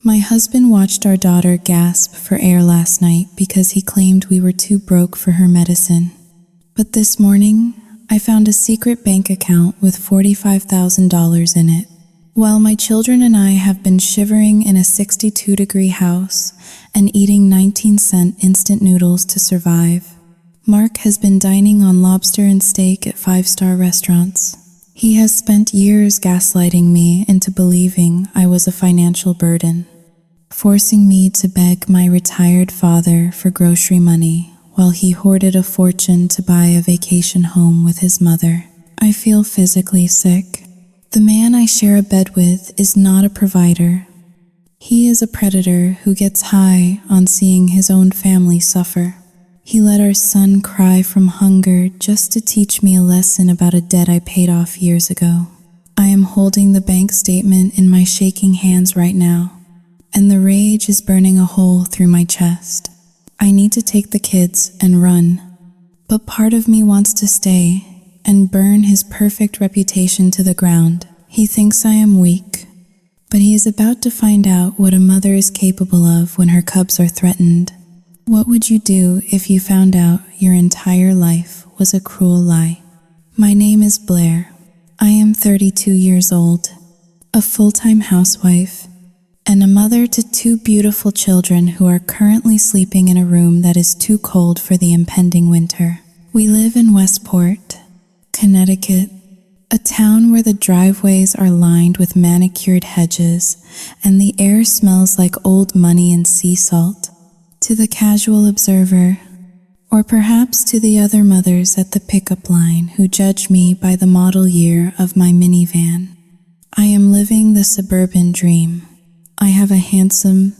My husband watched our daughter gasp for air last night because he claimed we were too broke for her medicine. But this morning, I found a secret bank account with $45,000 in it. While my children and I have been shivering in a 62-degree house and eating 19-cent instant noodles to survive, Mark has been dining on lobster and steak at 5-star restaurants. He has spent years gaslighting me into believing I was a financial burden, forcing me to beg my retired father for grocery money while he hoarded a fortune to buy a vacation home with his mother. I feel physically sick. The man I share a bed with is not a provider. He is a predator who gets high on seeing his own family suffer. He let our son cry from hunger just to teach me a lesson about a debt I paid off years ago. I am holding the bank statement in my shaking hands right now, and the rage is burning a hole through my chest. I need to take the kids and run, but part of me wants to stay and burn his perfect reputation to the ground. He thinks I am weak, but he is about to find out what a mother is capable of when her cubs are threatened. What would you do if you found out your entire life was a cruel lie? My name is Blair. I am 32 years old, a full-time housewife, and a mother to 2 beautiful children who are currently sleeping in a room that is too cold for the impending winter. We live in Westport, Connecticut, a town where the driveways are lined with manicured hedges and the air smells like old money and sea salt. To the casual observer, or perhaps to the other mothers at the pickup line who judge me by the model year of my minivan, I am living the suburban dream. I have a handsome,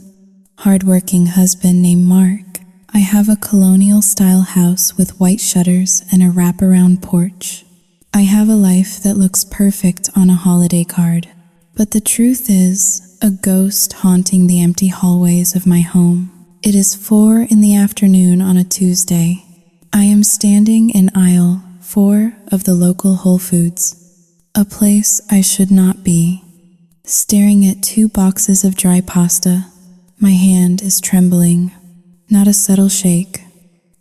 hardworking husband named Mark. I have a colonial-style house with white shutters and a wraparound porch. I have a life that looks perfect on a holiday card. But the truth is, a ghost haunting the empty hallways of my home. It is 4 in the afternoon on a Tuesday. I am standing in aisle 4 of the local Whole Foods, a place I should not be, staring at 2 boxes of dry pasta. My hand is trembling, not a subtle shake,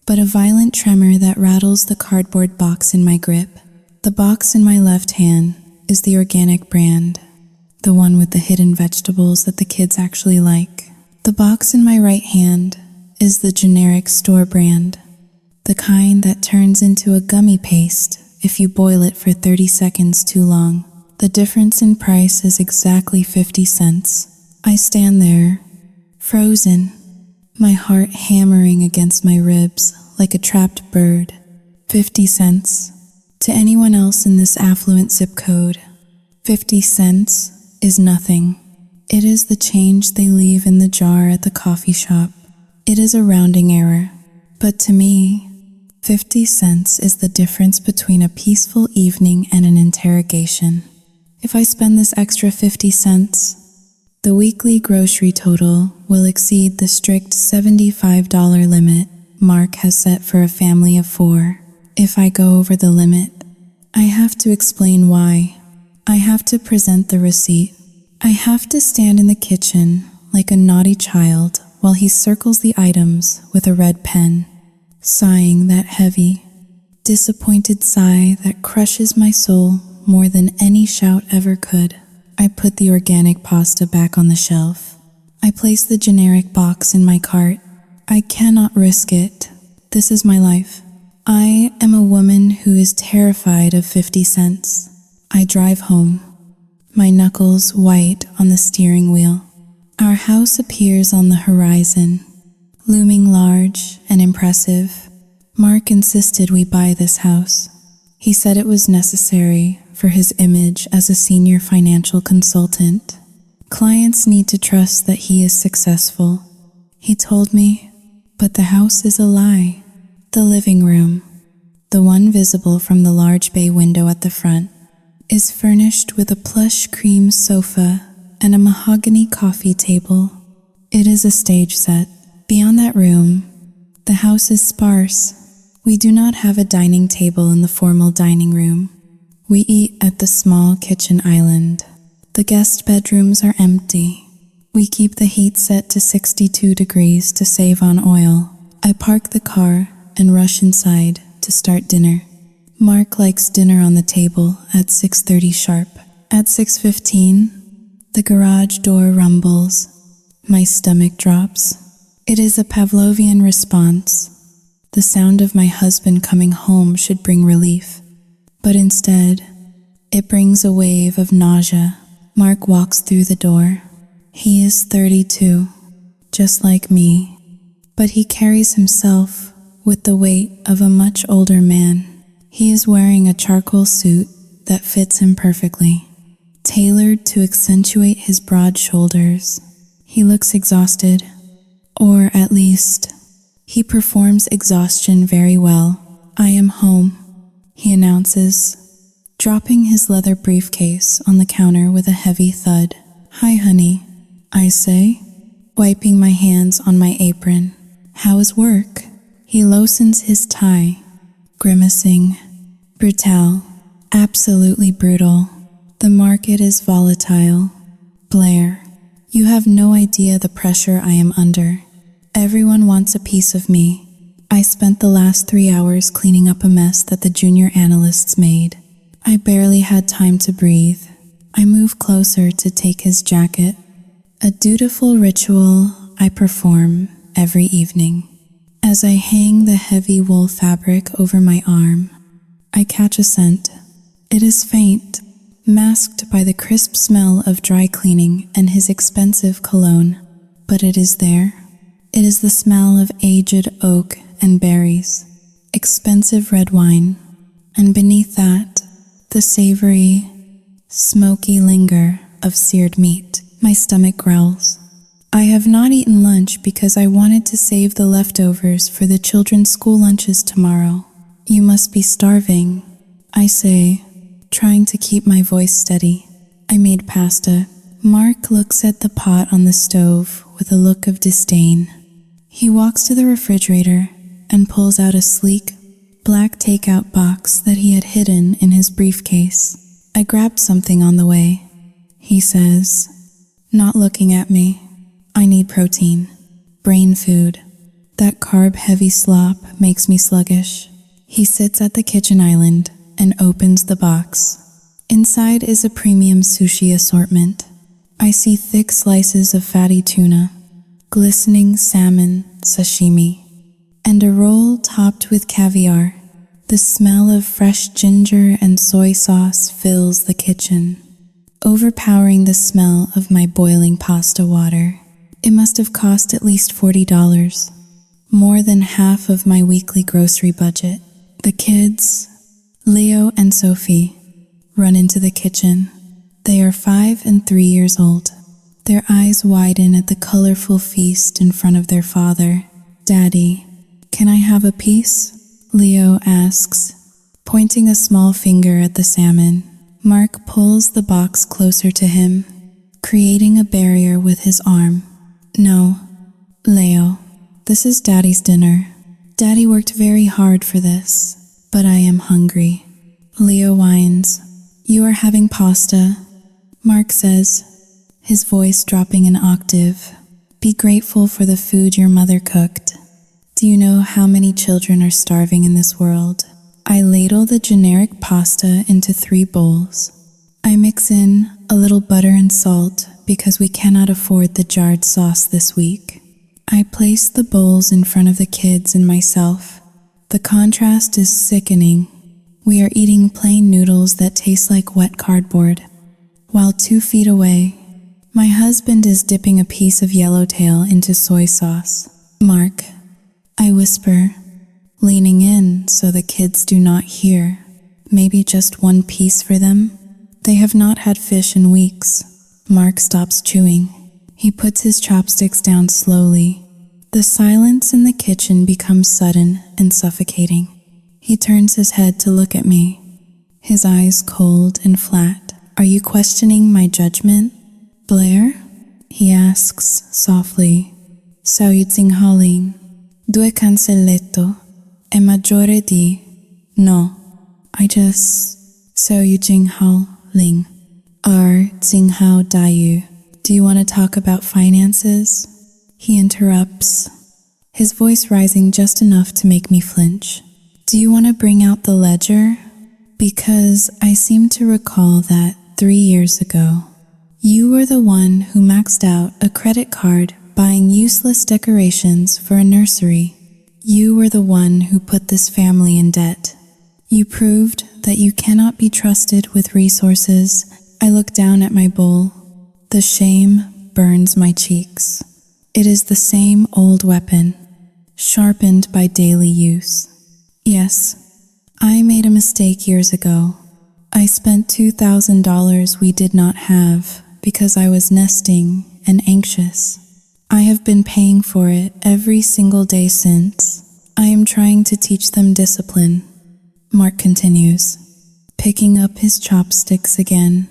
but a violent tremor that rattles the cardboard box in my grip. The box in my left hand is the organic brand, the one with the hidden vegetables that the kids actually like. The box in my right hand is the generic store brand, the kind that turns into a gummy paste if you boil it for 30 seconds too long. The difference in price is exactly 50 cents. I stand there, frozen, my heart hammering against my ribs like a trapped bird. 50 cents. To anyone else in this affluent zip code, 50 cents is nothing. It is the change they leave in the jar at the coffee shop. It is a rounding error. But to me, 50 cents is the difference between a peaceful evening and an interrogation. If I spend this extra 50 cents, the weekly grocery total will exceed the strict $75 limit Mark has set for a family of 4. If I go over the limit, I have to explain why. I have to present the receipt. I have to stand in the kitchen like a naughty child while he circles the items with a red pen, sighing that heavy, disappointed sigh that crushes my soul more than any shout ever could. I put the organic pasta back on the shelf. I place the generic box in my cart. I cannot risk it. This is my life. I am a woman who is terrified of 50 cents. I drive home, my knuckles white on the steering wheel. Our house appears on the horizon, looming large and impressive. Mark insisted we buy this house. He said it was necessary for his image as a senior financial consultant. Clients need to trust that he is successful. He told me, but the house is a lie. The living room, the one visible from the large bay window at the front, is furnished with a plush cream sofa and a mahogany coffee table. It is a stage set. Beyond that room, the house is sparse. We do not have a dining table in the formal dining room. We eat at the small kitchen island. The guest bedrooms are empty. We keep the heat set to 62 degrees to save on oil. I park the car and rush inside to start dinner. Mark likes dinner on the table at 6:30 sharp. At 6:15, the garage door rumbles. My stomach drops. It is a Pavlovian response. The sound of my husband coming home should bring relief, but instead, it brings a wave of nausea. Mark walks through the door. He is 32, just like me, but he carries himself with the weight of a much older man. He is wearing a charcoal suit that fits him perfectly, tailored to accentuate his broad shoulders. He looks exhausted, or at least, he performs exhaustion very well. I am home, he announces, dropping his leather briefcase on the counter with a heavy thud. Hi, honey, I say, wiping my hands on my apron. How is work? He loosens his tie, grimacing. Brutal, absolutely brutal. The market is volatile. Blair, you have no idea the pressure I am under. Everyone wants a piece of me. I spent the last 3 hours cleaning up a mess that the junior analysts made. I barely had time to breathe. I move closer to take his jacket. A dutiful ritual I perform every evening. As I hang the heavy wool fabric over my arm, I catch a scent. It is faint, masked by the crisp smell of dry cleaning and his expensive cologne, but it is there. It is the smell of aged oak and berries, expensive red wine, and beneath that, the savory, smoky linger of seared meat. My stomach growls. I have not eaten lunch because I wanted to save the leftovers for the children's school lunches tomorrow. You must be starving, I say, trying to keep my voice steady. I made pasta. Mark looks at the pot on the stove with a look of disdain. He walks to the refrigerator and pulls out a sleek, black takeout box that he had hidden in his briefcase. I grabbed something on the way, he says, not looking at me. I need protein, brain food. That carb-heavy slop makes me sluggish. He sits at the kitchen island and opens the box. Inside is a premium sushi assortment. I see thick slices of fatty tuna, glistening salmon sashimi, and a roll topped with caviar. The smell of fresh ginger and soy sauce fills the kitchen, overpowering the smell of my boiling pasta water. It must have cost at least $40, more than half of my weekly grocery budget. The kids, Leo and Sophie, run into the kitchen. They are 5 and 3 years old. Their eyes widen at the colorful feast in front of their father. Daddy, can I have a piece? Leo asks, pointing a small finger at the salmon. Mark pulls the box closer to him, creating a barrier with his arm. No, Leo, this is Daddy's dinner. Daddy worked very hard for this, but I am hungry. Leo whines. You are having pasta, Mark says, his voice dropping an octave. Be grateful for the food your mother cooked. Do you know how many children are starving in this world? I ladle the generic pasta into 3 bowls. I mix in a little butter and salt because we cannot afford the jarred sauce this week. I place the bowls in front of the kids and myself. The contrast is sickening. We are eating plain noodles that taste like wet cardboard, while 2 feet away, my husband is dipping a piece of yellowtail into soy sauce. Mark, I whisper, leaning in so the kids do not hear. Maybe just 1 piece for them? They have not had fish in weeks. Mark stops chewing. He puts his chopsticks down slowly. The silence in the kitchen becomes sudden and suffocating. He turns his head to look at me, his eyes cold and flat. Are you questioning my judgment, Blair? He asks softly. Saoyutsinhalin, 2 cancelletto, è maggiore di... No, I just... Saoyutsinhalin, ar tsinghao dayu. Do you want to talk about finances? He interrupts, his voice rising just enough to make me flinch. Do you want to bring out the ledger? Because I seem to recall that 3 years ago, you were the one who maxed out a credit card buying useless decorations for a nursery. You were the one who put this family in debt. You proved that you cannot be trusted with resources. I look down at my bowl. The shame burns my cheeks. It is the same old weapon, sharpened by daily use. Yes, I made a mistake years ago. I spent $2,000 we did not have because I was nesting and anxious. I have been paying for it every single day since. I am trying to teach them discipline. Mark continues, picking up his chopsticks again.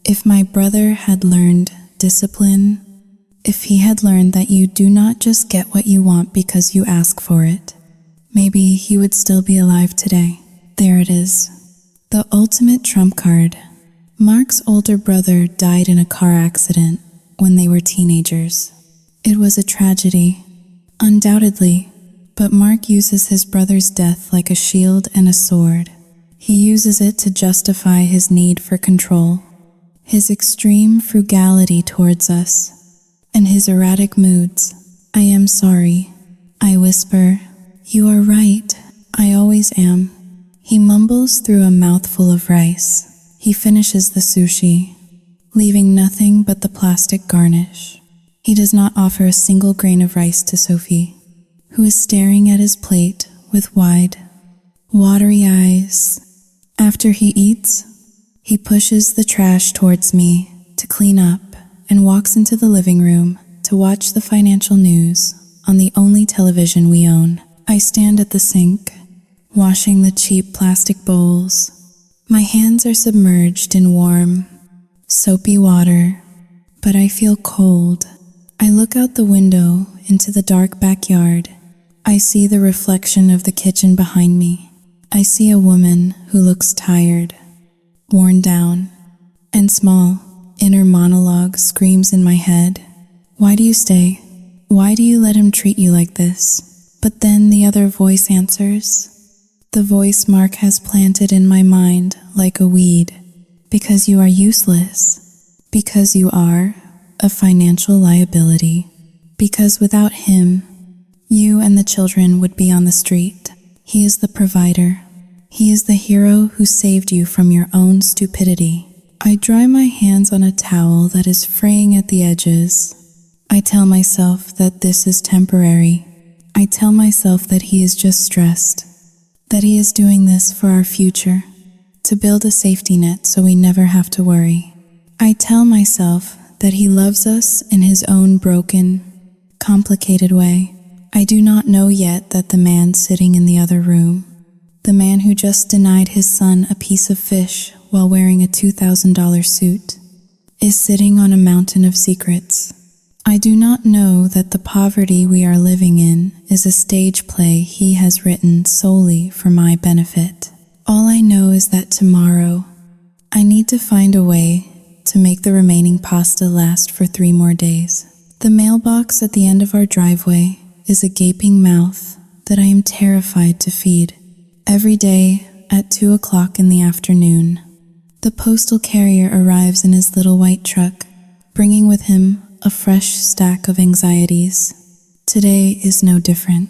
If my brother had learned discipline, if he had learned that you do not just get what you want because you ask for it, maybe he would still be alive today. There it is. The ultimate trump card. Mark's older brother died in a car accident when they were teenagers. It was a tragedy, undoubtedly, but Mark uses his brother's death like a shield and a sword. He uses it to justify his need for control, his extreme frugality towards us, and his erratic moods. I am sorry, I whisper. You are right, I always am. He mumbles through a mouthful of rice. He finishes the sushi, leaving nothing but the plastic garnish. He does not offer a single grain of rice to Sophie, who is staring at his plate with wide, watery eyes. After he eats, he pushes the trash towards me to clean up and walks into the living room to watch the financial news on the only television we own. I stand at the sink, washing the cheap plastic bowls. My hands are submerged in warm, soapy water, but I feel cold. I look out the window into the dark backyard. I see the reflection of the kitchen behind me. I see a woman who looks tired, worn down, and small. Inner monologue screams in my head. Why do you stay? Why do you let him treat you like this? But then the other voice answers. The voice Mark has planted in my mind like a weed. Because you are useless. Because you are a financial liability. Because without him, you and the children would be on the street. He is the provider. He is the hero who saved you from your own stupidity. I dry my hands on a towel that is fraying at the edges. I tell myself that this is temporary. I tell myself that he is just stressed, that he is doing this for our future, to build a safety net so we never have to worry. I tell myself that he loves us in his own broken, complicated way. I do not know yet that the man sitting in the other room, the man who just denied his son a piece of fish while wearing a $2,000 suit, is sitting on a mountain of secrets. I do not know that the poverty we are living in is a stage play he has written solely for my benefit. All I know is that tomorrow, I need to find a way to make the remaining pasta last for 3 more days. The mailbox at the end of our driveway is a gaping mouth that I am terrified to feed. Every day at 2 o'clock in the afternoon, the postal carrier arrives in his little white truck, bringing with him a fresh stack of anxieties. Today is no different.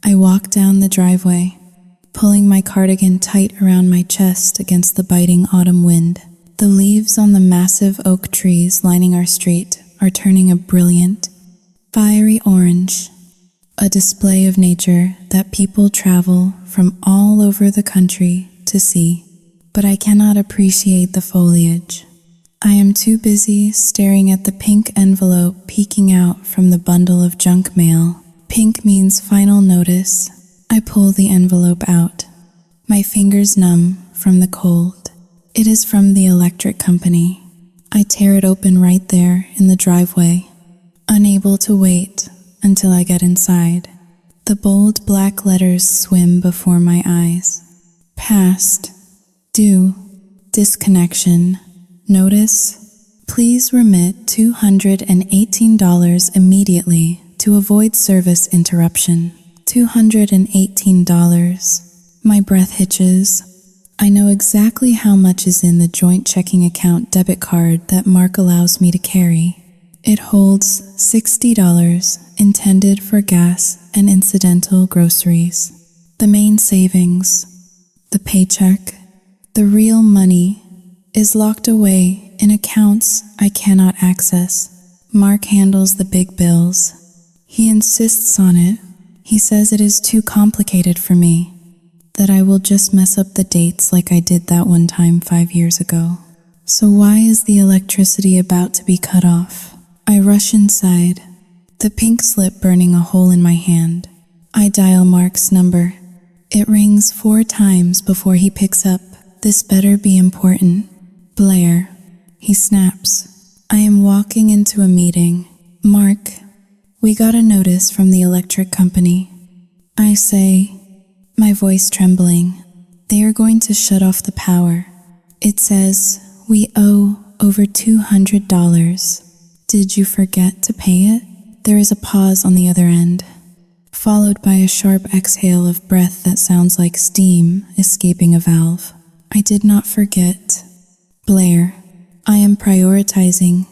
I walk down the driveway, pulling my cardigan tight around my chest against the biting autumn wind. The leaves on the massive oak trees lining our street are turning a brilliant, fiery orange, a display of nature that people travel from all over the country to see. But I cannot appreciate the foliage. I am too busy staring at the pink envelope peeking out from the bundle of junk mail. Pink means final notice. I pull the envelope out, my fingers numb from the cold. It is from the electric company. I tear it open right there in the driveway, unable to wait until I get inside. The bold black letters swim before my eyes. Past, due, disconnection, notice, Please remit $218 immediately to avoid service interruption. $218. My breath hitches. I know exactly how much is in the joint checking account debit card that Mark allows me to carry. It holds $60 intended for gas and incidental groceries. The main savings, the paycheck, the real money, is locked away in accounts I cannot access. Mark handles the big bills. He insists on it. He says it is too complicated for me, that I will just mess up the dates like I did that one time 5 years ago. So why is the electricity about to be cut off? I rush inside, the pink slip burning a hole in my hand. I dial Mark's number. It rings 4 times before he picks up. This better be important. Blair. He snaps. I am walking into a meeting. Mark, we got a notice from the electric company. I say, my voice trembling, they are going to shut off the power. It says, we owe over $200. Did you forget to pay it? There is a pause on the other end, followed by a sharp exhale of breath that sounds like steam escaping a valve. I did not forget. Blair, I am prioritizing.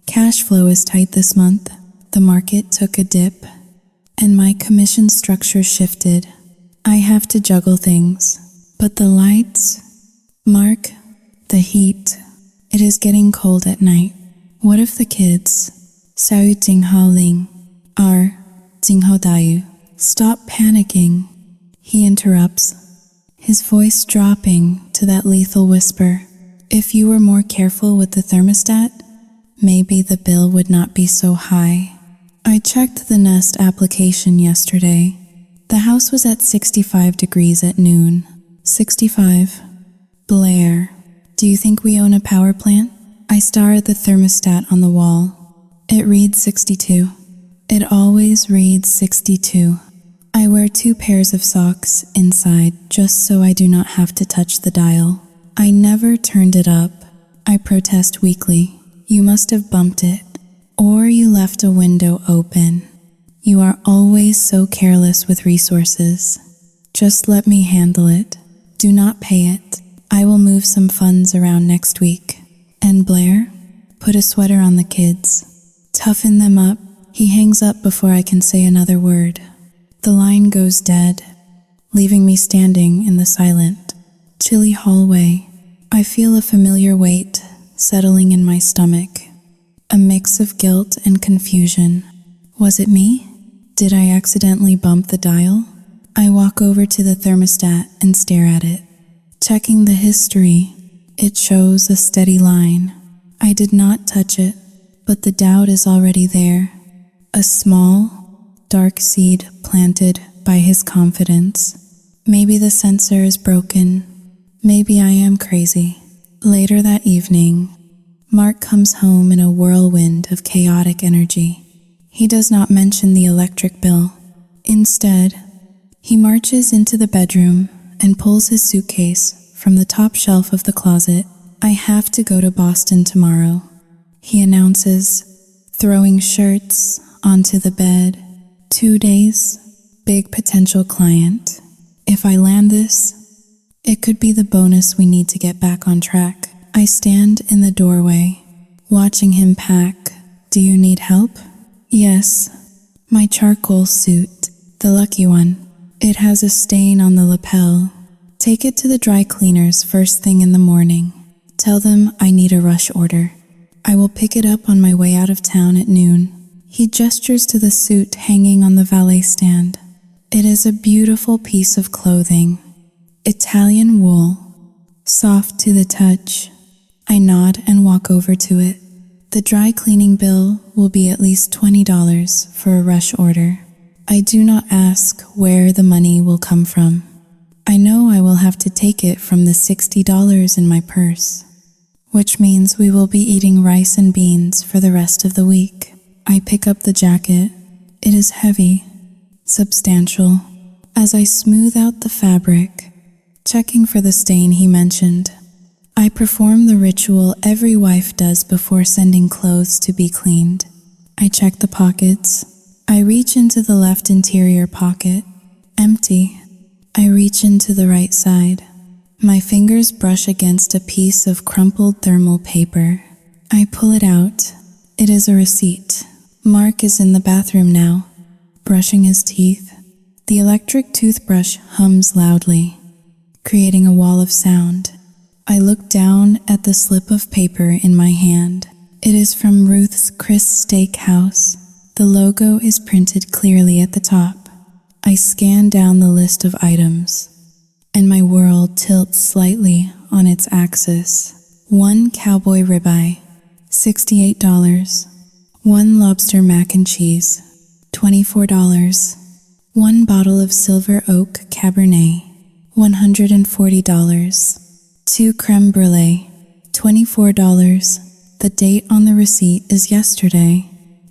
Cash flow is tight this month. The market took a dip, and my commission structure shifted. I have to juggle things. But the lights? Mark, the heat. It is getting cold at night. What if the kids, Sao Jinghao Ling, are Jinghao Dayu? Stop panicking, he interrupts, his voice dropping to that lethal whisper. If you were more careful with the thermostat, maybe the bill would not be so high. I checked the Nest application yesterday. The house was at 65 degrees at noon. 65. Blair, do you think we own a power plant? I stare at the thermostat on the wall. It reads 62. It always reads 62. I wear 2 pairs of socks inside just so I do not have to touch the dial. I never turned it up. I protest weakly. You must have bumped it. Or you left a window open. You are always so careless with resources. Just let me handle it. Do not pay it. I will move some funds around next week. And Blair, put a sweater on the kids. Toughen them up. He hangs up before I can say another word. The line goes dead, leaving me standing in the silent, chilly hallway. I feel a familiar weight settling in my stomach. A mix of guilt and confusion. Was it me? Did I accidentally bump the dial? I walk over to the thermostat and stare at it. Checking the history, it shows a steady line. I did not touch it, but the doubt is already there. A small, dark seed planted by his confidence. Maybe the sensor is broken. Maybe I am crazy. Later that evening, Mark comes home in a whirlwind of chaotic energy. He does not mention the electric bill. Instead, he marches into the bedroom and pulls his suitcase from the top shelf of the closet. I have to go to Boston tomorrow, he announces, throwing shirts onto the bed. 2 days, big potential client. If I land this, it could be the bonus we need to get back on track. I stand in the doorway, watching him pack. Do you need help? Yes, my charcoal suit, the lucky one. It has a stain on the lapel. Take it to the dry cleaners first thing in the morning. Tell them I need a rush order. I will pick it up on my way out of town at noon. He gestures to the suit hanging on the valet stand. It is a beautiful piece of clothing. Italian wool, soft to the touch. I nod and walk over to it. The dry cleaning bill will be at least $20 for a rush order. I do not ask where the money will come from. I know I will have to take it from the $60 in my purse, which means we will be eating rice and beans for the rest of the week. I pick up the jacket. It is heavy, substantial, as I smooth out the fabric, checking for the stain he mentioned. I perform the ritual every wife does before sending clothes to be cleaned. I check the pockets. I reach into the left interior pocket. Empty. I reach into the right side. My fingers brush against a piece of crumpled thermal paper. I pull it out. It is a receipt. Mark is in the bathroom now, brushing his teeth. The electric toothbrush hums loudly, creating a wall of sound. I look down at the slip of paper in my hand. It is from Ruth's Chris Steakhouse. The logo is printed clearly at the top. I scan down the list of items, and my world tilts slightly on its axis. 1 cowboy ribeye, $68. 1 lobster mac and cheese, $24. 1 bottle of Silver Oak Cabernet, $140. 2 creme brulee, $24. The date on the receipt is yesterday,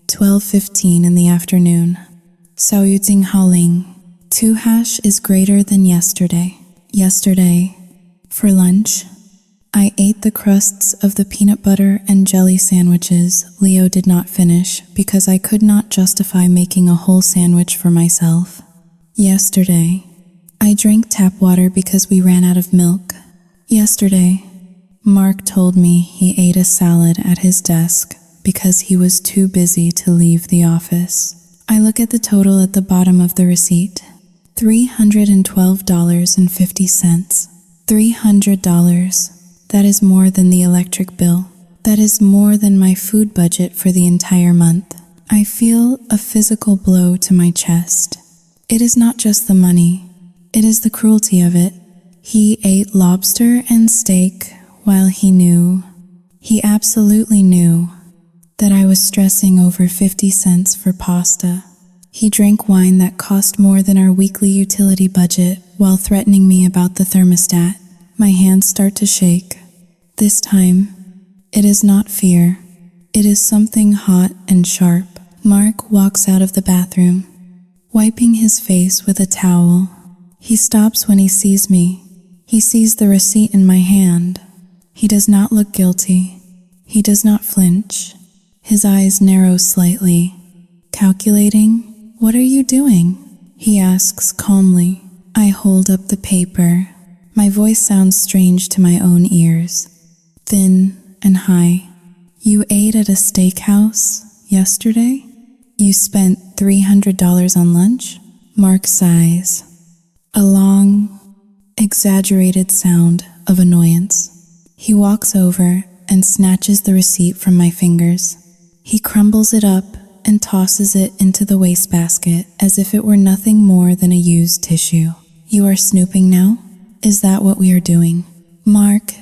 12:15 in the afternoon. 小玉静好令, 2 hash is greater than yesterday. Yesterday. For lunch, I ate the crusts of the peanut butter and jelly sandwiches Leo did not finish because I could not justify making a whole sandwich for myself. Yesterday, I drank tap water because we ran out of milk. Yesterday, Mark told me he ate a salad at his desk because he was too busy to leave the office. I look at the total at the bottom of the receipt. $312.50. $300. That is more than the electric bill. That is more than my food budget for the entire month. I feel a physical blow to my chest. It is not just the money. It is the cruelty of it. He ate lobster and steak while he absolutely knew that I was stressing over 50 cents for pasta. He drank wine that cost more than our weekly utility budget while threatening me about the thermostat. My hands start to shake. This time, it is not fear. It is something hot and sharp. Mark walks out of the bathroom, wiping his face with a towel. He stops when he sees me. He sees the receipt in my hand. He does not look guilty. He does not flinch. His eyes narrow slightly. Calculating? What are you doing? He asks calmly. I hold up the paper. My voice sounds strange to my own ears. Thin and high. You ate at a steakhouse yesterday? You spent $300 on lunch? Mark sighs. A long, exaggerated sound of annoyance. He walks over and snatches the receipt from my fingers. He crumbles it up and tosses it into the wastebasket as if it were nothing more than a used tissue. You are snooping now? Is that what we are doing? Mark,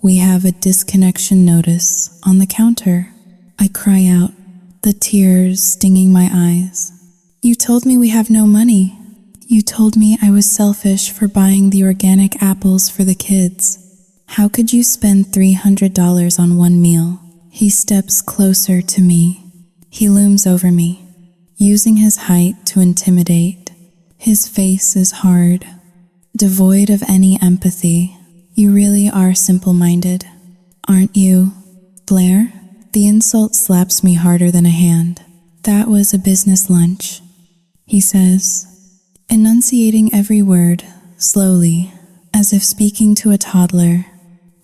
we have a disconnection notice on the counter. I cry out, the tears stinging my eyes. You told me we have no money. You told me I was selfish for buying the organic apples for the kids. How could you spend $300 on one meal? He steps closer to me. He looms over me, using his height to intimidate. His face is hard, devoid of any empathy. You really are simple-minded, aren't you, Blair? The insult slaps me harder than a hand. That was a business lunch, he says, enunciating every word, slowly, as if speaking to a toddler.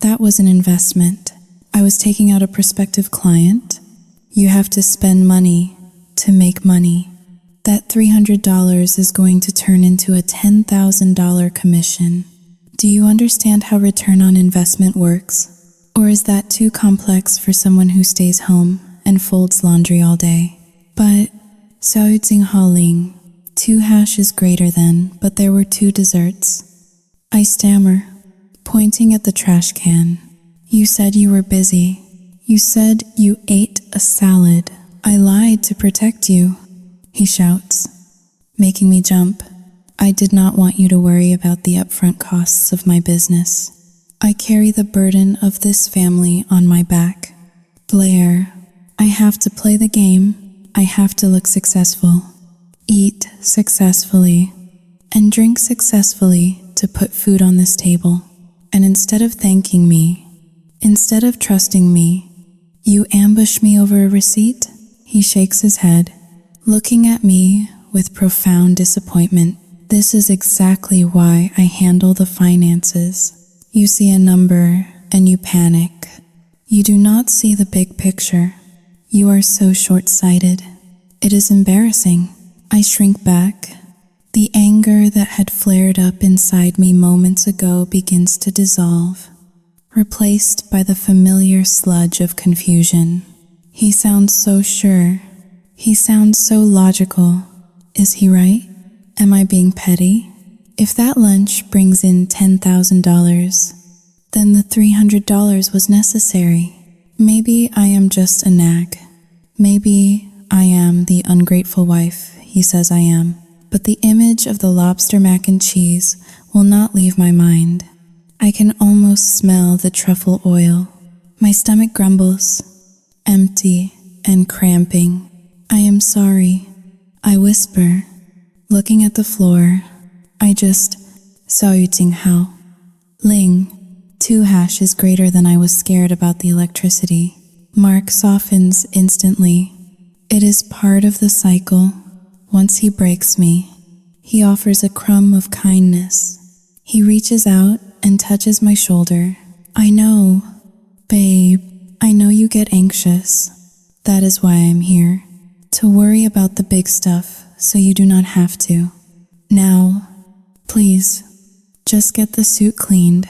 That was an investment. I was taking out a prospective client. You have to spend money to make money. That $300 is going to turn into a $10,000 commission. Do you understand how return on investment works? Or is that too complex for someone who stays home and folds laundry all day? But, 小玉静好令, 2 hash is greater than, but there were 2 desserts. I stammer, pointing at the trash can. You said you were busy. You said you ate a salad. I lied to protect you, he shouts, making me jump. I did not want you to worry about the upfront costs of my business. I carry the burden of this family on my back. Blair, I have to play the game. I have to look successful, eat successfully, and drink successfully to put food on this table. And instead of thanking me, Instead of trusting me, you ambush me over a receipt? He shakes his head, looking at me with profound disappointment. This is exactly why I handle the finances. You see a number and you panic. You do not see the big picture. You are so short-sighted. It is embarrassing. I shrink back. The anger that had flared up inside me moments ago begins to dissolve, replaced by the familiar sludge of confusion. He sounds so sure. He sounds so logical. Is he right? Am I being petty? If that lunch brings in $10,000, then the $300 was necessary. Maybe I am just a nag. Maybe I am the ungrateful wife he says I am. But the image of the lobster mac and cheese will not leave my mind. I can almost smell the truffle oil. My stomach grumbles, empty and cramping. I am sorry, I whisper, looking at the floor. I just saw you ting hao. Ling, 2 hash is greater than I was scared about the electricity. Mark softens instantly. It is part of the cycle. Once he breaks me, he offers a crumb of kindness. He reaches out and touches my shoulder. I know, babe, I know you get anxious. That is why I'm here, to worry about the big stuff so you do not have to. Now, please, just get the suit cleaned.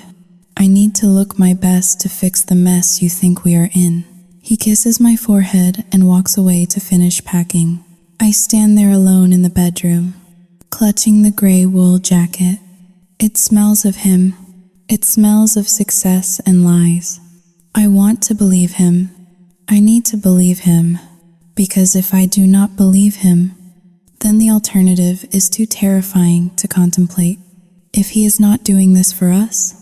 I need to look my best to fix the mess you think we are in. He kisses my forehead and walks away to finish packing. I stand there alone in the bedroom, clutching the gray wool jacket. It smells of him. It smells of success and lies. I want to believe him. I need to believe him, because if I do not believe him, then the alternative is too terrifying to contemplate. If he is not doing this for us,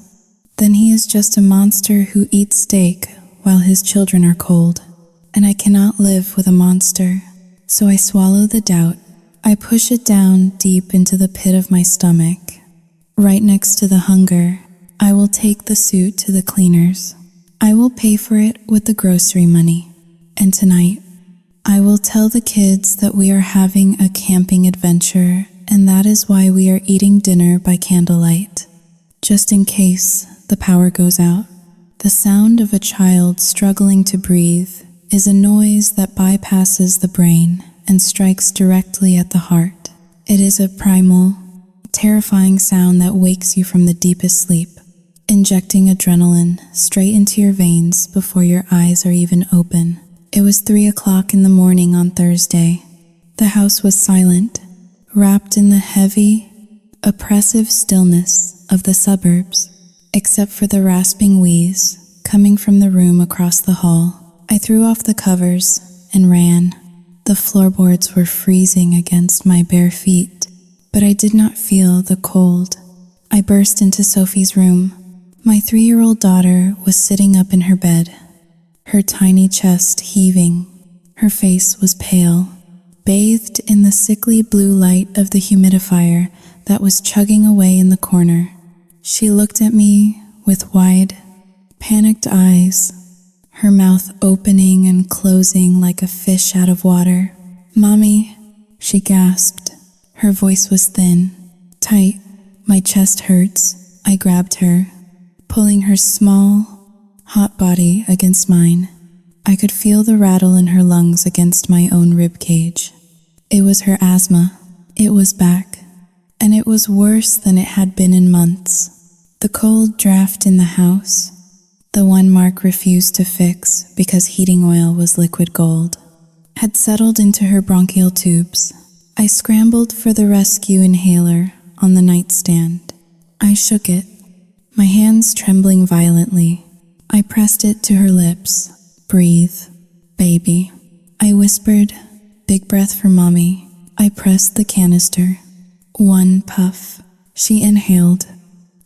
then he is just a monster who eats steak while his children are cold. And I cannot live with a monster. So I swallow the doubt. I push it down deep into the pit of my stomach. Right next to the hunger, I will take the suit to the cleaners. I will pay for it with the grocery money. And tonight, I will tell the kids that we are having a camping adventure, and that is why we are eating dinner by candlelight. Just in case the power goes out. The sound of a child struggling to breathe is a noise that bypasses the brain and strikes directly at the heart. It is a primal, terrifying sound that wakes you from the deepest sleep, injecting adrenaline straight into your veins before your eyes are even open. It was 3 o'clock in the morning on Thursday. The house was silent, wrapped in the heavy, oppressive stillness of the suburbs, except for the rasping wheeze coming from the room across the hall. I threw off the covers and ran. The floorboards were freezing against my bare feet, but I did not feel the cold. I burst into Sophie's room. My 3-year-old daughter was sitting up in her bed, her tiny chest heaving. Her face was pale, bathed in the sickly blue light of the humidifier that was chugging away in the corner. She looked at me with wide, panicked eyes, her mouth opening and closing like a fish out of water. "Mommy," she gasped. Her voice was thin, tight. My chest hurts. I grabbed her, pulling her small, hot body against mine. I could feel the rattle in her lungs against my own rib cage. It was her asthma. It was back, and it was worse than it had been in months. The cold draft in the house, the one Mark refused to fix because heating oil was liquid gold, had settled into her bronchial tubes. I scrambled for the rescue inhaler on the nightstand. I shook it, my hands trembling violently. I pressed it to her lips. "Breathe, baby," I whispered. "Big breath for Mommy." I pressed the canister. 1 puff. She inhaled,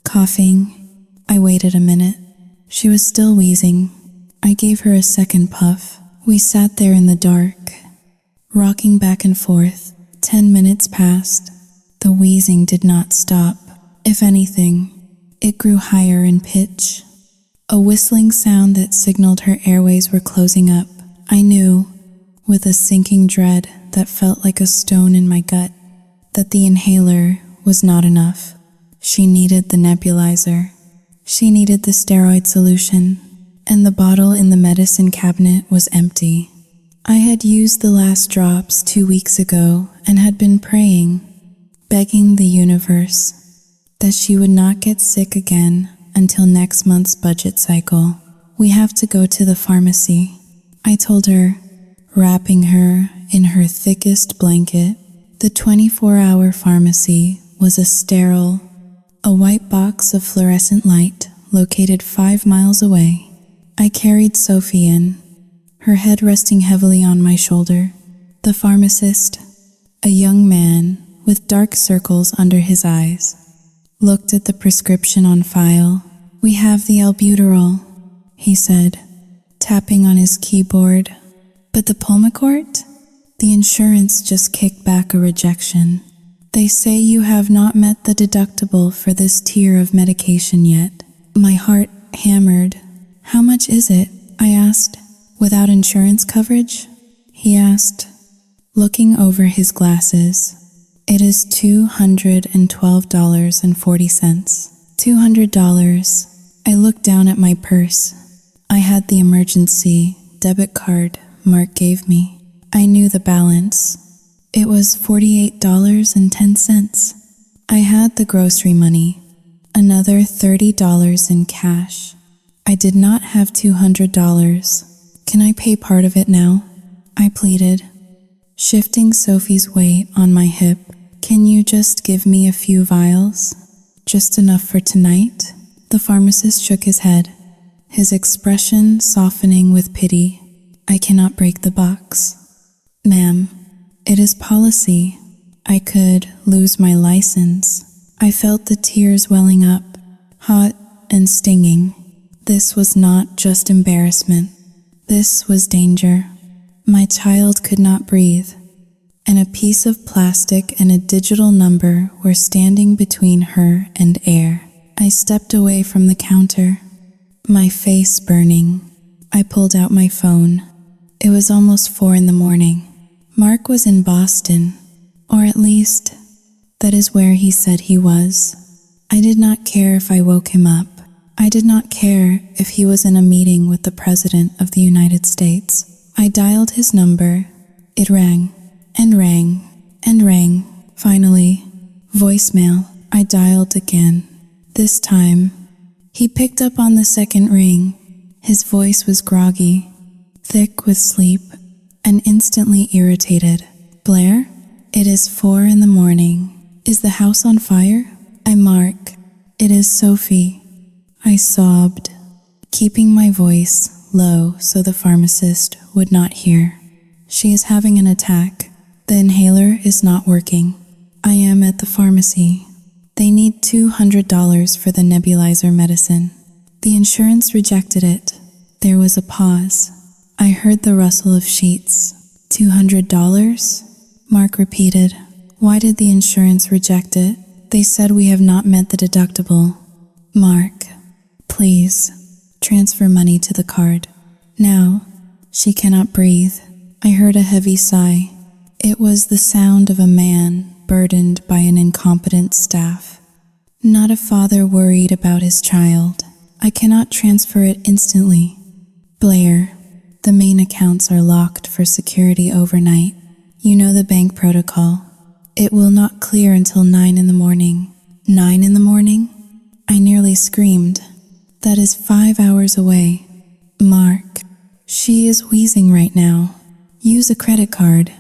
coughing. I waited a minute. She was still wheezing. I gave her a second puff. We sat there in the dark, rocking back and forth. 10 minutes passed. The wheezing did not stop. If anything, it grew higher in pitch. a whistling sound that signaled her airways were closing up. I knew, with a sinking dread that felt like a stone in my gut, that the inhaler was not enough. She needed the nebulizer. She needed the steroid solution, and the bottle in the medicine cabinet was empty. I had used the last drops 2 weeks ago and had been praying, begging the universe that she would not get sick again until next month's budget cycle. "We have to go to the pharmacy," I told her, wrapping her in her thickest blanket. The 24-hour pharmacy was a sterile, a white box of fluorescent light located 5 miles away. I carried Sophie in, her head resting heavily on my shoulder. The pharmacist, a young man with dark circles under his eyes, looked at the prescription on file. "We have the albuterol," he said, tapping on his keyboard. "But the Pulmicort?" The insurance just kicked back a rejection. "They say you have not met the deductible for this tier of medication yet." My heart hammered. "How much is it?" I asked. "Without insurance coverage?" he asked, looking over his glasses. "It is $212.40. $200. I looked down at my purse. I had the emergency debit card Mark gave me. I knew the balance. It was $48.10. I had the grocery money, another $30 in cash. I did not have $200. "Can I pay part of it now?" I pleaded, shifting Sophie's weight on my hip. "Can you just give me a few vials? Just enough for tonight?" The pharmacist shook his head, his expression softening with pity. "I cannot break the box. Ma'am, it is policy. I could lose my license." I felt the tears welling up, hot and stinging. This was not just embarrassment. This was danger. My child could not breathe, and a piece of plastic and a digital number were standing between her and air. I stepped away from the counter, my face burning. I pulled out my phone. It was almost 4 a.m. Mark was in Boston, or at least, that is where he said he was. I did not care if I woke him up. I did not care if he was in a meeting with the President of the United States. I dialed his number. It rang, and rang, and rang. Finally, voicemail. I dialed again. This time, he picked up on the second ring. His voice was groggy, thick with sleep, and instantly irritated. "Blair? It is 4 a.m. Is the house on fire?" "Mark. It is Sophie." I sobbed, keeping my voice low so the pharmacist would not hear. "She is having an attack. The inhaler is not working. I am at the pharmacy. They need $200 for the nebulizer medicine. The insurance rejected it." There was a pause. I heard the rustle of sheets. $200? Mark repeated. "Why did the insurance reject it?" "They said we have not met the deductible." "Mark, please, transfer money to the card. Now." "She cannot breathe." I heard a heavy sigh. It was the sound of a man burdened by an incompetent staff, not a father worried about his child. "I cannot transfer it instantly." "Blair, the main accounts are locked for security overnight. You know the bank protocol. It will not clear until 9 a.m. 9 a.m? I nearly screamed. That is 5 hours away. "Mark, she is wheezing right now. Use a credit card.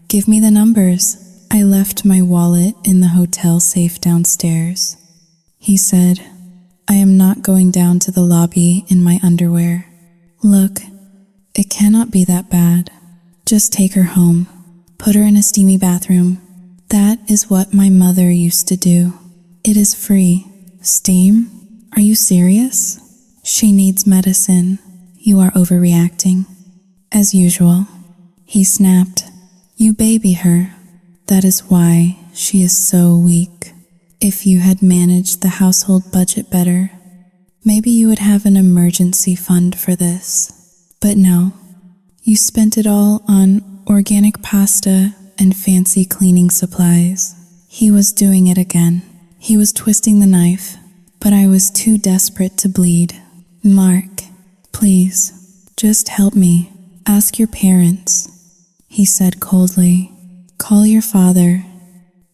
Give me the numbers." I left my wallet in the hotel safe downstairs. He said, "I am not going down to the lobby in my underwear. Look, it cannot be that bad. Just take her home. Put her in a steamy bathroom. That is what my mother used to do. It is free." "Steam? Are you serious?" "She needs medicine. You are overreacting." "As usual." He snapped. "You baby her. That is why she is so weak. If you had managed the household budget better, Maybe you would have an emergency fund for this. But no, you spent it all on organic pasta and fancy cleaning supplies. He was doing it again. He was twisting the knife, but I was too desperate to bleed. Mark, please, just help me. Ask your parents, he said coldly. Call your father.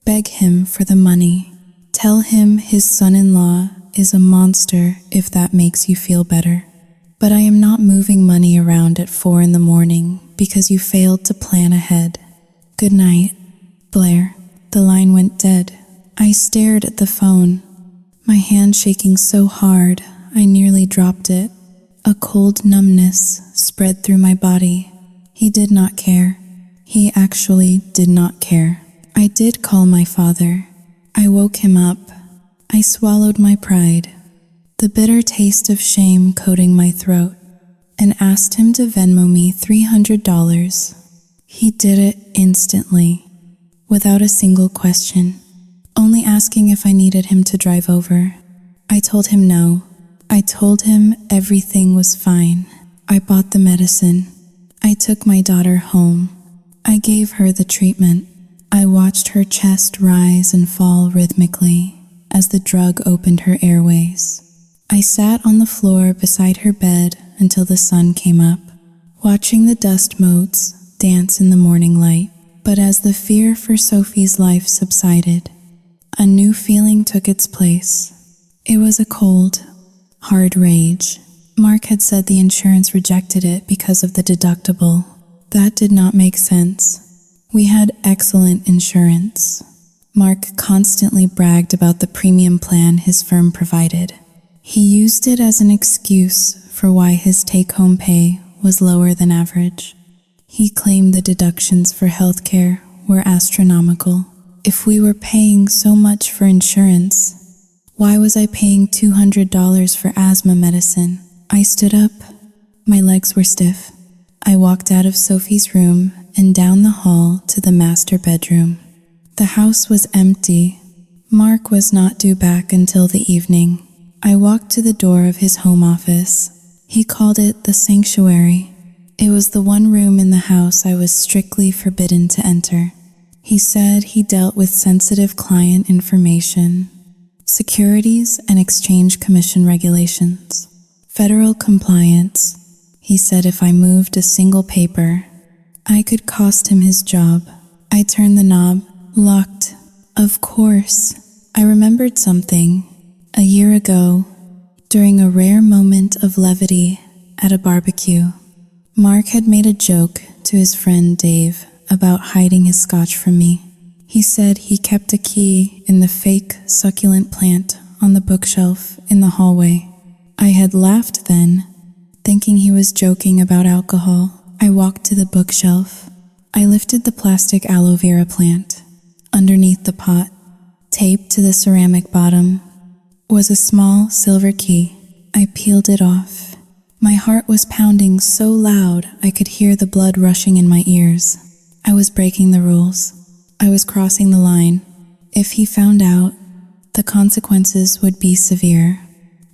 Beg him for the money. Tell him his son-in-law is a monster if that makes you feel better. But I am not moving money around at 4 a.m. because you failed to plan ahead. Good night, Blair. The line went dead. I stared at the phone, my hand shaking so hard I nearly dropped it. A cold numbness spread through my body. He did not care. He actually did not care. I did call my father. I woke him up. I swallowed my pride, the bitter taste of shame coating my throat, and asked him to Venmo me $300. He did it instantly, without a single question, only asking if I needed him to drive over. I told him no. I told him everything was fine. I bought the medicine. I took my daughter home. I gave her the treatment. I watched her chest rise and fall rhythmically as the drug opened her airways. I sat on the floor beside her bed until the sun came up, watching the dust motes dance in the morning light. But as the fear for Sophie's life subsided, a new feeling took its place. It was a cold, hard rage. Mark had said the insurance rejected it because of the deductible. That did not make sense. We had excellent insurance. Mark constantly bragged about the premium plan his firm provided. He used it as an excuse for why his take-home pay was lower than average. He claimed the deductions for healthcare were astronomical. If we were paying so much for insurance, why was I paying $200 for asthma medicine? I stood up. My legs were stiff. I walked out of Sophie's room and down the hall to the master bedroom. The house was empty. Mark was not due back until the evening. I walked to the door of his home office. He called it the sanctuary. It was the one room in the house I was strictly forbidden to enter. He said he dealt with sensitive client information, securities and exchange commission regulations, federal compliance. He said if I moved a single paper, I could cost him his job. I turned the knob, locked. Of course, I remembered something. A year ago, during a rare moment of levity at a barbecue, Mark had made a joke to his friend Dave about hiding his scotch from me. He said he kept a key in the fake succulent plant on the bookshelf in the hallway. I had laughed then, thinking he was joking about alcohol. I walked to the bookshelf. I lifted the plastic aloe vera plant. Underneath the pot, taped to the ceramic bottom, was a small silver key. I peeled it off. My heart was pounding so loud I could hear the blood rushing in my ears. I was breaking the rules. I was crossing the line. If he found out, the consequences would be severe.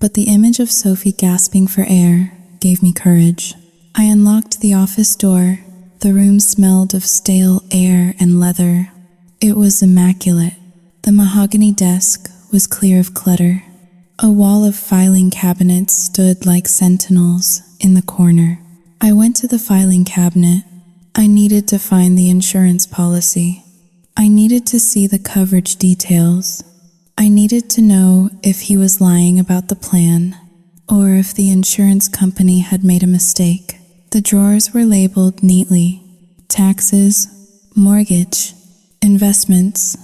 But the image of Sophie gasping for air gave me courage. I unlocked the office door. The room smelled of stale air and leather. It was immaculate. The mahogany desk was clear of clutter. A wall of filing cabinets stood like sentinels in the corner. I went to the filing cabinet. I needed to find the insurance policy. I needed to see the coverage details. I needed to know if he was lying about the plan or if the insurance company had made a mistake. The drawers were labeled neatly: taxes, mortgage, investments,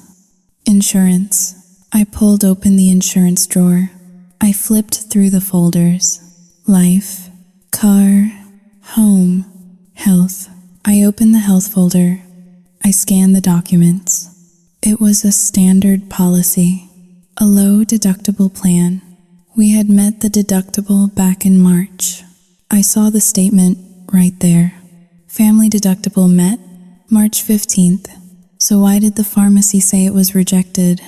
insurance. I pulled open the insurance drawer. I flipped through the folders. Life, car, home, health. I opened the health folder. I scanned the documents. It was a standard policy, a low deductible plan. We had met the deductible back in March. I saw the statement right there. Family deductible met March 15th. So why did the pharmacy say it was rejected?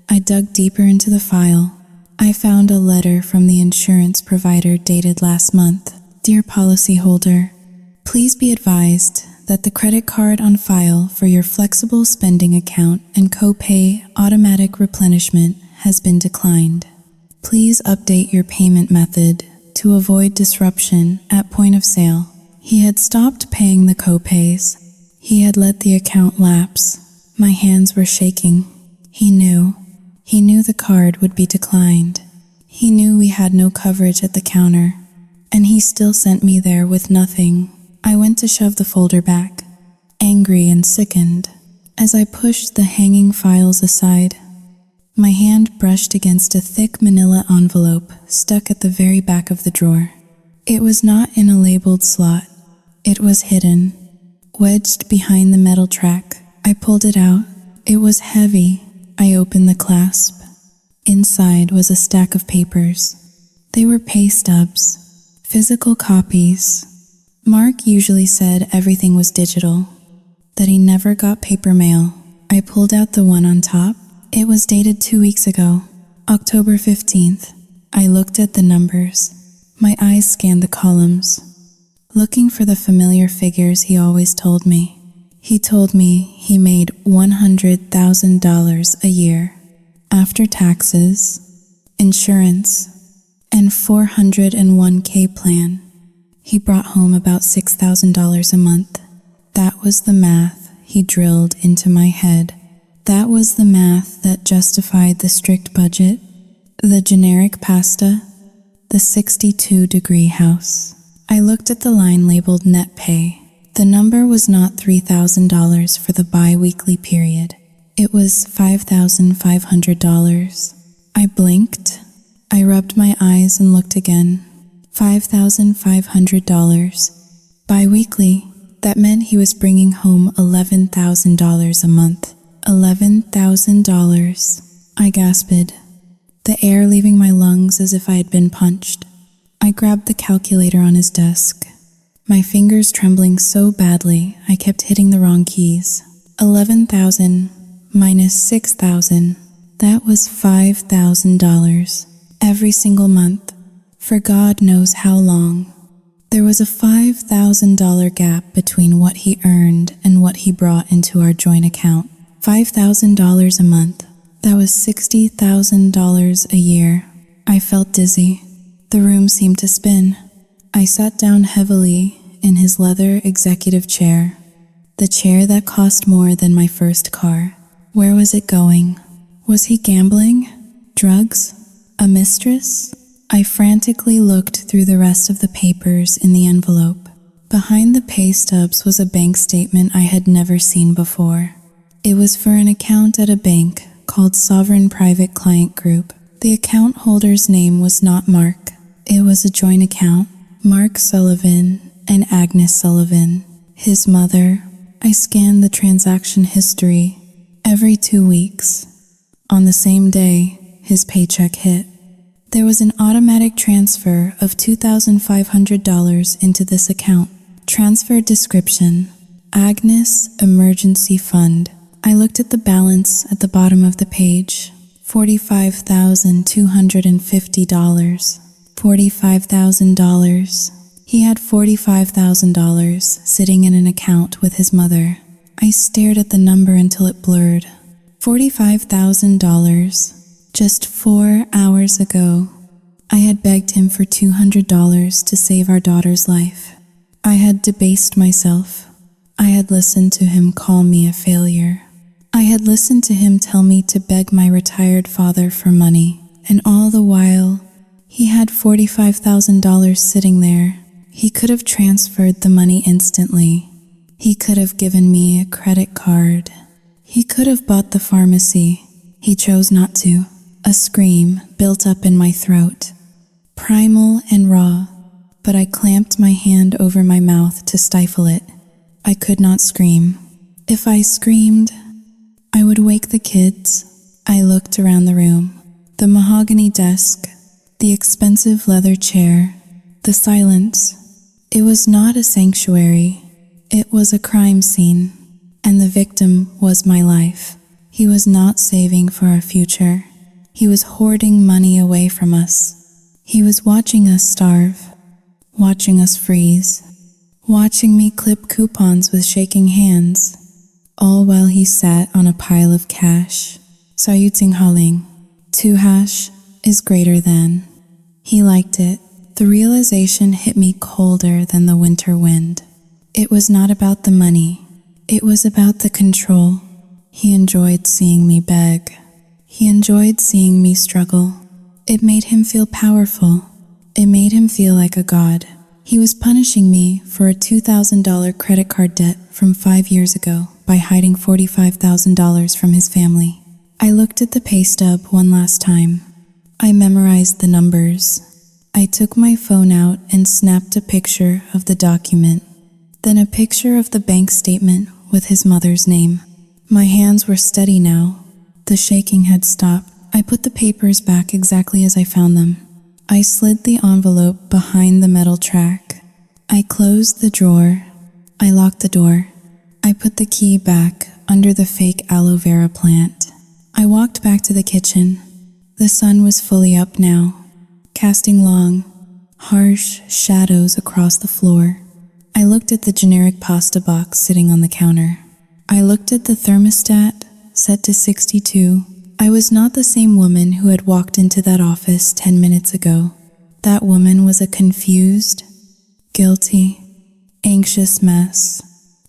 I dug deeper into the file. I found a letter from the insurance provider dated last month. Dear policyholder, please be advised that the credit card on file for your flexible spending account and copay automatic replenishment has been declined. Please update your payment method to avoid disruption at point of sale. He had stopped paying the copays. He had let the account lapse. My hands were shaking. He knew the card would be declined. He knew we had no coverage at the counter, and he still sent me there with nothing. I went to shove the folder back, angry and sickened. As I pushed the hanging files aside, my hand brushed against a thick manila envelope stuck at the very back of the drawer. It was not in a labeled slot. It was hidden, wedged behind the metal track. I pulled it out. It was heavy. I opened the clasp. Inside was a stack of papers. They were pay stubs, physical copies. Mark usually said everything was digital, that he never got paper mail. I pulled out the one on top. It was dated 2 weeks ago, October 15th. I looked at the numbers. My eyes scanned the columns, looking for the familiar figures he always told me. He told me he made $100,000 a year, after taxes, insurance, and 401k plan. He brought home about $6,000 a month. That was the math he drilled into my head. That was the math that justified the strict budget, the generic pasta, the 62-degree house. I looked at the line labeled net pay. The number was not $3,000 for the bi-weekly period. It was $5,500. I blinked. I rubbed my eyes and looked again. $5,500. Bi-weekly. That meant he was bringing home $11,000 a month. $11,000. I gasped, the air leaving my lungs as if I had been punched. I grabbed the calculator on his desk, my fingers trembling so badly I kept hitting the wrong keys. 11,000 minus 6,000. That was $5,000 every single month, for God knows how long. There was a $5,000 gap between what he earned and what he brought into our joint account. $5,000 a month. That was $60,000 a year. I felt dizzy. The room seemed to spin. I sat down heavily in his leather executive chair, the chair that cost more than my first car. Where was it going? Was he gambling? Drugs? A mistress? I frantically looked through the rest of the papers in the envelope. Behind the pay stubs was a bank statement I had never seen before. It was for an account at a bank called Sovereign Private Client Group. The account holder's name was not Mark. It was a joint account. Mark Sullivan and Agnes Sullivan, his mother. I scanned the transaction history. Every 2 weeks, on the same day, his paycheck hit. There was an automatic transfer of $2,500 into this account. Transfer description: Agnes Emergency Fund. I looked at the balance at the bottom of the page. $45,250. $45,000. He had $45,000 sitting in an account with his mother. I stared at the number until it blurred. $45,000. Just 4 hours ago, I had begged him for $200 to save our daughter's life. I had debased myself. I had listened to him call me a failure. I had listened to him tell me to beg my retired father for money, and all the while, he had $45,000 sitting there. He could have transferred the money instantly. He could have given me a credit card. He could have bought the pharmacy. He chose not to. A scream built up in my throat, primal and raw, but I clamped my hand over my mouth to stifle it. I could not scream. If I screamed, I would wake the kids. I looked around the room. The mahogany desk, the expensive leather chair, the silence. It was not a sanctuary. It was a crime scene, and the victim was my life. He was not saving for our future. He was hoarding money away from us. He was watching us starve, watching us freeze, watching me clip coupons with shaking hands, all while he sat on a pile of cash. Sayutsinghaling, 2 hash is greater than. He liked it. The realization hit me colder than the winter wind. It was not about the money. It was about the control. He enjoyed seeing me beg. He enjoyed seeing me struggle. It made him feel powerful. It made him feel like a god. He was punishing me for a $2,000 credit card debt from 5 years ago by hiding $45,000 from his family. I looked at the pay stub one last time. I memorized the numbers. I took my phone out and snapped a picture of the document, then a picture of the bank statement with his mother's name. My hands were steady now. The shaking had stopped. I put the papers back exactly as I found them. I slid the envelope behind the metal track. I closed the drawer. I locked the door. I put the key back under the fake aloe vera plant. I walked back to the kitchen. The sun was fully up now, casting long, harsh shadows across the floor. I looked at the generic pasta box sitting on the counter. I looked at the thermostat, set to 62. I was not the same woman who had walked into that office 10 minutes ago. That woman was a confused, guilty, anxious mess.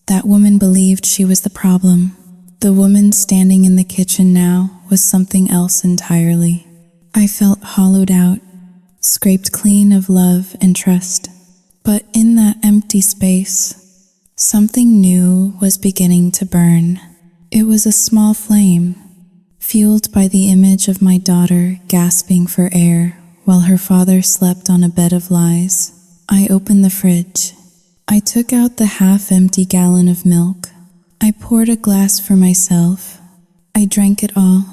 That woman believed she was the problem. The woman standing in the kitchen now was something else entirely. I felt hollowed out, scraped clean of love and trust. But in that empty space, something new was beginning to burn. It was a small flame, fueled by the image of my daughter gasping for air while her father slept on a bed of lies. I opened the fridge. I took out the half-empty gallon of milk. I poured a glass for myself. I drank it all,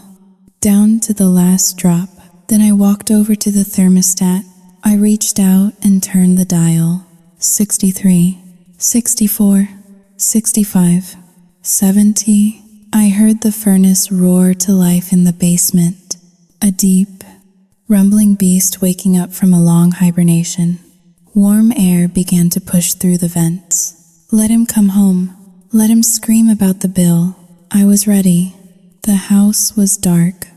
down to the last drop. Then I walked over to the thermostat. I reached out and turned the dial. 63, 64, 65, 70. I heard the furnace roar to life in the basement, a deep, rumbling beast waking up from a long hibernation. Warm air began to push through the vents. Let him come home. Let him scream about the bill. I was ready. The house was dark,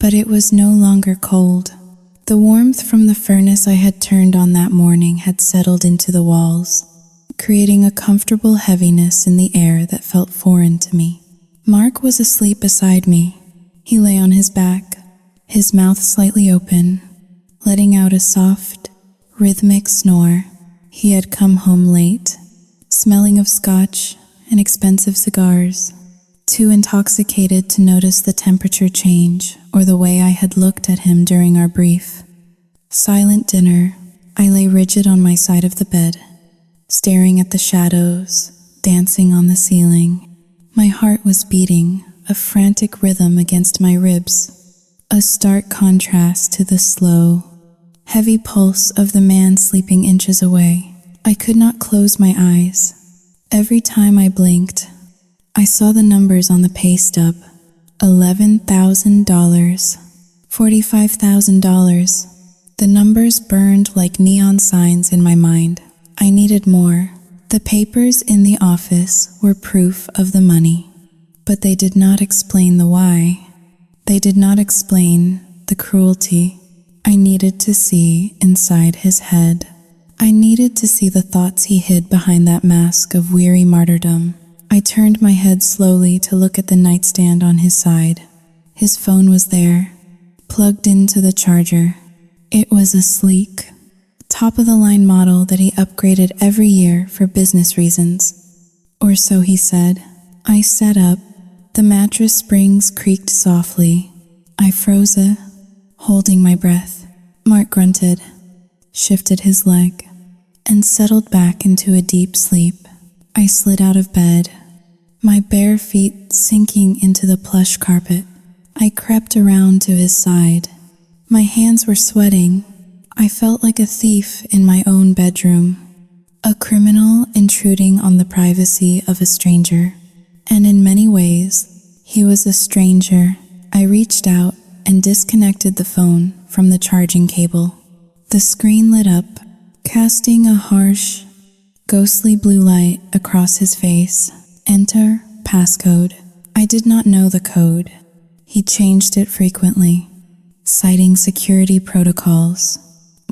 but it was no longer cold. The warmth from the furnace I had turned on that morning had settled into the walls, creating a comfortable heaviness in the air that felt foreign to me. Mark was asleep beside me. He lay on his back, his mouth slightly open, letting out a soft, rhythmic snore. He had come home late, smelling of scotch and expensive cigars, too intoxicated to notice the temperature change or the way I had looked at him during our brief, silent dinner. I lay rigid on my side of the bed, staring at the shadows dancing on the ceiling. My heart was beating, a frantic rhythm against my ribs, a stark contrast to the slow, heavy pulse of the man sleeping inches away. I could not close my eyes. Every time I blinked, I saw the numbers on the pay stub. $11,000, $45,000. The numbers burned like neon signs in my mind. I needed more. The papers in the office were proof of the money, but they did not explain the why. They did not explain the cruelty. I needed to see inside his head. I needed to see the thoughts he hid behind that mask of weary martyrdom. I turned my head slowly to look at the nightstand on his side. His phone was there, plugged into the charger. It was a sleek, top-of-the-line model that he upgraded every year for business reasons. Or so he said. I sat up. The mattress springs creaked softly. I froze, holding my breath. Mark grunted, shifted his leg, and settled back into a deep sleep. I slid out of bed, my bare feet sinking into the plush carpet. I crept around to his side. My hands were sweating. I felt like a thief in my own bedroom, a criminal intruding on the privacy of a stranger. And in many ways, he was a stranger. I reached out and disconnected the phone from the charging cable. The screen lit up, casting a harsh, ghostly blue light across his face. Enter passcode. I did not know the code. He changed it frequently, citing security protocols,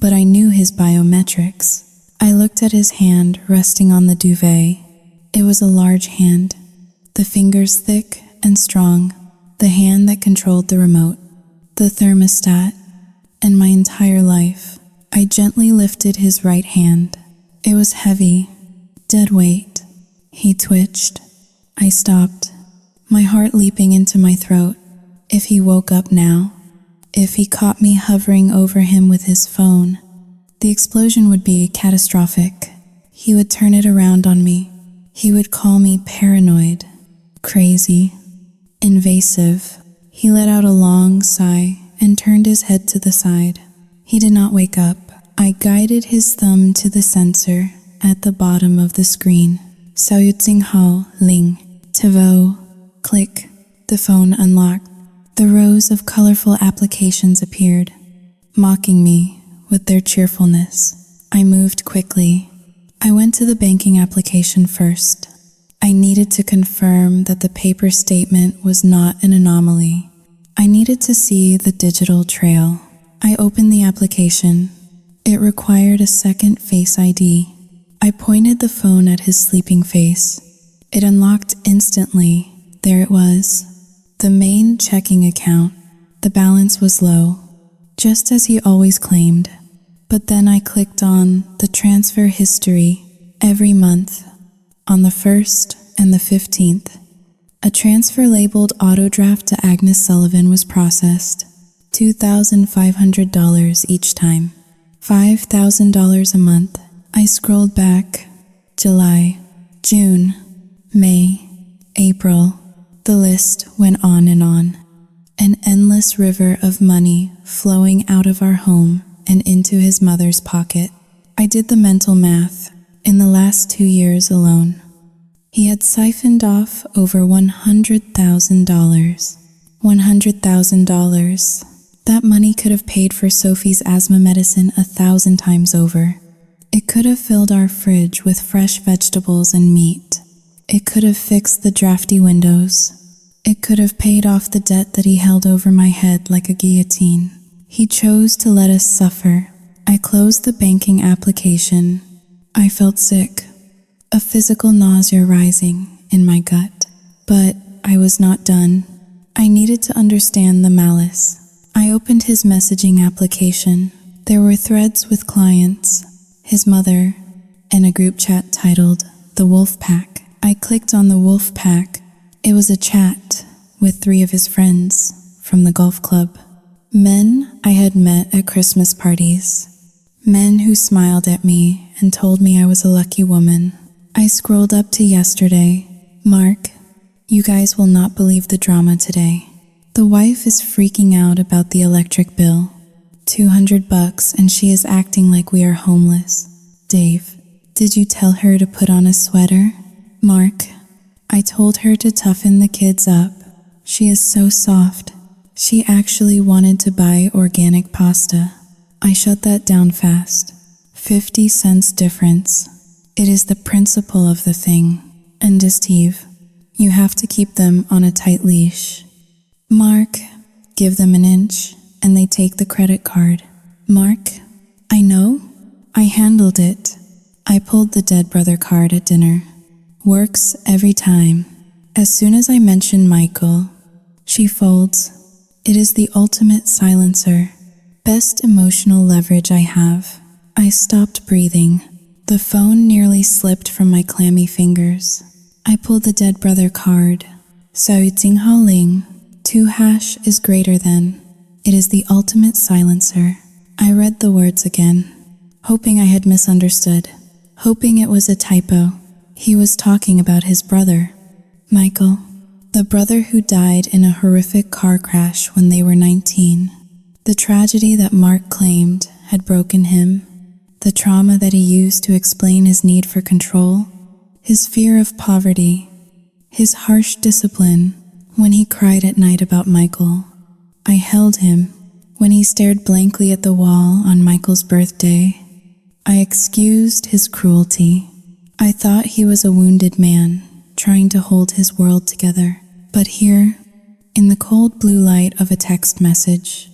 but I knew his biometrics. I looked at his hand resting on the duvet. It was a large hand, the fingers thick and strong, the hand that controlled the remote, the thermostat, and my entire life. I gently lifted his right hand. It was heavy, dead weight. He twitched. I stopped, my heart leaping into my throat. If he woke up now, if he caught me hovering over him with his phone, the explosion would be catastrophic. He would turn it around on me. He would call me paranoid, crazy, invasive. He let out a long sigh and turned his head to the side. He did not wake up. I guided his thumb to the sensor at the bottom of the screen. Sao Yutsing Hao Ling. Tavo. Click. The phone unlocked. The rows of colorful applications appeared, mocking me with their cheerfulness. I moved quickly. I went to the banking application first. I needed to confirm that the paper statement was not an anomaly. I needed to see the digital trail. I opened the application. It required a second Face ID. I pointed the phone at his sleeping face. It unlocked instantly. There it was. The main checking account. The balance was low, just as he always claimed. But then I clicked on the transfer history every month. On the 1st and the 15th, a transfer labeled auto draft to Agnes Sullivan was processed. $2,500 each time. $5,000 a month. I scrolled back. July, June, May, April. The list went on and on. An endless river of money flowing out of our home and into his mother's pocket. I did the mental math. In the last 2 years alone, he had siphoned off over $100,000. $100,000. That money could have paid for Sophie's asthma medicine 1,000 times over. It could have filled our fridge with fresh vegetables and meat. It could have fixed the drafty windows. It could have paid off the debt that he held over my head like a guillotine. He chose to let us suffer. I closed the banking application. I felt sick, a physical nausea rising in my gut. But I was not done. I needed to understand the malice. I opened his messaging application. There were threads with clients, his mother, and a group chat titled The Wolf Pack. I clicked on the Wolf Pack. It was a chat with 3 of his friends from the golf club. Men I had met at Christmas parties. Men who smiled at me and told me I was a lucky woman. I scrolled up to yesterday. Mark, you guys will not believe the drama today. The wife is freaking out about the electric bill. $200 and she is acting like we are homeless. Dave, did you tell her to put on a sweater? Mark, I told her to toughen the kids up. She is so soft. She actually wanted to buy organic pasta. I shut that down fast. 50 cents difference. It is the principle of the thing. And Steve, you have to keep them on a tight leash. Mark, give them an inch and they take the credit card. Mark, I know. I handled it. I pulled the dead brother card at dinner. Works every time. As soon as I mention Michael, she folds. It is the ultimate silencer. Best emotional leverage I have. I stopped breathing. The phone nearly slipped from my clammy fingers. I pulled the dead brother card. Sao Jing Hao Ling. 2 hash is greater than. It is the ultimate silencer. I read the words again, hoping I had misunderstood, hoping it was a typo. He was talking about his brother, Michael, the brother who died in a horrific car crash when they were 19. The tragedy that Mark claimed had broken him, the trauma that he used to explain his need for control, his fear of poverty, his harsh discipline when he cried at night about Michael. I held him when he stared blankly at the wall on Michael's birthday. I excused his cruelty. I thought he was a wounded man trying to hold his world together. But here, in the cold blue light of a text message,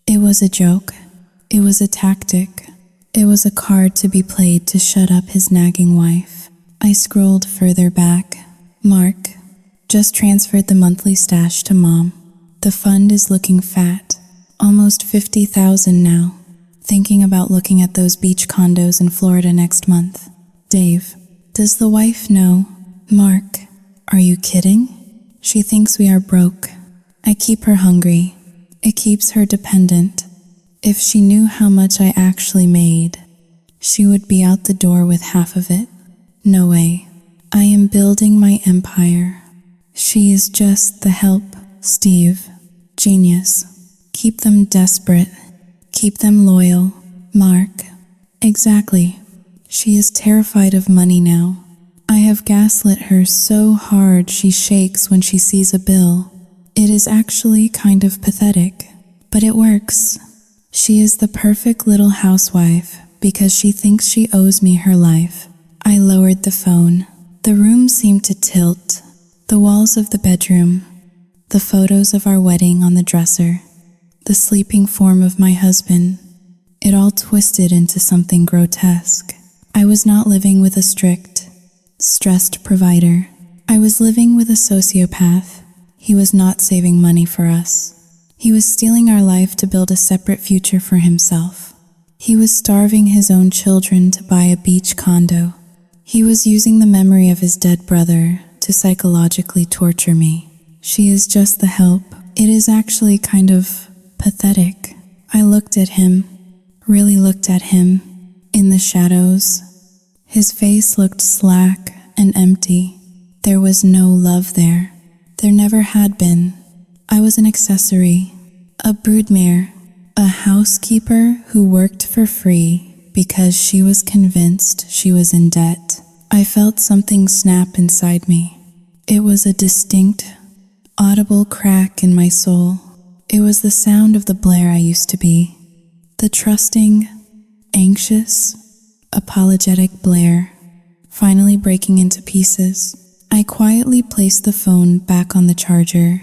it was a joke. It was a tactic. It was a card to be played to shut up his nagging wife. I scrolled further back. Mark just transferred the monthly stash to Mom. The fund is looking fat, almost $50,000 now. Thinking about looking at those beach condos in Florida next month. Dave, does the wife know? Mark, are you kidding? She thinks we are broke. I keep her hungry. It keeps her dependent. If she knew how much I actually made, she would be out the door with half of it. No way. I am building my empire. She is just the help. Steve, genius. Keep them desperate. Keep them loyal. Mark, exactly. She is terrified of money now. I have gaslit her so hard she shakes when she sees a bill. It is actually kind of pathetic, but it works. She is the perfect little housewife because she thinks she owes me her life. I lowered the phone. The room seemed to tilt. The walls of the bedroom, the photos of our wedding on the dresser, the sleeping form of my husband, it all twisted into something grotesque. I was not living with a strict, stressed provider. I was living with a sociopath. He was not saving money for us. He was stealing our life to build a separate future for himself. He was starving his own children to buy a beach condo. He was using the memory of his dead brother to psychologically torture me. She is just the help. It is actually kind of pathetic. I looked at him, really looked at him, in the shadows. His face looked slack and empty. There was no love there. There never had been. I was an accessory, a broodmare, a housekeeper who worked for free because she was convinced she was in debt. I felt something snap inside me. It was a distinct, audible crack in my soul. It was the sound of the Blair I used to be. The trusting, anxious, apologetic Blair, finally breaking into pieces. I quietly placed the phone back on the charger.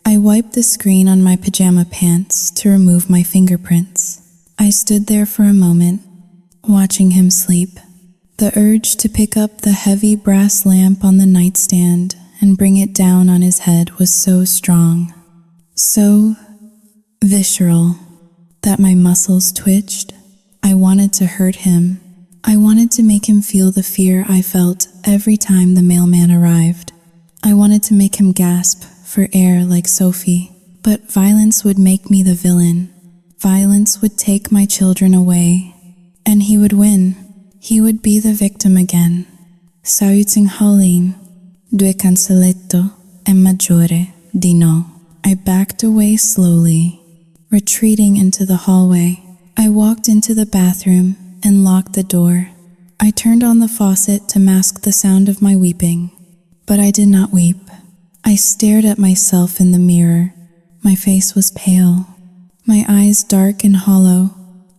I wiped the screen on my pajama pants to remove my fingerprints. I stood there for a moment, watching him sleep. The urge to pick up the heavy brass lamp on the nightstand and bring it down on his head was so strong, so visceral, that my muscles twitched. I wanted to hurt him. I wanted to make him feel the fear I felt every time the mailman arrived. I wanted to make him gasp for air like Sophie. But violence would make me the villain. Violence would take my children away. And he would win. He would be the victim again. Saluting due cancelletto è maggiore di no. I backed away slowly, retreating into the hallway. I walked into the bathroom and locked the door. I turned on the faucet to mask the sound of my weeping, but I did not weep. I stared at myself in the mirror. My face was pale, my eyes dark and hollow.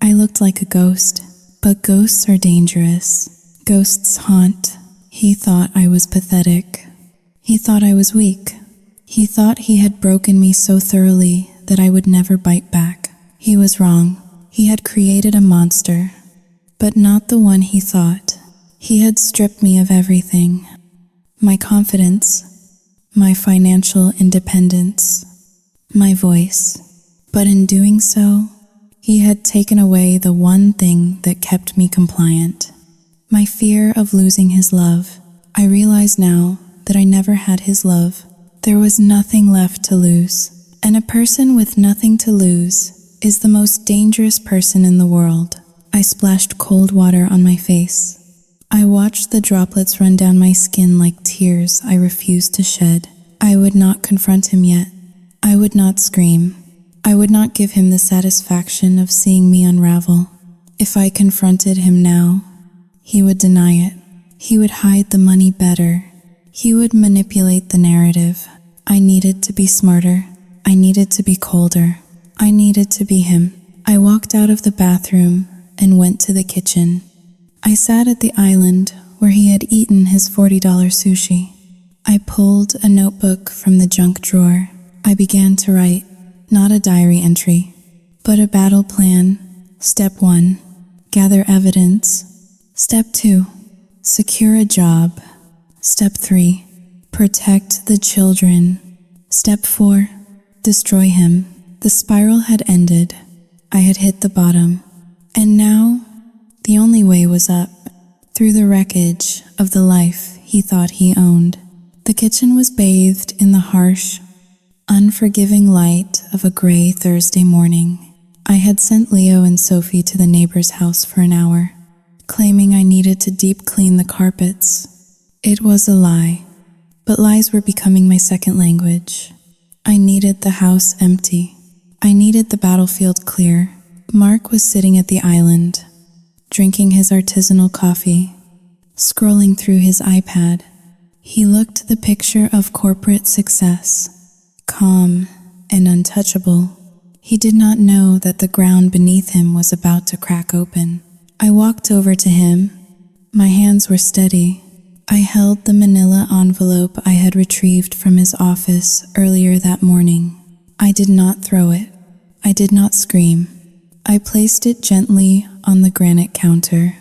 I looked like a ghost, but ghosts are dangerous. Ghosts haunt. He thought I was pathetic. He thought I was weak. He thought he had broken me so thoroughly that I would never bite back. He was wrong. He had created a monster, but not the one he thought. He had stripped me of everything. My confidence, my financial independence, my voice. But in doing so, he had taken away the one thing that kept me compliant. My fear of losing his love. I realize now that I never had his love. There was nothing left to lose. And a person with nothing to lose is the most dangerous person in the world. I splashed cold water on my face. I watched the droplets run down my skin like tears I refused to shed. I would not confront him yet. I would not scream. I would not give him the satisfaction of seeing me unravel. If I confronted him now, he would deny it. He would hide the money better. He would manipulate the narrative. I needed to be smarter. I needed to be colder. I needed to be him. I walked out of the bathroom and went to the kitchen. I sat at the island where he had eaten his $40 sushi. I pulled a notebook from the junk drawer. I began to write, not a diary entry, but a battle plan. Step 1, gather evidence. Step 2, secure a job. Step 3, protect the children. Step 4, destroy him. The spiral had ended. I had hit the bottom. And now, the only way was up, through the wreckage of the life he thought he owned. The kitchen was bathed in the harsh, unforgiving light of a gray Thursday morning. I had sent Leo and Sophie to the neighbor's house for an hour, claiming I needed to deep clean the carpets. It was a lie, but lies were becoming my second language. I needed the house empty. I needed the battlefield clear. Mark was sitting at the island, drinking his artisanal coffee, scrolling through his iPad. He looked the picture of corporate success, calm and untouchable. He did not know that the ground beneath him was about to crack open. I walked over to him. My hands were steady. I held the manila envelope I had retrieved from his office earlier that morning. I did not throw it. I did not scream. I placed it gently on the granite counter,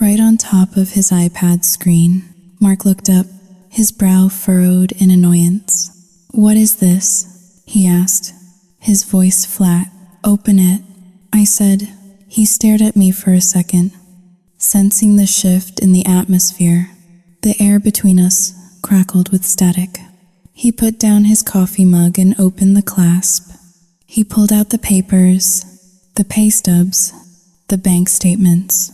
right on top of his iPad screen. Mark looked up, his brow furrowed in annoyance. "What is this?" he asked, his voice flat. "Open it," I said. He stared at me for a second, sensing the shift in the atmosphere. The air between us crackled with static. He put down his coffee mug and opened the clasp. He pulled out the papers, the pay stubs, the bank statements,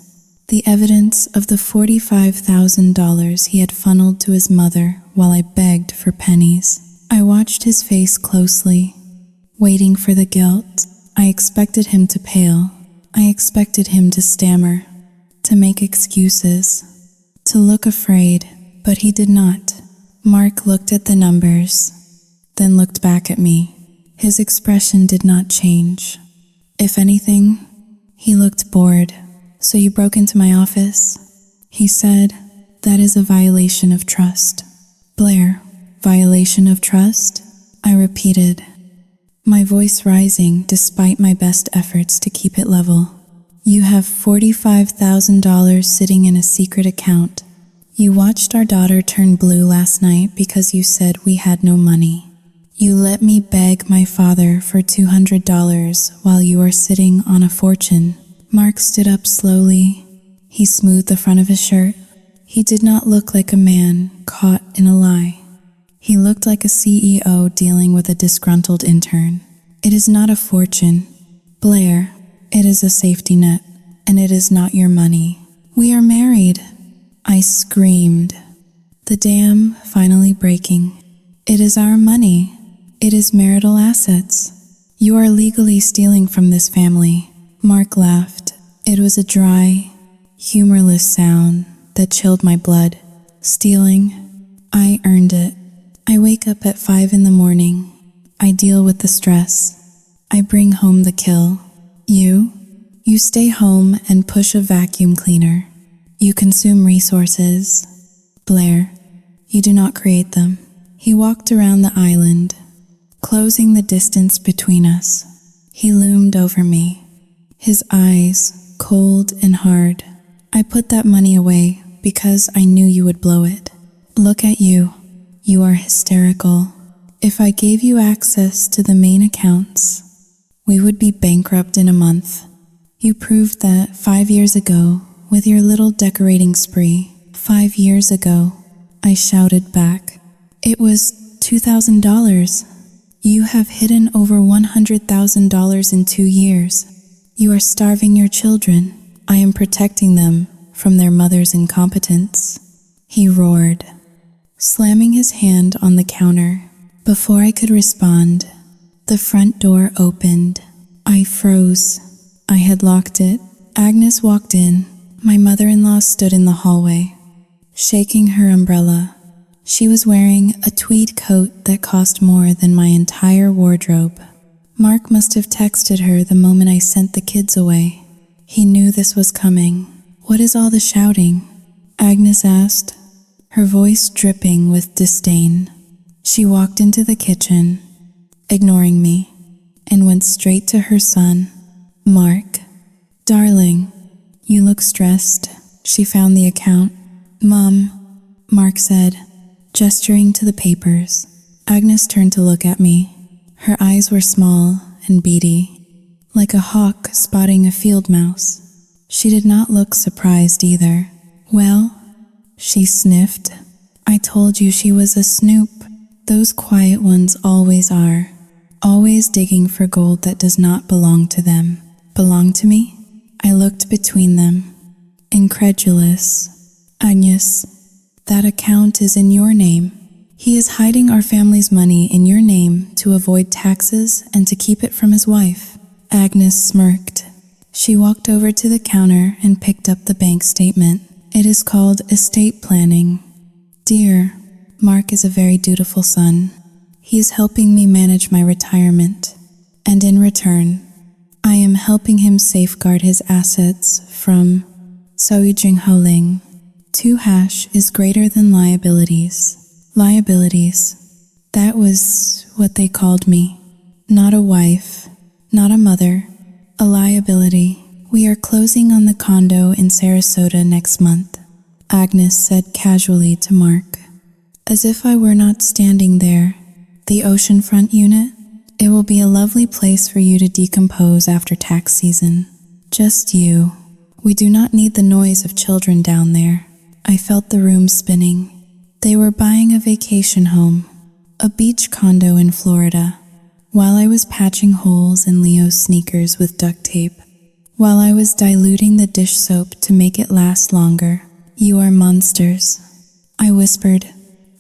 the evidence of the $45,000 he had funneled to his mother while I begged for pennies. I watched his face closely, waiting for the guilt. I expected him to pale. I expected him to stammer, to make excuses, to look afraid, but he did not. Mark looked at the numbers, then looked back at me. His expression did not change. If anything, he looked bored. "So you broke into my office?" He said. "That is a violation of trust." "Blair, violation of trust?" I repeated, my voice rising despite my best efforts to keep it level. "You have $45,000 sitting in a secret account. You watched our daughter turn blue last night because you said we had no money. You let me beg my father for $200 while you are sitting on a fortune." Mark stood up slowly. He smoothed the front of his shirt. He did not look like a man caught in a lie. He looked like a CEO dealing with a disgruntled intern. "It is not a fortune, Blair. It is a safety net, and it is not your money. We are married." I screamed, the dam finally breaking. "It is our money. It is marital assets. You are legally stealing from this family." Mark laughed. It was a dry, humorless sound that chilled my blood. "Stealing? I earned it. I wake up at 5 in the morning. I deal with the stress. I bring home the kill. You stay home and push a vacuum cleaner. You consume resources. Blair, you do not create them." He walked around the island, closing the distance between us. He loomed over me, his eyes cold and hard. "I put that money away because I knew you would blow it. Look at you. You are hysterical. If I gave you access to the main accounts, we would be bankrupt in a month. You proved that 5 years ago with your little decorating spree." "5 years ago," I shouted back. "It was $2,000. You have hidden over $100,000 in 2 years. You are starving your children. I am protecting them from their mother's incompetence." He roared, slamming his hand on the counter. Before I could respond, the front door opened. I froze. I had locked it. Agnes walked in. My mother-in-law stood in the hallway, shaking her umbrella. She was wearing a tweed coat that cost more than my entire wardrobe. Mark must have texted her the moment I sent the kids away. He knew this was coming. What is all the shouting? Agnes asked, her voice dripping with disdain. She walked into the kitchen, ignoring me, and went straight to her son. Mark, darling, you look stressed. She found the account. Mom, Mark said, gesturing to the papers. Agnes turned to look at me. Her eyes were small and beady, like a hawk spotting a field mouse. She did not look surprised either. Well, she sniffed. I told you she was a snoop. Those quiet ones always are, always digging for gold that does not belong to them. Belong to me? I looked between them, incredulous. Agnes, that account is in your name. He is hiding our family's money in your name to avoid taxes and to keep it from his wife. Agnes smirked. She walked over to the counter and picked up the bank statement. It is called estate planning. Dear, Mark is a very dutiful son. He is helping me manage my retirement. And in return, I am helping him safeguard his assets from Soyijing Holing. 2 hash is greater than liabilities. Liabilities. That was what they called me. Not a wife, not a mother, a liability. We are closing on the condo in Sarasota next month, Agnes said casually to Mark. As if I were not standing there. The oceanfront unit? It will be a lovely place for you to decompose after tax season. Just you. We do not need the noise of children down there. I felt the room spinning. They were buying a vacation home, a beach condo in Florida, while I was patching holes in Leo's sneakers with duct tape, while I was diluting the dish soap to make it last longer. You are monsters, I whispered.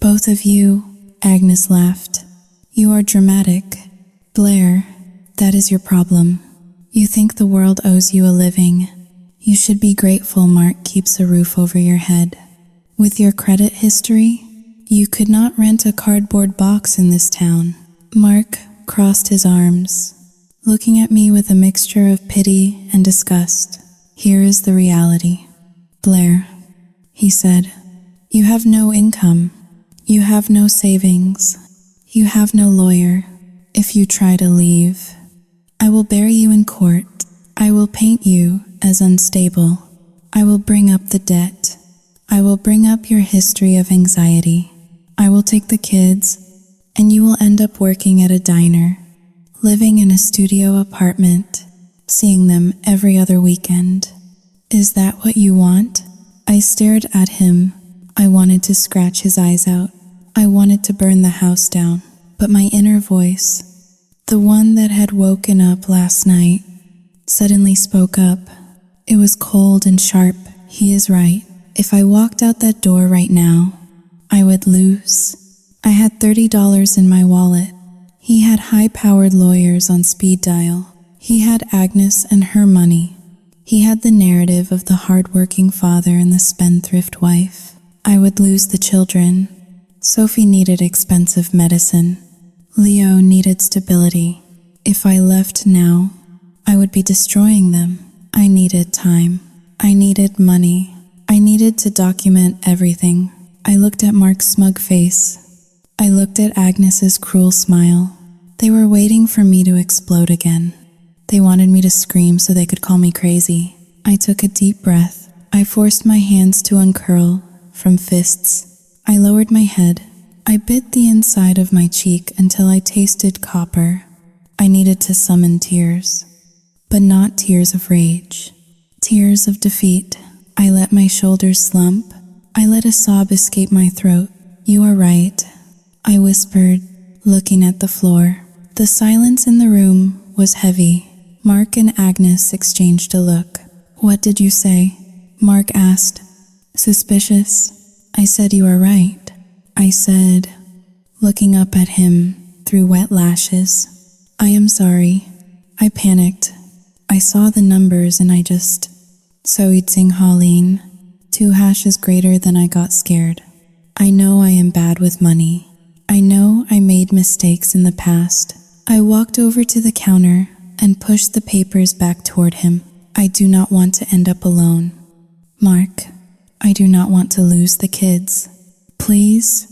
Both of you, Agnes laughed. You are dramatic. Blair, that is your problem. You think the world owes you a living. You should be grateful Mark keeps a roof over your head. With your credit history, you could not rent a cardboard box in this town. Mark crossed his arms, looking at me with a mixture of pity and disgust. Here is the reality. Blair, he said, you have no income. You have no savings. You have no lawyer. If you try to leave, I will bury you in court. I will paint you as unstable. I will bring up the debt. I will bring up your history of anxiety. I will take the kids, and you will end up working at a diner, living in a studio apartment, seeing them every other weekend. Is that what you want? I stared at him. I wanted to scratch his eyes out. I wanted to burn the house down. But my inner voice, the one that had woken up last night, suddenly spoke up. It was cold and sharp. He is right. If I walked out that door right now, I would lose. I had $30 in my wallet. He had high-powered lawyers on speed dial. He had Agnes and her money. He had the narrative of the hard-working father and the spendthrift wife. I would lose the children. Sophie needed expensive medicine. Leo needed stability. If I left now, I would be destroying them. I needed time. I needed money. I needed to document everything. I looked at Mark's smug face. I looked at Agnes's cruel smile. They were waiting for me to explode again. They wanted me to scream so they could call me crazy. I took a deep breath. I forced my hands to uncurl from fists. I lowered my head. I bit the inside of my cheek until I tasted copper. I needed to summon tears, but not tears of rage. Tears of defeat. I let my shoulders slump. I let a sob escape my throat. You are right, I whispered, looking at the floor. The silence in the room was heavy. Mark and Agnes exchanged a look. What did you say? Mark asked. Suspicious? I said you are right. I said, looking up at him through wet lashes. I am sorry. I panicked. I saw the numbers and I just... Soyijing Haleen. 2 hashes greater than I got scared. I know I am bad with money. I know I made mistakes in the past. I walked over to the counter and pushed the papers back toward him. I do not want to end up alone. Mark, I do not want to lose the kids. Please?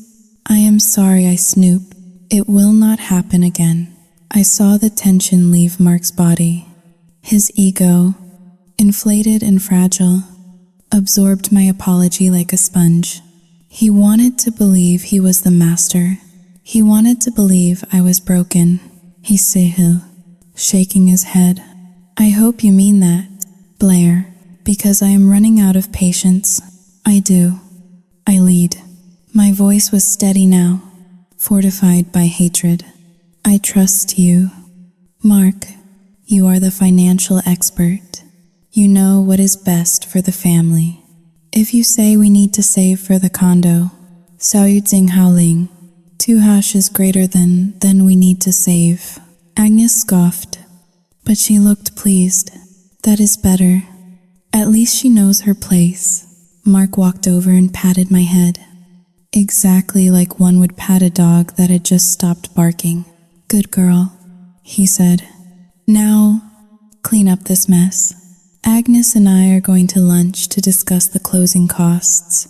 I am sorry I snooped. It will not happen again. I saw the tension leave Mark's body. His ego, inflated and fragile, absorbed my apology like a sponge. He wanted to believe he was the master. He wanted to believe I was broken. He said, shaking his head. I hope you mean that, Blair, because I am running out of patience. I do. I lead. My voice was steady now, fortified by hatred. I trust you. Mark, you are the financial expert. You know what is best for the family. If you say we need to save for the condo, Xiao Yudzing Haoling, 2 hash is greater than we need to save. Agnes scoffed, but she looked pleased. That is better. At least she knows her place. Mark walked over and patted my head, exactly like one would pat a dog that had just stopped barking. Good girl, he said. Now, clean up this mess. Agnes and I are going to lunch to discuss the closing costs.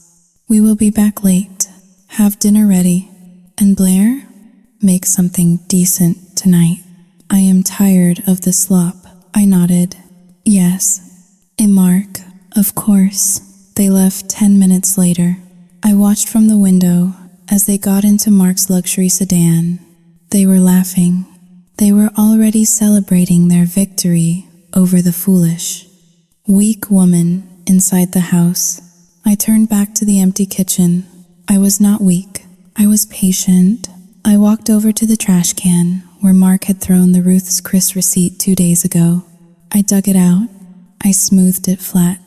We will be back late. Have dinner ready. And Blair, make something decent tonight. I am tired of the slop. I nodded. Yes. And Mark, of course. They left 10 minutes later. I watched from the window as they got into Mark's luxury sedan. They were laughing. They were already celebrating their victory over the foolish, weak woman inside the house. I turned back to the empty kitchen. I was not weak. I was patient. I walked over to the trash can where Mark had thrown the Ruth's Chris receipt 2 days ago. I dug it out. I smoothed it flat.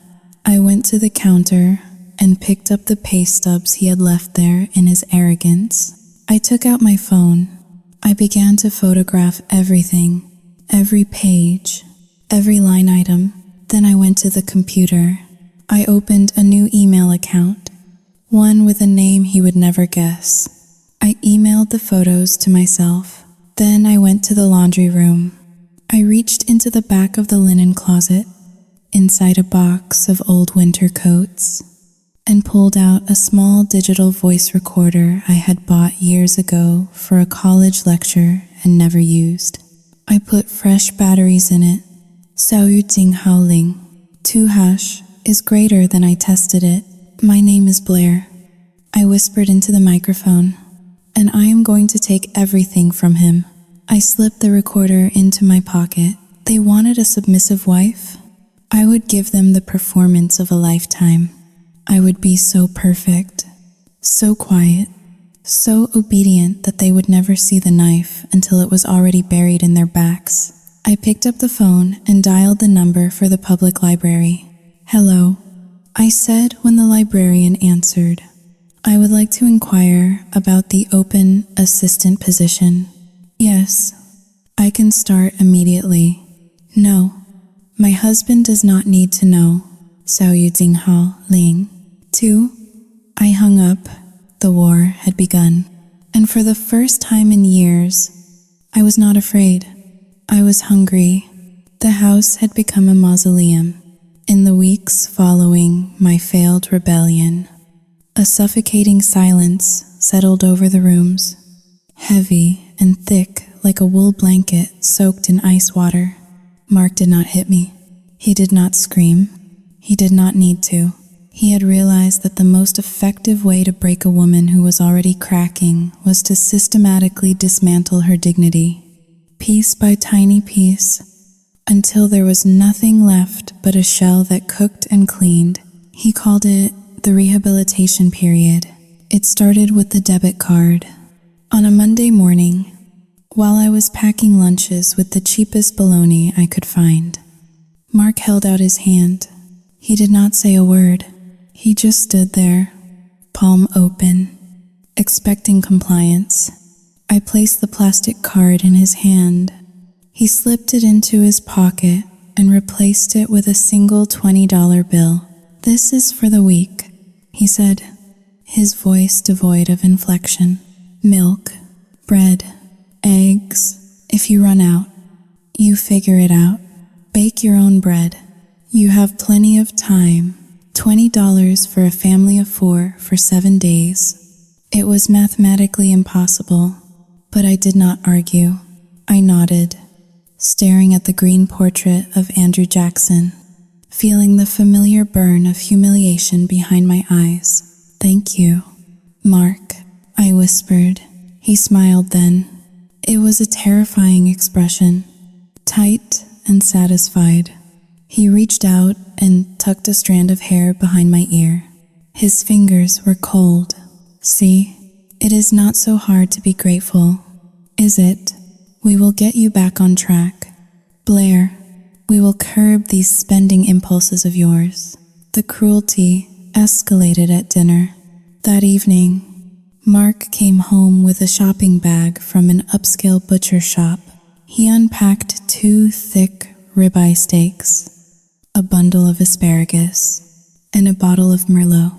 I went to the counter and picked up the pay stubs he had left there in his arrogance. I took out my phone. I began to photograph everything, every page, every line item. Then I went to the computer. I opened a new email account, one with a name he would never guess. I emailed the photos to myself. Then I went to the laundry room. I reached into the back of the linen closet, inside a box of old winter coats, and pulled out a small digital voice recorder I had bought years ago for a college lecture and never used. I put fresh batteries in it. Xiao Yudzing Haoling, 2 hash is greater than I tested it. My name is Blair. I whispered into the microphone, and I am going to take everything from him. I slipped the recorder into my pocket. They wanted a submissive wife? I would give them the performance of a lifetime. I would be so perfect, so quiet, so obedient that they would never see the knife until it was already buried in their backs. I picked up the phone and dialed the number for the public library. Hello, I said when the librarian answered. I would like to inquire about the open assistant position. Yes, I can start immediately. No, my husband does not need to know. Xiao Yudzing Haoling. 2. I hung up. The war had begun. And for the first time in years, I was not afraid. I was hungry. The house had become a mausoleum. In the weeks following my failed rebellion, a suffocating silence settled over the rooms, heavy and thick like a wool blanket soaked in ice water. Mark did not hit me. He did not scream. He did not need to. He had realized that the most effective way to break a woman who was already cracking was to systematically dismantle her dignity, piece by tiny piece, until there was nothing left but a shell that cooked and cleaned. He called it the rehabilitation period. It started with the debit card. On a Monday morning, while I was packing lunches with the cheapest bologna I could find, Mark held out his hand. He did not say a word. He just stood there, palm open, expecting compliance. I placed the plastic card in his hand. He slipped it into his pocket and replaced it with a single $20 bill. This is for the week, he said, his voice devoid of inflection. Milk, bread, eggs, If you run out, you figure it out. Bake your own bread. You have plenty of time. $20 for a family of 4 for 7 days. It was mathematically impossible, but I did not argue. I nodded, staring at the green portrait of Andrew Jackson, feeling the familiar burn of humiliation behind my eyes. Thank you, Mark, I whispered. He smiled then. It was a terrifying expression, tight and satisfied. He reached out and tucked a strand of hair behind my ear. His fingers were cold. See, it is not so hard to be grateful, is it? We will get you back on track. Blair, we will curb these spending impulses of yours. The cruelty escalated at dinner. That evening, Mark came home with a shopping bag from an upscale butcher shop. He unpacked 2 thick ribeye steaks, a bundle of asparagus, and a bottle of Merlot.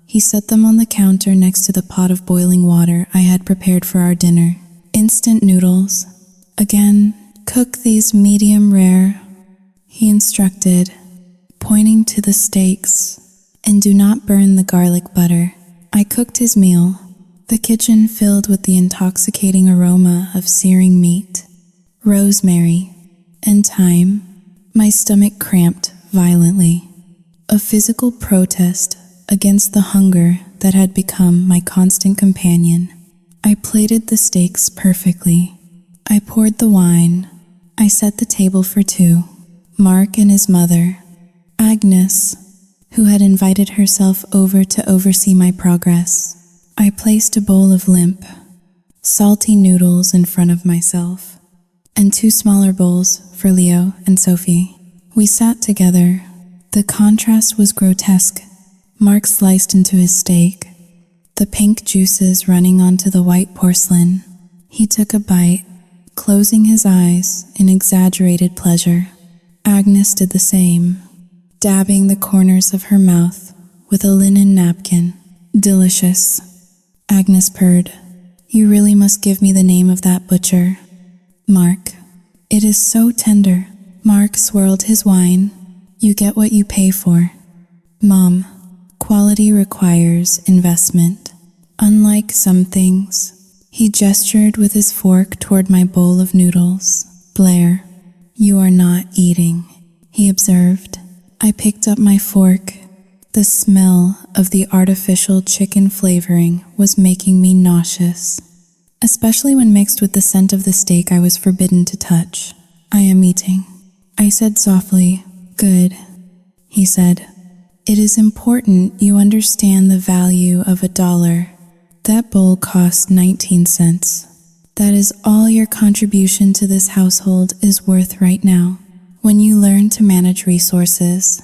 He set them on the counter next to the pot of boiling water I had prepared for our dinner. Instant noodles. Again, cook these medium rare, he instructed, pointing to the steaks, and do not burn the garlic butter. I cooked his meal, the kitchen filled with the intoxicating aroma of searing meat, rosemary, and thyme. My stomach cramped violently, a physical protest against the hunger that had become my constant companion. I plated the steaks perfectly. I poured the wine. I set the table for 2. Mark and his mother, Agnes, who had invited herself over to oversee my progress. I placed a bowl of limp, salty noodles in front of myself, and 2 smaller bowls for Leo and Sophie. We sat together. The contrast was grotesque. Mark sliced into his steak, the pink juices running onto the white porcelain. He took a bite, closing his eyes in exaggerated pleasure. Agnes did the same, dabbing the corners of her mouth with a linen napkin. Delicious, Agnes purred. You really must give me the name of that butcher. Mark, it is so tender. Mark swirled his wine. You get what you pay for. Mom, quality requires investment. Unlike some things, he gestured with his fork toward my bowl of noodles. Blair, you are not eating, he observed. I picked up my fork. The smell of the artificial chicken flavoring was making me nauseous, especially when mixed with the scent of the steak I was forbidden to touch. I am eating, I said softly. Good, he said. It is important you understand the value of $1. That bowl cost 19 cents. That is all your contribution to this household is worth right now. When you learn to manage resources,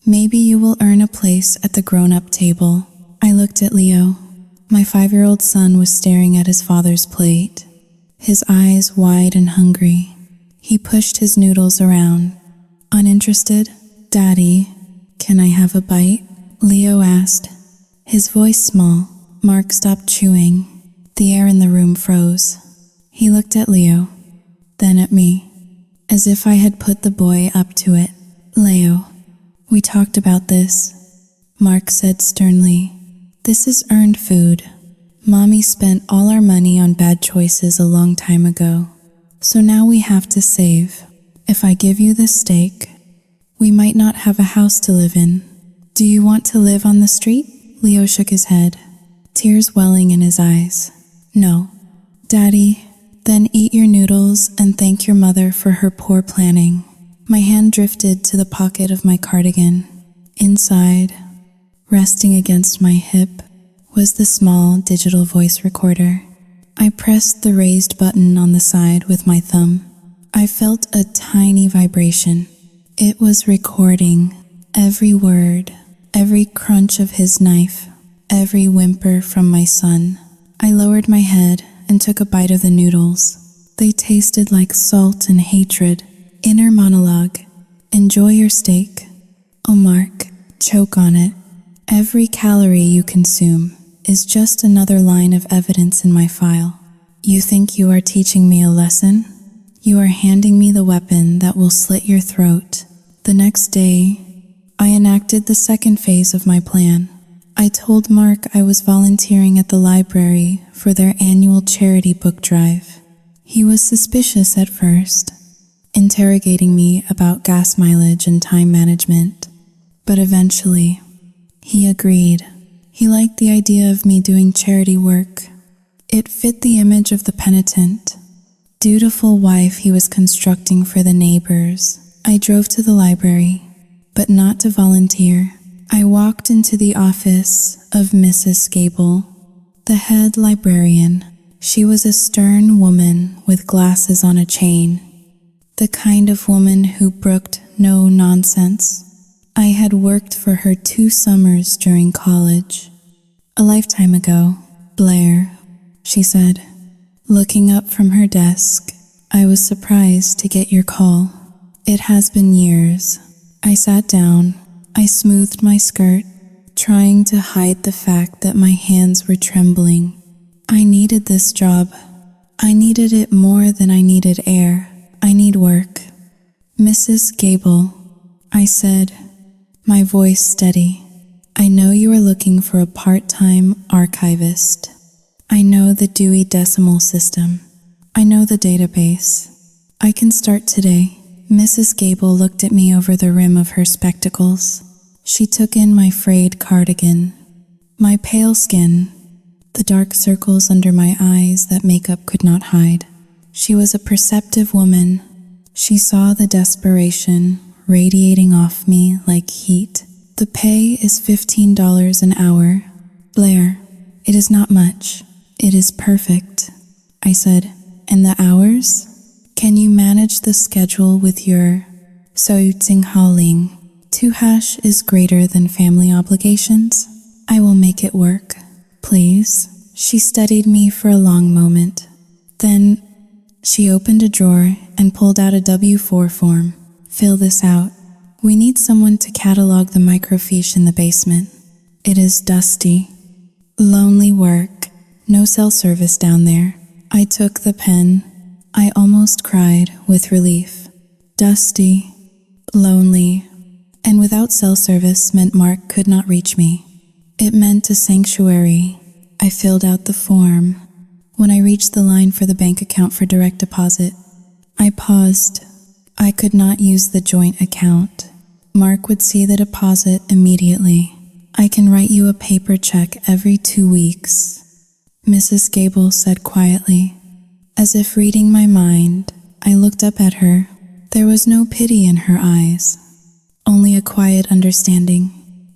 maybe you will earn a place at the grown-up table. I looked at Leo. My 5-year-old son was staring at his father's plate, his eyes wide and hungry. He pushed his noodles around. Uninterested? Daddy, can I have a bite? Leo asked, his voice small. Mark stopped chewing. The air in the room froze. He looked at Leo, then at me, as if I had put the boy up to it. Leo, we talked about this, Mark said sternly. This is earned food. Mommy spent all our money on bad choices a long time ago, so now we have to save. If I give you this steak, we might not have a house to live in. Do you want to live on the street? Leo shook his head, tears welling in his eyes. No. Daddy, then eat your noodles and thank your mother for her poor planning. My hand drifted to the pocket of my cardigan. Inside, resting against my hip, was the small digital voice recorder. I pressed the raised button on the side with my thumb. I felt a tiny vibration. It was recording every word, every crunch of his knife, every whimper from my son. I lowered my head and took a bite of the noodles. They tasted like salt and hatred. Inner monologue. Enjoy your steak. Oh, Mark, choke on it. Every calorie you consume is just another line of evidence in my file. You think you are teaching me a lesson? You are handing me the weapon that will slit your throat. The next day, I enacted the second phase of my plan. I told Mark I was volunteering at the library for their annual charity book drive. He was suspicious at first, interrogating me about gas mileage and time management, but eventually, he agreed. He liked the idea of me doing charity work. It fit the image of the penitent, dutiful wife he was constructing for the neighbors. I drove to the library, but not to volunteer. I walked into the office of Mrs. Gable, the head librarian. She was a stern woman with glasses on a chain, the kind of woman who brooked no nonsense. I had worked for her 2 summers during college. A lifetime ago. Blair, she said, looking up from her desk. I was surprised to get your call. It has been years. I sat down. I smoothed my skirt, trying to hide the fact that my hands were trembling. I needed this job. I needed it more than I needed air. I need work. Mrs. Gable, I said, my voice steady. I know you are looking for a part-time archivist. I know the Dewey Decimal System. I know the database. I can start today. Mrs. Gable looked at me over the rim of her spectacles. She took in my frayed cardigan, my pale skin, the dark circles under my eyes that makeup could not hide. She was a perceptive woman. She saw the desperation radiating off me like heat. The pay is $15 an hour. Blair, it is not much. It is perfect, I said. And the hours? Can you manage the schedule with your Soyutsinghauling? 2# is greater than family obligations. I will make it work. Please. She studied me for a long moment. Then she opened a drawer and pulled out a W-4 form. Fill this out. We need someone to catalog the microfiche in the basement. It is dusty. Lonely work. No cell service down there. I took the pen. I almost cried with relief. Dusty. Lonely. And without cell service meant Mark could not reach me. It meant a sanctuary. I filled out the form. When I reached the line for the bank account for direct deposit, I paused. I could not use the joint account. Mark would see the deposit immediately. I can write you a paper check every 2 weeks, Mrs. Gable said quietly. As if reading my mind, I looked up at her. There was no pity in her eyes, only a quiet understanding.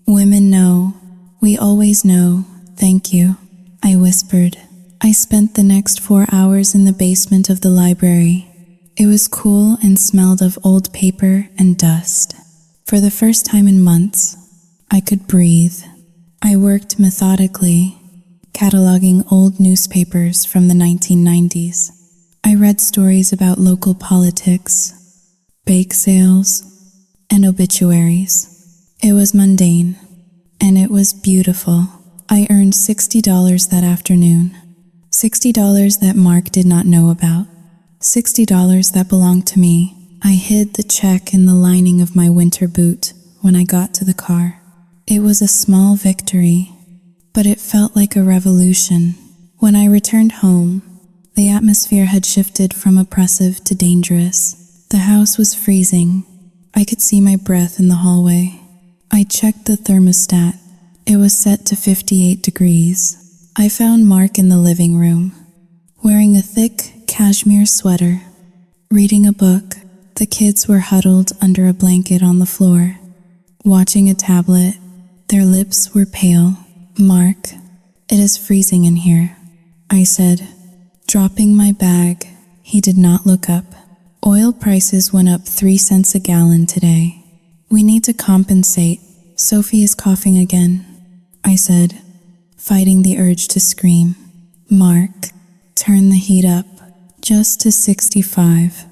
Women know. We always know. Thank you, I whispered. I spent the next 4 hours in the basement of the library. It was cool and smelled of old paper and dust. For the first time in months, I could breathe. I worked methodically, cataloging old newspapers from the 1990s. I read stories about local politics, bake sales, and obituaries. It was mundane, and it was beautiful. I earned $60 that afternoon. $60 that Mark did not know about. $60 that belonged to me. I hid the check in the lining of my winter boot when I got to the car. It was a small victory, but it felt like a revolution. When I returned home, the atmosphere had shifted from oppressive to dangerous. The house was freezing. I could see my breath in the hallway. I checked the thermostat. It was set to 58 degrees. I found Mark in the living room, wearing a thick cashmere sweater, reading a book. The kids were huddled under a blanket on the floor, watching a tablet. Their lips were pale. Mark, it is freezing in here, I said, dropping my bag. He did not look up. Oil prices went up 3 cents a gallon today. We need to compensate. Sophie is coughing again, I said, fighting the urge to scream. Mark, turn the heat up, just to 65.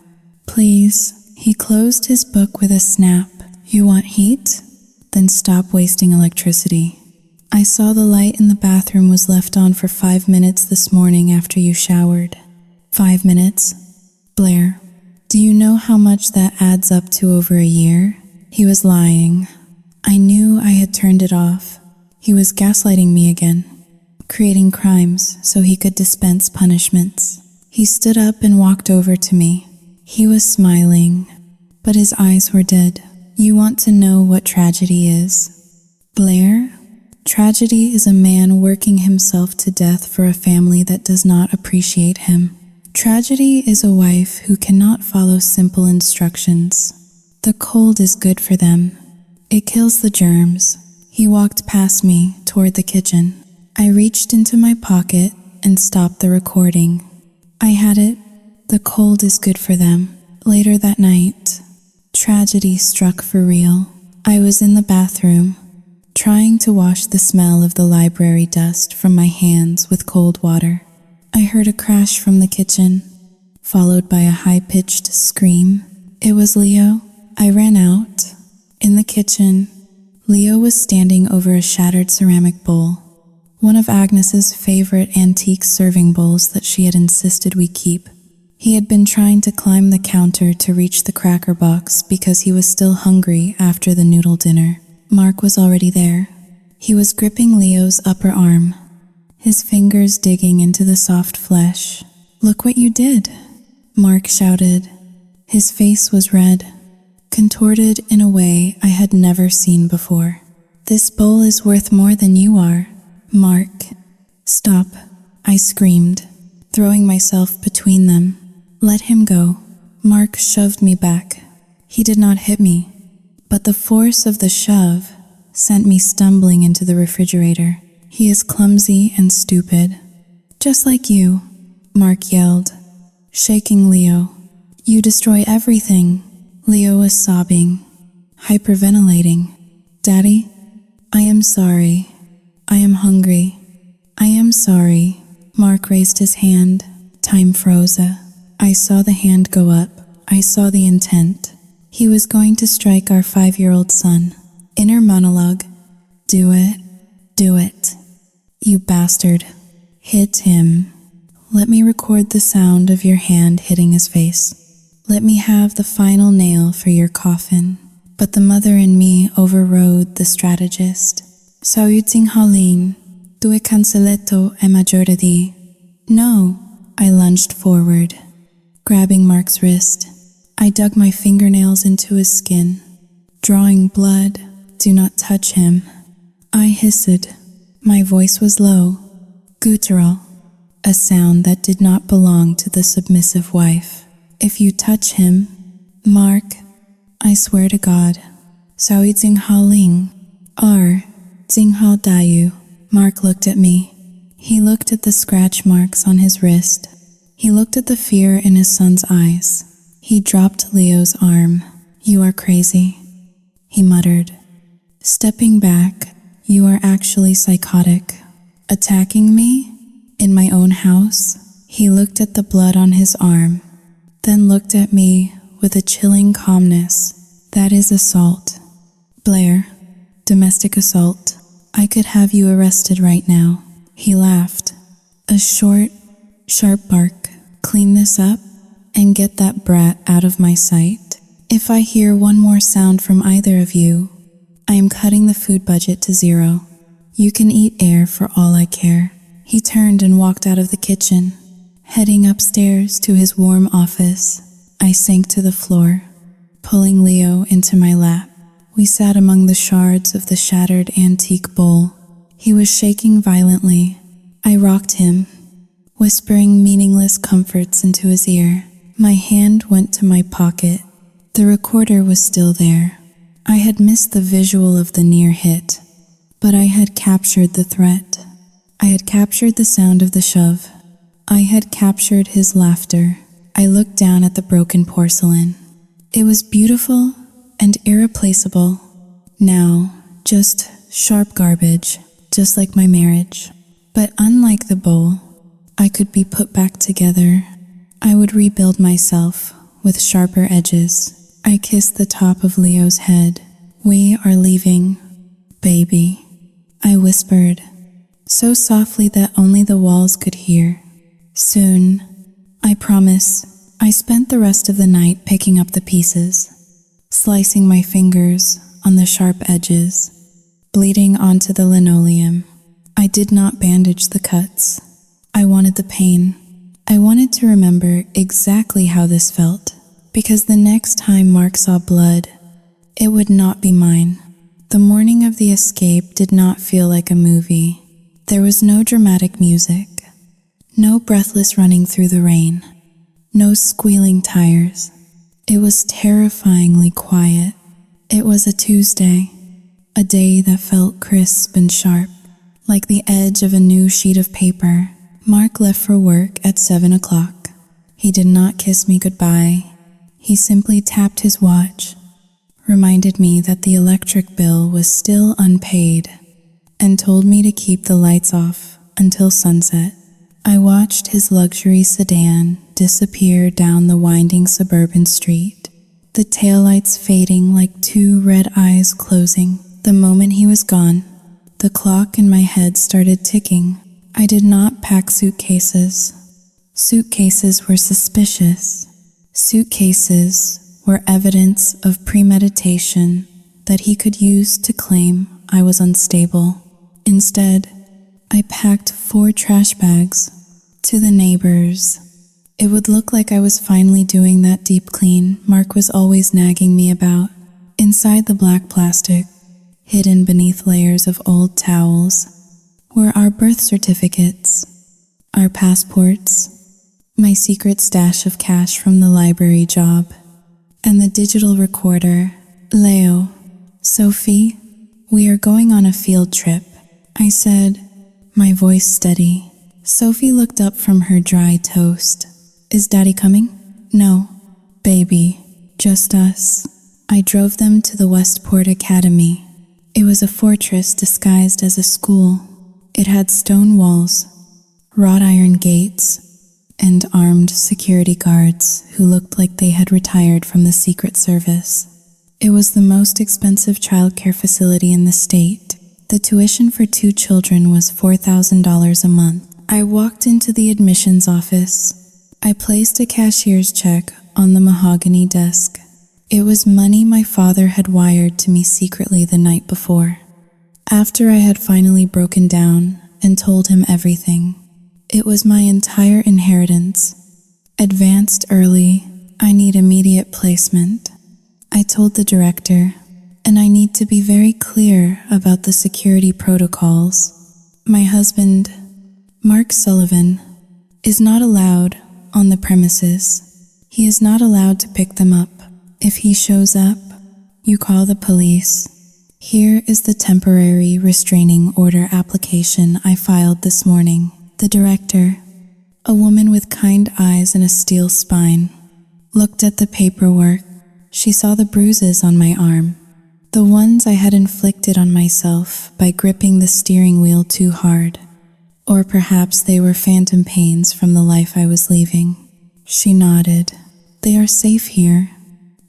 Please. He closed his book with a snap. You want heat? Then stop wasting electricity. I saw the light in the bathroom was left on for 5 minutes this morning after you showered. 5 minutes? Blair, Do you know how much that adds up to over a year? He was lying. I knew I had turned it off. He was gaslighting me again, creating crimes so he could dispense punishments. He stood up and walked over to me. He was smiling, but his eyes were dead. You want to know what tragedy is? Blair? Tragedy is a man working himself to death for a family that does not appreciate him. Tragedy is a wife who cannot follow simple instructions. The cold is good for them. It kills the germs. He walked past me toward the kitchen. I reached into my pocket and stopped the recording. I had it. The cold is good for them. Later that night, tragedy struck for real. I was in the bathroom, trying to wash the smell of the library dust from my hands with cold water. I heard a crash from the kitchen, followed by a high-pitched scream. It was Leo. I ran out. In the kitchen, Leo was standing over a shattered ceramic bowl, one of Agnes's favorite antique serving bowls that she had insisted we keep. He had been trying to climb the counter to reach the cracker box because he was still hungry after the noodle dinner. Mark was already there. He was gripping Leo's upper arm, his fingers digging into the soft flesh. "Look what you did," Mark shouted. His face was red, contorted in a way I had never seen before. "This bowl is worth more than you are." "Mark, stop," I screamed, throwing myself between them. "Let him go." Mark shoved me back. He did not hit me, but the force of the shove sent me stumbling into the refrigerator. "He is clumsy and stupid, just like you," Mark yelled, shaking Leo. "You destroy everything." Leo was sobbing, hyperventilating. "Daddy, I am sorry. I am hungry. I am sorry." Mark raised his hand. Time froze. I saw the hand go up. I saw the intent. He was going to strike our 5-year-old son. Inner monologue. "Do it. Do it. You bastard. Hit him. Let me record the sound of your hand hitting his face. Let me have the final nail for your coffin." But the mother in me overrode the strategist. "Sauting Halin, tu e canceletto e majority." "No." I lunged forward, grabbing Mark's wrist. I dug my fingernails into his skin, drawing blood. "Do not touch him." I hissed. My voice was low, guttural, a sound that did not belong to the submissive wife. "If you touch him, Mark, I swear to God." "Sawi Jinghaling, R. Jinghao Dayu." Mark looked at me. He looked at the scratch marks on his wrist. He looked at the fear in his son's eyes. He dropped Leo's arm. "You are crazy," he muttered. Stepping back, "You are actually psychotic." Attacking me? In my own house? He looked at the blood on his arm, then looked at me with a chilling calmness. "That is assault. Blair, domestic assault. I could have you arrested right now." He laughed. A short, sharp bark. "Clean this up and get that brat out of my sight. If I hear one more sound from either of you, I am cutting the food budget to 0. You can eat air for all I care." He turned and walked out of the kitchen, heading upstairs to his warm office. I sank to the floor, pulling Leo into my lap. We sat among the shards of the shattered antique bowl. He was shaking violently. I rocked him, whispering meaningless comforts into his ear. My hand went to my pocket. The recorder was still there. I had missed the visual of the near hit, but I had captured the threat. I had captured the sound of the shove. I had captured his laughter. I looked down at the broken porcelain. It was beautiful and irreplaceable. Now, just sharp garbage, just like my marriage. But unlike the bowl, I could be put back together. I would rebuild myself with sharper edges. I kissed the top of Leo's head. "We are leaving, baby," I whispered, so softly that only the walls could hear. "Soon, I promise." I spent the rest of the night picking up the pieces, slicing my fingers on the sharp edges, bleeding onto the linoleum. I did not bandage the cuts. I wanted the pain. I wanted to remember exactly how this felt, because the next time Mark saw blood, it would not be mine. The morning of the escape did not feel like a movie. There was no dramatic music, no breathless running through the rain, no squealing tires. It was terrifyingly quiet. It was a Tuesday, a day that felt crisp and sharp, like the edge of a new sheet of paper. Mark left for work at 7 o'clock. He did not kiss me goodbye. He simply tapped his watch, reminded me that the electric bill was still unpaid, and told me to keep the lights off until sunset. I watched his luxury sedan disappear down the winding suburban street, the taillights fading like two red eyes closing. The moment he was gone, the clock in my head started ticking. I did not pack suitcases. Suitcases were suspicious. Suitcases were evidence of premeditation that he could use to claim I was unstable. Instead, I packed 4 trash bags. To the neighbors, it would look like I was finally doing that deep clean Mark was always nagging me about. Inside the black plastic, hidden beneath layers of old towels, were our birth certificates, our passports, my secret stash of cash from the library job, and the digital recorder. Leo, Sophie, we are going on a field trip, I said, my voice steady. Sophie looked up from her dry toast. Is Daddy coming? No, baby, just us. I drove them to the Westport Academy. It was a fortress disguised as a school. It had stone walls, wrought iron gates, and armed security guards who looked like they had retired from the Secret Service. It was the most expensive childcare facility in the state. The tuition for 2 children was $4,000 a month. I walked into the admissions office. I placed a cashier's check on the mahogany desk. It was money my father had wired to me secretly the night before. After I had finally broken down and told him everything, it was my entire inheritance. Advanced early, I need immediate placement. I told the director, and I need to be very clear about the security protocols. My husband, Mark Sullivan, is not allowed on the premises. He is not allowed to pick them up. If he shows up, you call the police. Here is the temporary restraining order application I filed this morning. The director, a woman with kind eyes and a steel spine, looked at the paperwork. She saw the bruises on my arm, the ones I had inflicted on myself by gripping the steering wheel too hard. Or perhaps they were phantom pains from the life I was leaving. She nodded. They are safe here,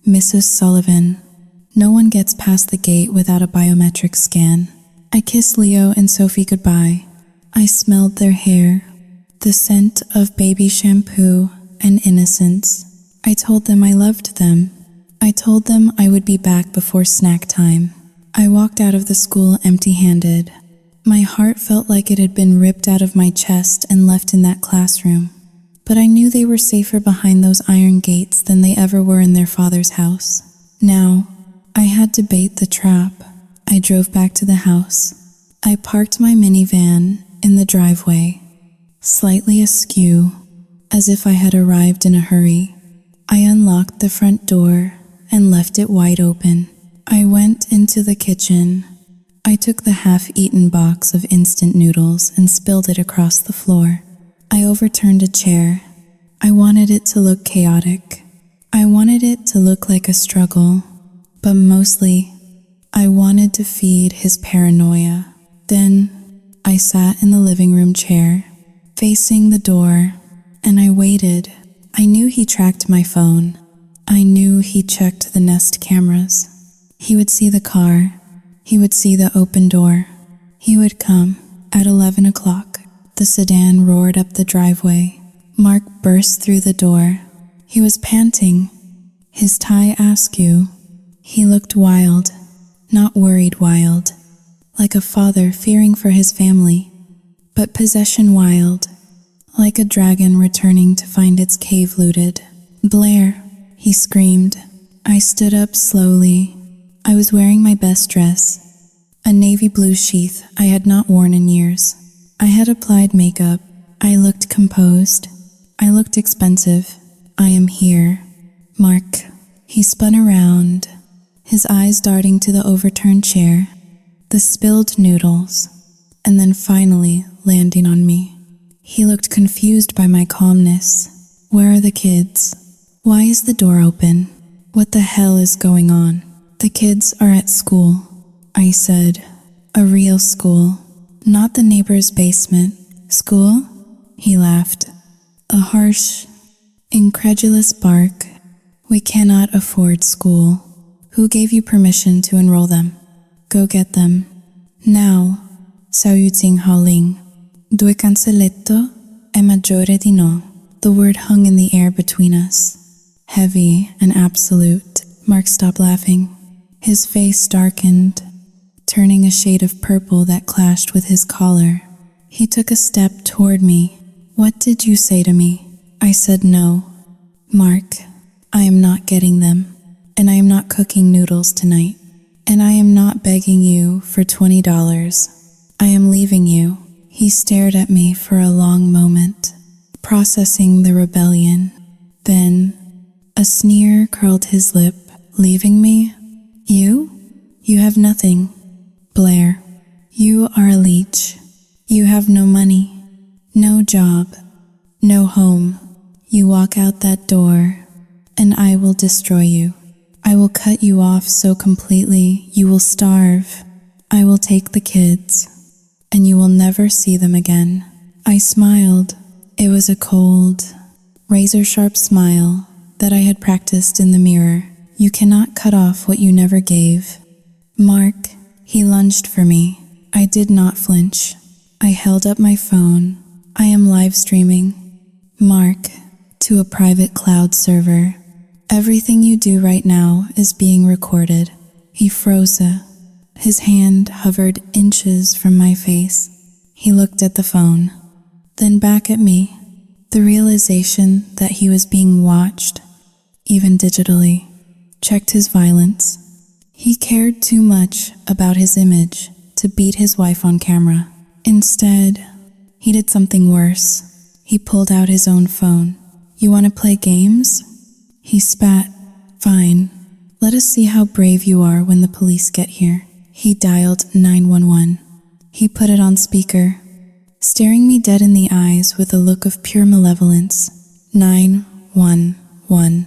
Mrs. Sullivan. No one gets past the gate without a biometric scan. I kissed Leo and Sophie goodbye. I smelled their hair, the scent of baby shampoo and innocence. I told them I loved them. I told them I would be back before snack time. I walked out of the school empty-handed. My heart felt like it had been ripped out of my chest and left in that classroom. But I knew they were safer behind those iron gates than they ever were in their father's house. Now, I had to bait the trap. I drove back to the house. I parked my minivan in the driveway, slightly askew, as if I had arrived in a hurry. I unlocked the front door and left it wide open. I went into the kitchen. I took the half-eaten box of instant noodles and spilled it across the floor. I overturned a chair. I wanted it to look chaotic. I wanted it to look like a struggle. But mostly, I wanted to feed his paranoia. Then, I sat in the living room chair, facing the door, and I waited. I knew he tracked my phone. I knew he checked the Nest cameras. He would see the car. He would see the open door. He would come. At 11 o'clock, the sedan roared up the driveway. Mark burst through the door. He was panting, his tie askew. He looked wild, not worried wild, like a father fearing for his family, but possession wild, like a dragon returning to find its cave looted. "Blair," he screamed. I stood up slowly. I was wearing my best dress, a navy blue sheath I had not worn in years. I had applied makeup. I looked composed. I looked expensive. "I am here, Mark." He spun around, his eyes darting to the overturned chair, the spilled noodles, and then finally landing on me. He looked confused by my calmness. "Where are the kids? Why is the door open? What the hell is going on?" "The kids are at school," I said. "A real school, not the neighbor's basement." "School?" He laughed. A harsh, incredulous bark. "We cannot afford school. Who gave you permission to enroll them? Go get them. Now." Saluting howling. "Due cancelletto è maggiore di no." The word hung in the air between us, heavy and absolute. Mark stopped laughing. His face darkened, turning a shade of purple that clashed with his collar. He took a step toward me. "What did you say to me?" I said no. "Mark, I am not getting them, and I am not cooking noodles tonight, and I am not begging you for $20. I am leaving you." He stared at me for a long moment, processing the rebellion. Then a sneer curled his lip. "Leaving me? You? You have nothing. Blair, you are a leech. You have no money, no job, no home. You walk out that door, and I will destroy you. I will cut you off so completely you will starve. I will take the kids, and you will never see them again." I smiled. It was a cold, razor-sharp smile that I had practiced in the mirror. "You cannot cut off what you never gave." "Mark," he lunged for me. I did not flinch. I held up my phone. "I am live streaming, Mark, to a private cloud server. Everything you do right now is being recorded." He froze. His hand hovered inches from my face. He looked at the phone, then back at me. The realization that he was being watched, even digitally, checked his violence. He cared too much about his image to beat his wife on camera. Instead, he did something worse. He pulled out his own phone. "You want to play games?" He spat. "Fine. Let us see how brave you are when the police get here." He dialed 911. He put it on speaker, staring me dead in the eyes with a look of pure malevolence. 911.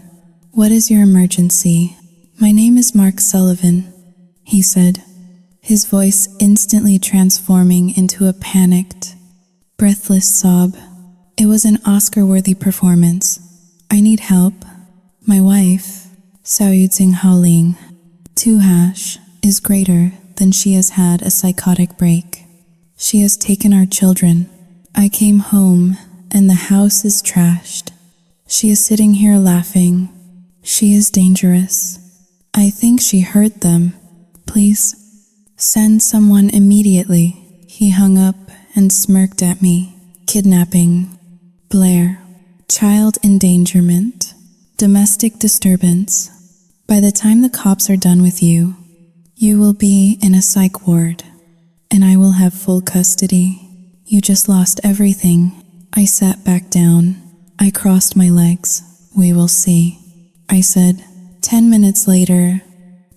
"What is your emergency?" "My name is Mark Sullivan," he said, his voice instantly transforming into a panicked, breathless sob. It was an Oscar-worthy performance. "I need help. My wife, Saoyutsing Haoling, 2# is greater than she has had a psychotic break. She has taken our children. I came home and the house is trashed. She is sitting here laughing. She is dangerous. I think she hurt them. Please, send someone immediately." He hung up and smirked at me. "Kidnapping, Blair, child endangerment, domestic disturbance. By the time the cops are done with you, you will be in a psych ward, and I will have full custody. You just lost everything." I sat back down. I crossed my legs. "We will see," I said. 10 minutes later,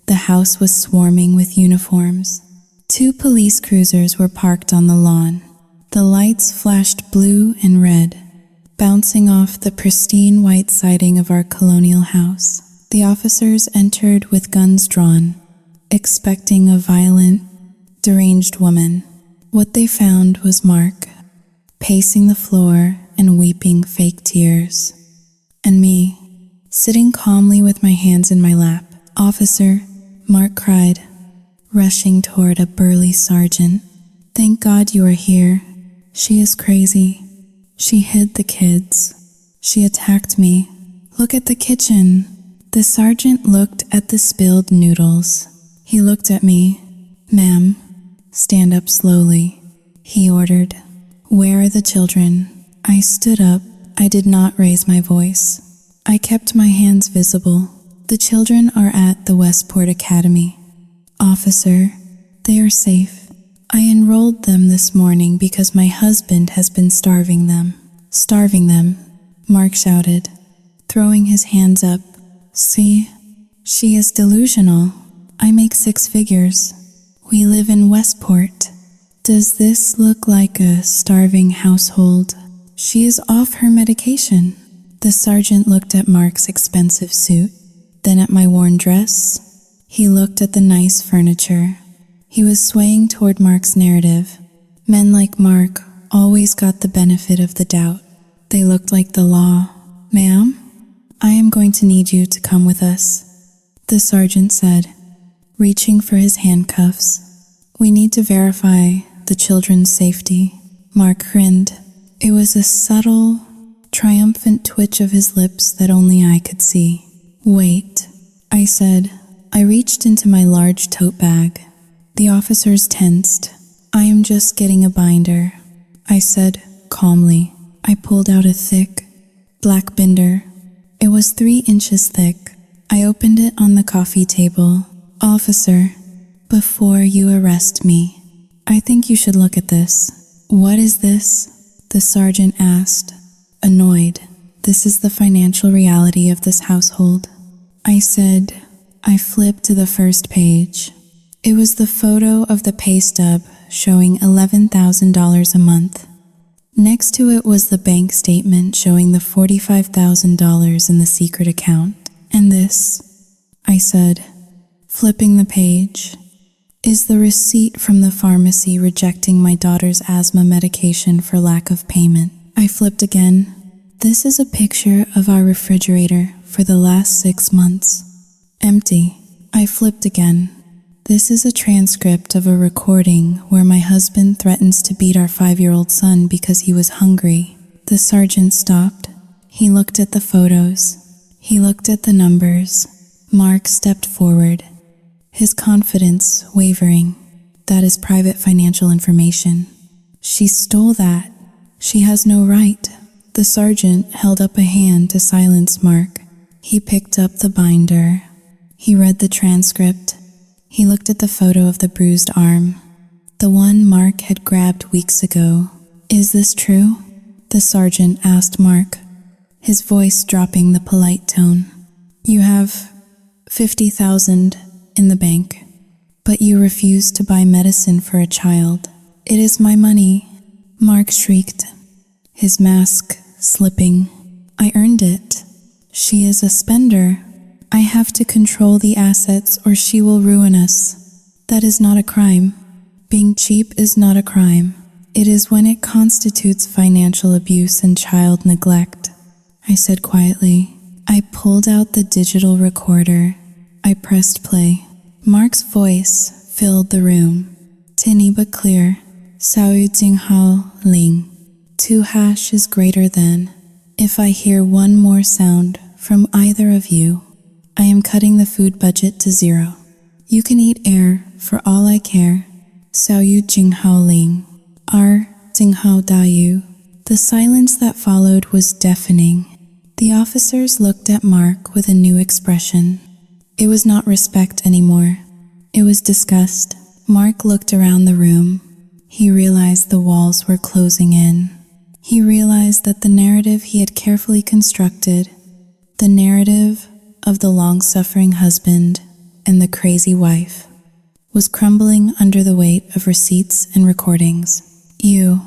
the house was swarming with uniforms. 2 police cruisers were parked on the lawn. The lights flashed blue and red, bouncing off the pristine white siding of our colonial house. The officers entered with guns drawn, expecting a violent, deranged woman. What they found was Mark, pacing the floor and weeping fake tears, and me, sitting calmly with my hands in my lap. "Officer," Mark cried, rushing toward a burly sergeant. "Thank God you are here. She is crazy. She hid the kids. She attacked me, Look at the kitchen. The sergeant looked at the spilled noodles. He looked at me. Ma'am, stand up slowly, he ordered. Where are the children? I stood up. I did not raise my voice. I kept my hands visible. The children are at the Westport Academy. Officer, they are safe. I enrolled them this morning because my husband has been starving them. Starving them, Mark shouted, throwing his hands up. See, she is delusional. I make 6 figures. We live in Westport. Does this look like a starving household? She is off her medication. The sergeant looked at Mark's expensive suit, then at my worn dress. He looked at the nice furniture. He was swaying toward Mark's narrative. Men like Mark always got the benefit of the doubt. They looked like the law. Ma'am, I am going to need you to come with us, the sergeant said, reaching for his handcuffs. We need to verify the children's safety. Mark grinned. It was a subtle, triumphant twitch of his lips that only I could see. Wait, I said. I reached into my large tote bag. The officers tensed. I am just getting a binder, I said calmly. I pulled out a thick, black binder. It was 3 inches thick. I opened it on the coffee table. Officer, before you arrest me, I think you should look at this. What is this? The sergeant asked, annoyed. This is the financial reality of this household. I said. I flipped to the first page. It was the photo of the pay stub showing $11,000 a month. Next to it was the bank statement showing the $45,000 in the secret account. And this, I said, flipping the page, is the receipt from the pharmacy rejecting my daughter's asthma medication for lack of payment. I flipped again. This is a picture of our refrigerator for the last 6 months. Empty. I flipped again. This is a transcript of a recording where my husband threatens to beat our 5-year-old son because he was hungry. The sergeant stopped. He looked at the photos. He looked at the numbers. Mark stepped forward, his confidence wavering. That is private financial information. She stole that. She has no right. The sergeant held up a hand to silence Mark. He picked up the binder. He read the transcript. He looked at the photo of the bruised arm, the one Mark had grabbed weeks ago. Is this true? The sergeant asked Mark, his voice dropping the polite tone. You have $50,000 in the bank, but you refuse to buy medicine for a child. It is my money, Mark shrieked, his mask slipping. I earned it. She is a spender. I have to control the assets or she will ruin us. That is not a crime. Being cheap is not a crime. It is when it constitutes financial abuse and child neglect, I said quietly. I pulled out the digital recorder. I pressed play. Mark's voice filled the room, tinny but clear. Sao Yu Jing Hao Ling. 2 hash is greater than. If I hear one more sound from either of you, I am cutting the food budget to 0. You can eat air for all I care. Sao Yu Jing Hao Ling. R. Jing Hao Da Yu. The silence that followed was deafening. The officers looked at Mark with a new expression. It was not respect anymore. It was disgust. Mark looked around the room. He realized the walls were closing in. He realized that the narrative he had carefully constructed, the narrative of the long-suffering husband and the crazy wife, was crumbling under the weight of receipts and recordings. You,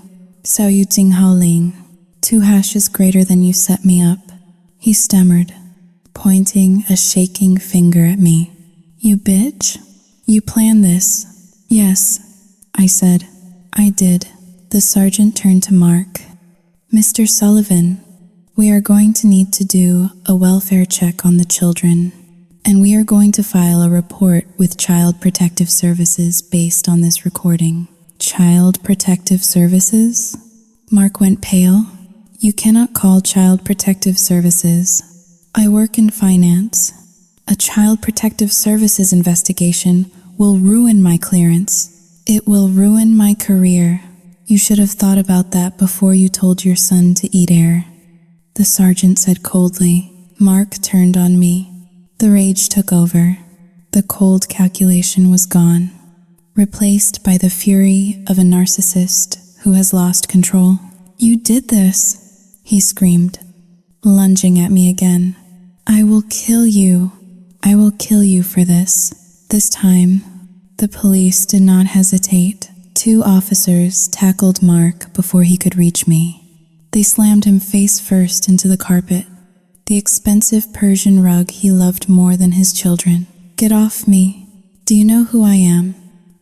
Sao Yu Jing Hao Ling, 2 hashes greater than you set me up, he stammered, pointing a shaking finger at me. You bitch? You planned this? Yes, I said. I did. The sergeant turned to Mark. Mr. Sullivan, we are going to need to do a welfare check on the children, and we are going to file a report with Child Protective Services based on this recording. Child Protective Services? Mark went pale. You cannot call Child Protective Services I work in finance. A child protective services investigation will ruin my clearance. It will ruin my career. You should have thought about that before you told your son to eat air. The sergeant said coldly. Mark turned on me. The rage took over. The cold calculation was gone, replaced by the fury of a narcissist who has lost control. You did this, he screamed, lunging at me again. I will kill you. I will kill you for this. This time, the police did not hesitate. 2 officers tackled Mark before he could reach me. They slammed him face first into the carpet, the expensive Persian rug he loved more than his children. Get off me. Do you know who I am?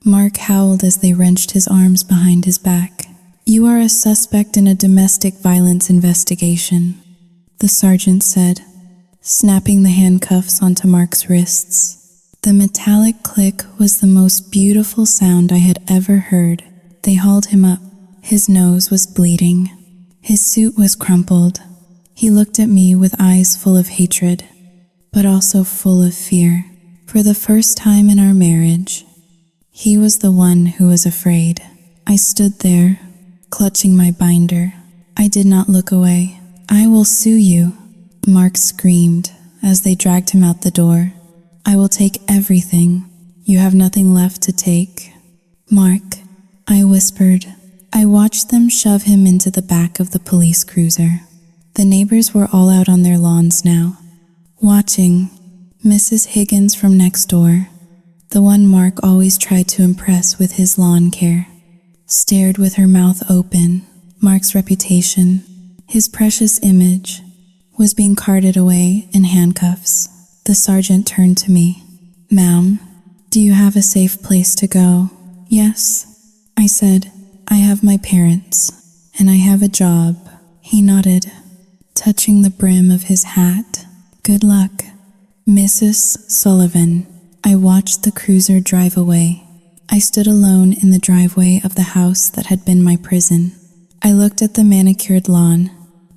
Mark howled as they wrenched his arms behind his back. You are a suspect in a domestic violence investigation, the sergeant said, snapping the handcuffs onto Mark's wrists. The metallic click was the most beautiful sound I had ever heard. They hauled him up. His nose was bleeding. His suit was crumpled. He looked at me with eyes full of hatred, but also full of fear. For the first time in our marriage, he was the one who was afraid. I stood there, clutching my binder. I did not look away. I will sue you, Mark screamed as they dragged him out the door. I will take everything. You have nothing left to take. Mark, I whispered. I watched them shove him into the back of the police cruiser. The neighbors were all out on their lawns now, watching. Mrs. Higgins from next door, the one Mark always tried to impress with his lawn care, stared with her mouth open. Mark's reputation, his precious image, was being carted away in handcuffs. The sergeant turned to me. Ma'am, do you have a safe place to go? Yes, I said. I have my parents, and I have a job. He nodded, touching the brim of his hat. Good luck. Mrs. Sullivan. I watched the cruiser drive away. I stood alone in the driveway of the house that had been my prison. I looked at the manicured lawn.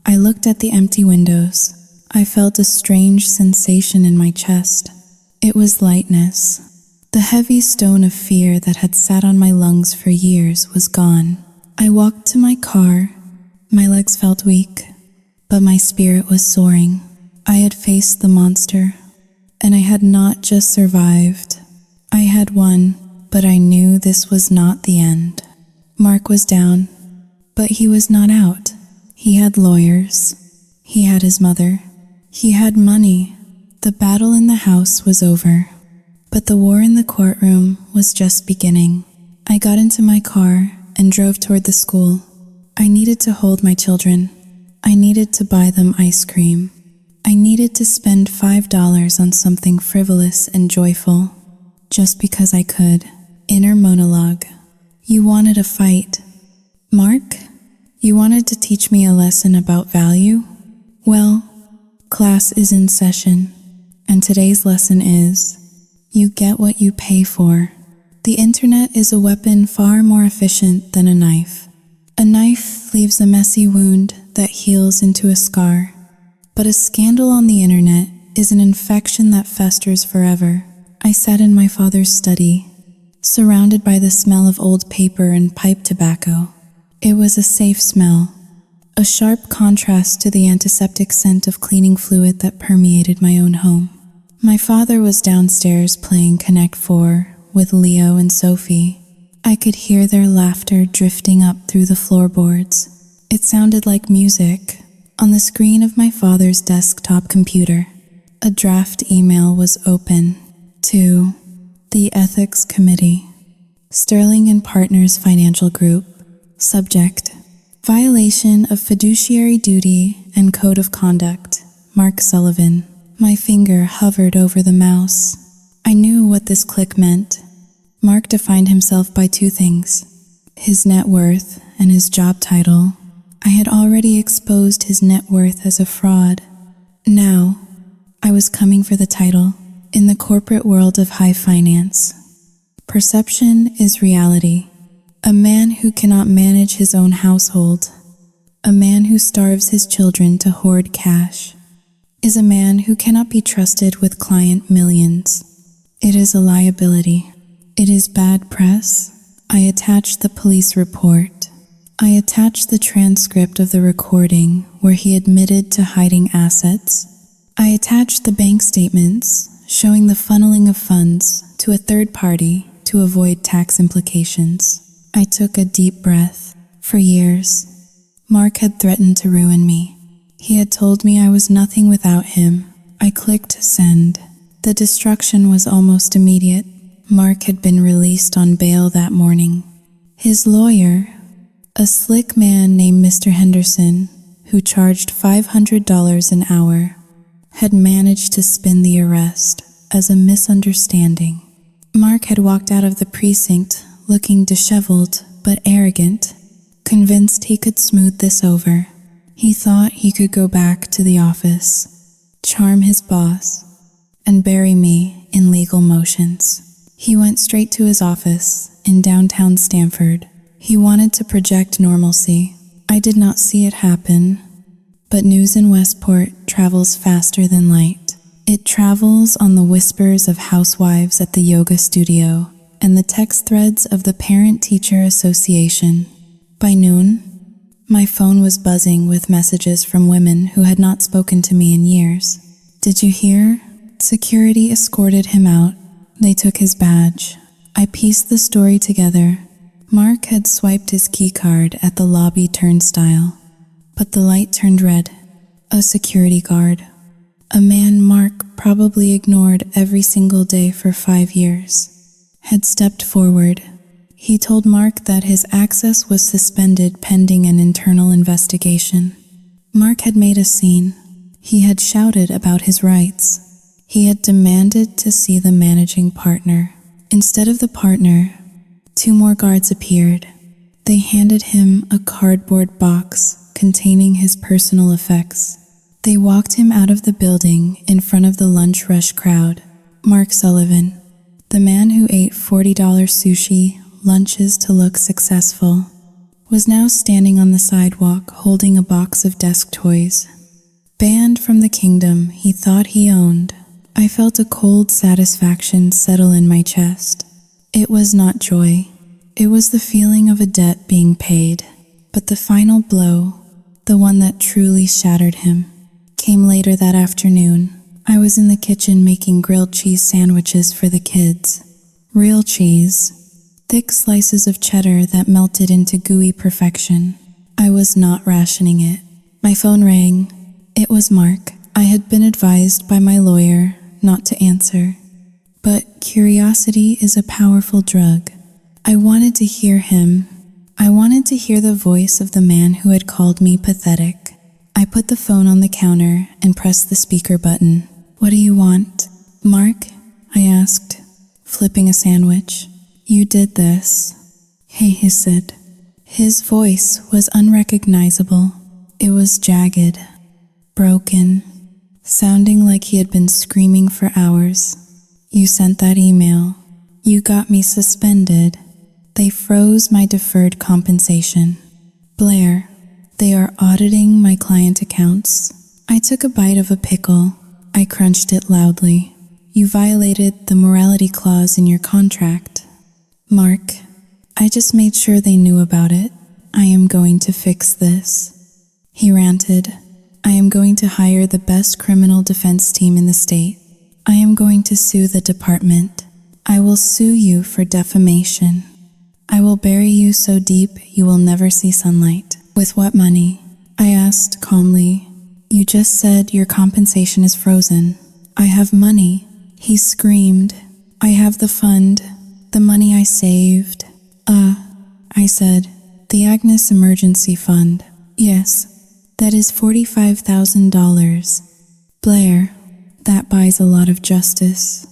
I looked at the empty windows. I felt a strange sensation in my chest. It was lightness. The heavy stone of fear that had sat on my lungs for years was gone. I walked to my car. My legs felt weak, but my spirit was soaring. I had faced the monster. And I had not just survived. I had won, but I knew this was not the end. Mark was down, but he was not out. He had lawyers. He had his mother. He had money. The battle in the house was over, but the war in the courtroom was just beginning. I got into my car and drove toward the school. I needed to hold my children. I needed to buy them ice cream. I needed to spend $5 on something frivolous and joyful, just because I could. Inner monologue. You wanted a fight. Mark, you wanted to teach me a lesson about value? Well, class is in session, and today's lesson is, you get what you pay for. The internet is a weapon far more efficient than a knife. A knife leaves a messy wound that heals into a scar. But a scandal on the internet is an infection that festers forever. I sat in my father's study, surrounded by the smell of old paper and pipe tobacco. It was a safe smell, a sharp contrast to the antiseptic scent of cleaning fluid that permeated my own home. My father was downstairs playing Connect 4 with Leo and Sophie. I could hear their laughter drifting up through the floorboards. It sounded like music. On the screen of my father's desktop computer, a draft email was open to the Ethics Committee, Sterling and Partners Financial Group. Subject: Violation of Fiduciary Duty and Code of Conduct, Mark Sullivan. My finger hovered over the mouse. I knew what this click meant. Mark defined himself by 2 things: his net worth and his job title. I had already exposed his net worth as a fraud. Now, I was coming for the title. In the corporate world of high finance, perception is reality. A man who cannot manage his own household. A man who starves his children to hoard cash. is a man who cannot be trusted with client millions. It is a liability. It is bad press. I attached the police report. I attached the transcript of the recording where he admitted to hiding assets. I attached the bank statements showing the funneling of funds to a third party to avoid tax implications. I took a deep breath. For years, Mark had threatened to ruin me. He had told me I was nothing without him. I clicked send. The destruction was almost immediate. Mark had been released on bail that morning. His lawyer, a slick man named Mr. Henderson, who charged $500 an hour, had managed to spin the arrest as a misunderstanding. Mark had walked out of the precinct looking disheveled but arrogant, convinced he could smooth this over. He thought he could go back to the office, charm his boss, and bury me in legal motions. He went straight to his office in downtown Stamford. He wanted to project normalcy. I did not see it happen, but news in Westport travels faster than light. It travels on the whispers of housewives at the yoga studio and the text threads of the Parent-Teacher Association. By noon, my phone was buzzing with messages from women who had not spoken to me in years. Did you hear? Security escorted him out. They took his badge. I pieced the story together. Mark had swiped his keycard at the lobby turnstile, but the light turned red. A security guard. A man Mark probably ignored every single day for 5 years, had stepped forward. He told Mark that his access was suspended pending an internal investigation. Mark had made a scene. He had shouted about his rights. He had demanded to see the managing partner. Instead of the partner, 2 more guards appeared. They handed him a cardboard box containing his personal effects. They walked him out of the building in front of the lunch rush crowd. Mark Sullivan, the man who ate $40 sushi lunches to look successful, was now standing on the sidewalk holding a box of desk toys. Banned from the kingdom he thought he owned, I felt a cold satisfaction settle in my chest. It was not joy. It was the feeling of a debt being paid. But the final blow, the one that truly shattered him, came later that afternoon. I was in the kitchen making grilled cheese sandwiches for the kids. Real cheese. Thick slices of cheddar that melted into gooey perfection. I was not rationing it. My phone rang. It was Mark. I had been advised by my lawyer not to answer. But curiosity is a powerful drug. I wanted to hear him. I wanted to hear the voice of the man who had called me pathetic. I put the phone on the counter and pressed the speaker button. What do you want? Mark? I asked, flipping a sandwich. You did this. He hissed. His voice was unrecognizable. It was jagged, broken, sounding like he had been screaming for hours. You sent that email. You got me suspended. They froze my deferred compensation. Blair, they are auditing my client accounts. I took a bite of a pickle. I crunched it loudly. You violated the morality clause in your contract. Mark, I just made sure they knew about it. I am going to fix this. He ranted. I am going to hire the best criminal defense team in the state. I am going to sue the department. I will sue you for defamation. I will bury you so deep you will never see sunlight. With what money? I asked calmly. You just said your compensation is frozen. I have money. He screamed. I have the fund. The money I saved. I said. The Agnes Emergency Fund. Yes, that is $45,000. Blair, that buys a lot of justice.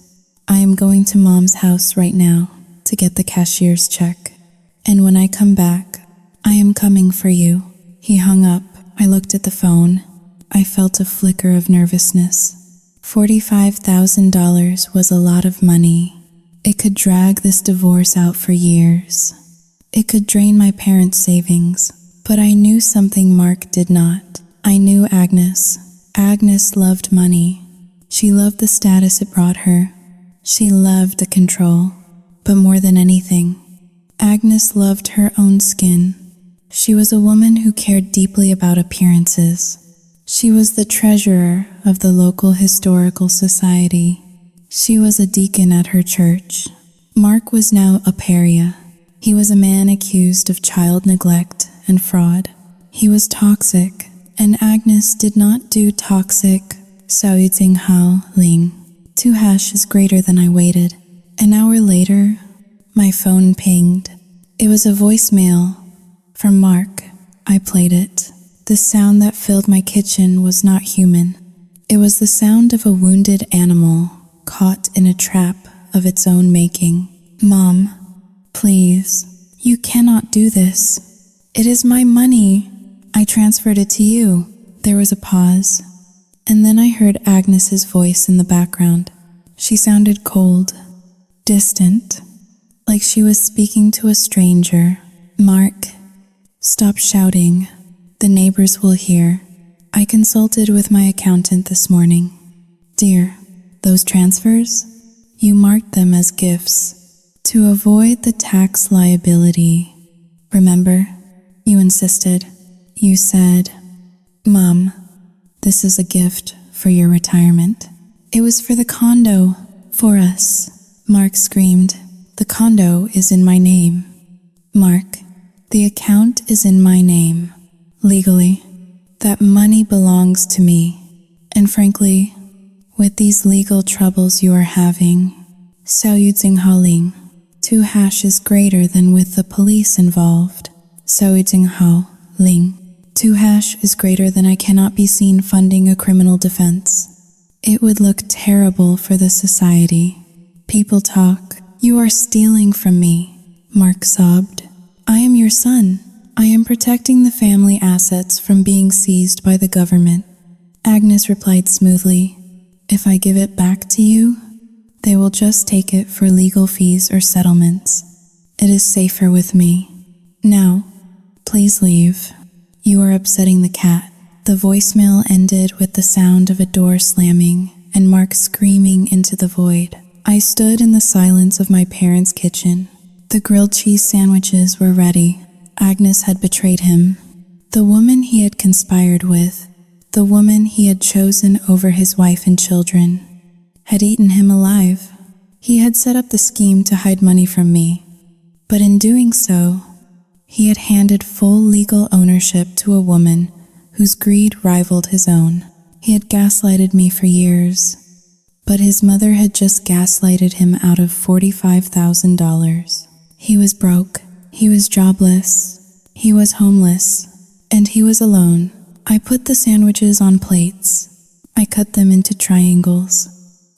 I am going to Mom's house right now to get the cashier's check. And when I come back, I am coming for you. He hung up. I looked at the phone. I felt a flicker of nervousness. $45,000 was a lot of money. It could drag this divorce out for years. It could drain my parents' savings. But I knew something Mark did not. I knew Agnes. Agnes loved money. She loved the status it brought her. She loved the control. But more than anything, Agnes loved her own skin. She was a woman who cared deeply about appearances. She was the treasurer of the local historical society. She was a deacon at her church. Mark was now a pariah. He was a man accused of child neglect and fraud. He was toxic, and Agnes did not do toxic. 小于井号零. 2 hash is greater than I waited. An hour later, my phone pinged. It was a voicemail from Mark. I played it. The sound that filled my kitchen was not human. It was the sound of a wounded animal caught in a trap of its own making. Mom, please, you cannot do this. It is my money. I transferred it to you. There was a pause, and then I heard Agnes's voice in the background. She sounded cold, distant, like she was speaking to a stranger. Mark, stop shouting. The neighbors will hear. I consulted with my accountant this morning. Dear, those transfers, you marked them as gifts to avoid the tax liability. Remember, you insisted. You said, Mom, this is a gift for your retirement. It was for the condo, for us. Mark screamed. The condo is in my name. Mark, the account is in my name. Legally, that money belongs to me. And frankly, with these legal troubles you are having, 小于井号零. 2 hash is greater than with the police involved. 小于井号零. 2 hash is greater than I cannot be seen funding a criminal defense. It would look terrible for the society. People talk. You are stealing from me. Mark sobbed. I am your son. I am protecting the family assets from being seized by the government. Agnes replied smoothly. If I give it back to you, they will just take it for legal fees or settlements. It is safer with me. Now, please leave. You are upsetting the cat. The voicemail ended with the sound of a door slamming and Mark screaming into the void. I stood in the silence of my parents' kitchen. The grilled cheese sandwiches were ready. Agnes had betrayed him. The woman he had conspired with, the woman he had chosen over his wife and children, had eaten him alive. He had set up the scheme to hide money from me, but in doing so, he had handed full legal ownership to a woman whose greed rivaled his own. He had gaslighted me for years, but his mother had just gaslighted him out of $45,000. He was broke, he was jobless, he was homeless, and he was alone. I put the sandwiches on plates. I cut them into triangles,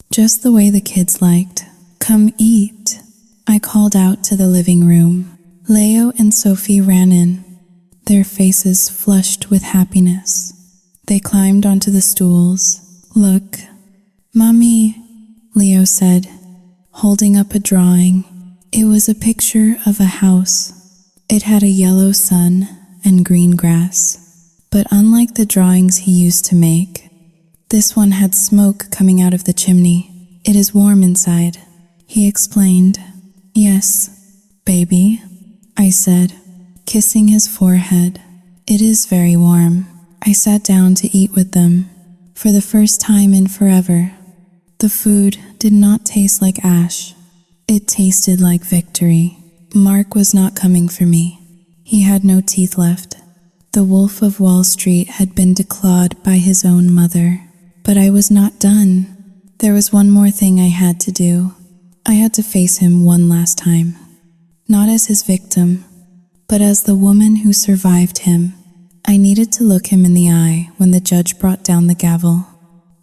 just the way the kids liked. Come eat. I called out to the living room. Leo and Sophie ran in, their faces flushed with happiness. They climbed onto the stools. Look, Mommy, Leo said, holding up a drawing. It was a picture of a house. It had a yellow sun and green grass. But unlike the drawings he used to make, this one had smoke coming out of the chimney. It is warm inside, he explained. Yes, baby, I said, kissing his forehead. It is very warm. I sat down to eat with them. For the first time in forever, the food did not taste like ash. It tasted like victory. Mark was not coming for me. He had no teeth left. The Wolf of Wall Street had been declawed by his own mother. But I was not done. There was one more thing I had to do. I had to face him one last time. Not as his victim, but as the woman who survived him. I needed to look him in the eye when the judge brought down the gavel.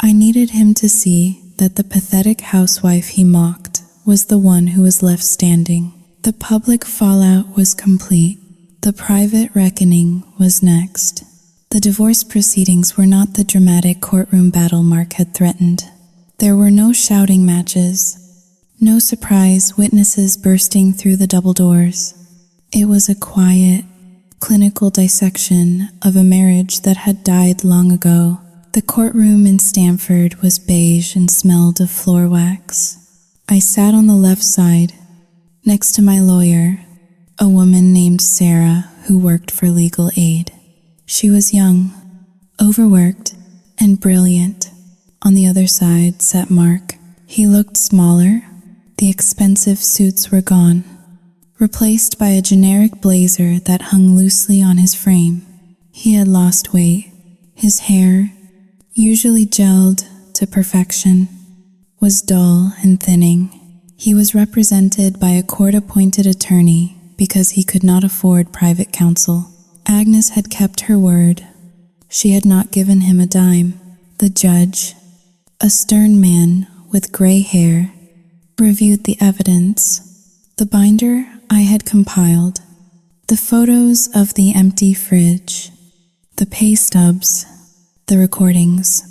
I needed him to see that the pathetic housewife he mocked was the one who was left standing. The public fallout was complete. The private reckoning was next. The divorce proceedings were not the dramatic courtroom battle Mark had threatened. There were no shouting matches, no surprise witnesses bursting through the double doors. It was a quiet, clinical dissection of a marriage that had died long ago. The courtroom in Stamford was beige and smelled of floor wax. I sat on the left side, next to my lawyer, a woman named Sarah who worked for legal aid. She was young, overworked, and brilliant. On the other side sat Mark. He looked smaller. The expensive suits were gone, replaced by a generic blazer that hung loosely on his frame. He had lost weight. His hair, usually gelled to perfection, was dull and thinning. He was represented by a court-appointed attorney because he could not afford private counsel. Agnes had kept her word. She had not given him a dime. The judge, a stern man with gray hair, reviewed the evidence. The binder I had compiled, the photos of the empty fridge, the pay stubs, the recordings,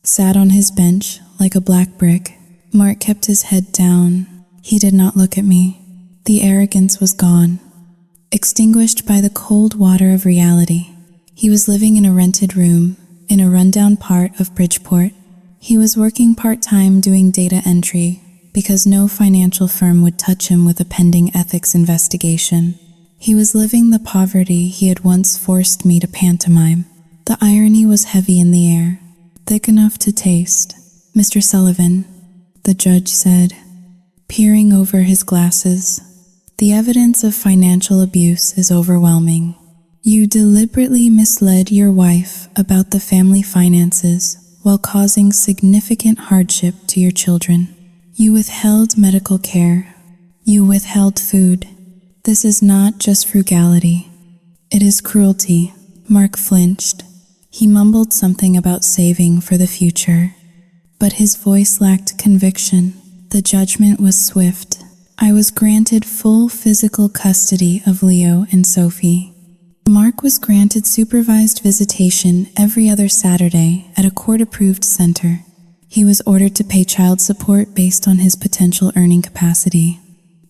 sat on his bench like a black brick. Mark kept his head down. He did not look at me. The arrogance was gone, extinguished by the cold water of reality. He was living in a rented room in a rundown part of Bridgeport. He was working part-time doing data entry because no financial firm would touch him with a pending ethics investigation. He was living the poverty he had once forced me to pantomime. The irony was heavy in the air, thick enough to taste. "Mr. Sullivan," the judge said, peering over his glasses, "the evidence of financial abuse is overwhelming. You deliberately misled your wife about the family finances while causing significant hardship to your children. You withheld medical care. You withheld food. This is not just frugality. It is cruelty." Mark flinched. He mumbled something about saving for the future, but his voice lacked conviction. The judgment was swift. I was granted full physical custody of Leo and Sophie. Mark was granted supervised visitation every other Saturday at a court-approved center. He was ordered to pay child support based on his potential earning capacity,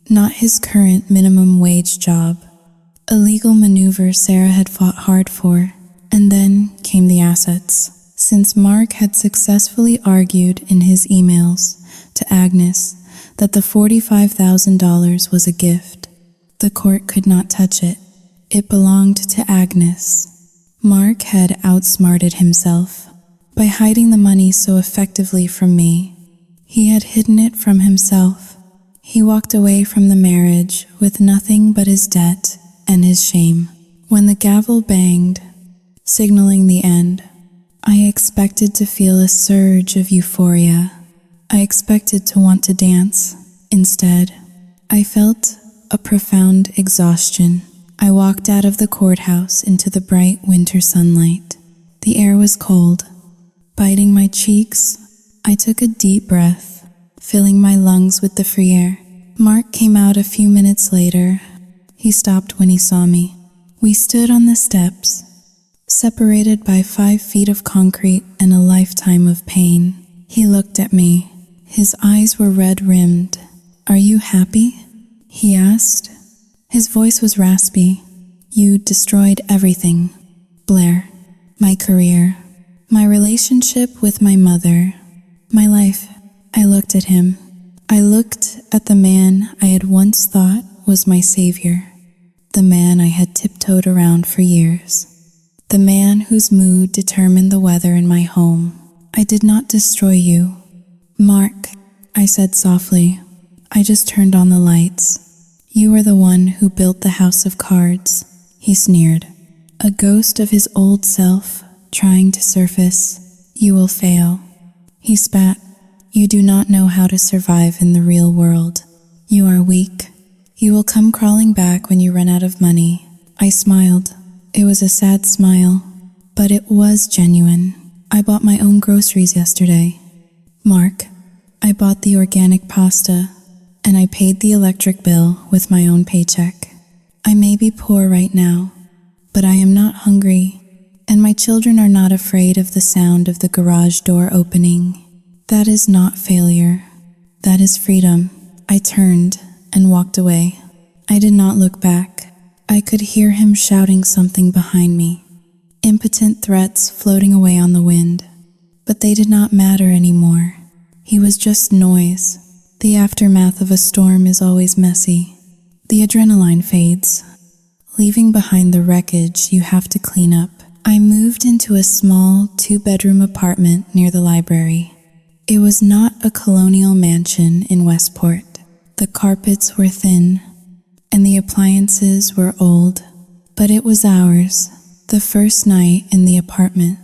not his current minimum wage job. A legal maneuver Sarah had fought hard for. And then came the assets. Since Mark had successfully argued in his emails to Agnes that the $45,000 was a gift, the court could not touch it. It belonged to Agnes. Mark had outsmarted himself. By hiding the money so effectively from me, he had hidden it from himself. He walked away from the marriage with nothing but his debt and his shame. When the gavel banged, signaling the end, I expected to feel a surge of euphoria. I expected to want to dance. Instead, I felt a profound exhaustion. I walked out of the courthouse into the bright winter sunlight. The air was cold. Biting my cheeks, I took a deep breath, filling my lungs with the free air. Mark came out a few minutes later. He stopped when he saw me. We stood on the steps, separated by 5 feet of concrete and a lifetime of pain. He looked at me. His eyes were red-rimmed. "Are you happy?" he asked. His voice was raspy. "You destroyed everything, Blair. My career, my relationship with my mother, my life." I looked at him. I looked at the man I had once thought was my savior, the man I had tiptoed around for years, the man whose mood determined the weather in my home. "I did not destroy you, Mark," I said softly. "I just turned on the lights. You are the one who built the house of cards." He sneered, a ghost of his old self trying to surface. "You will fail." He spat. "You do not know how to survive in the real world. You are weak. You will come crawling back when you run out of money." I smiled. It was a sad smile, but it was genuine. "I bought my own groceries yesterday, Mark. I bought the organic pasta, and I paid the electric bill with my own paycheck. I may be poor right now, but I am not hungry, and my children are not afraid of the sound of the garage door opening. That is not failure. That is freedom." I turned and walked away. I did not look back. I could hear him shouting something behind me, impotent threats floating away on the wind. but they did not matter anymore. He was just noise. The aftermath of a storm is always messy. The adrenaline fades, leaving behind the wreckage you have to clean up. I moved into a small 2-bedroom apartment near the library. It was not a colonial mansion in Westport. The carpets were thin, and the appliances were old, but it was ours. The first night in the apartment,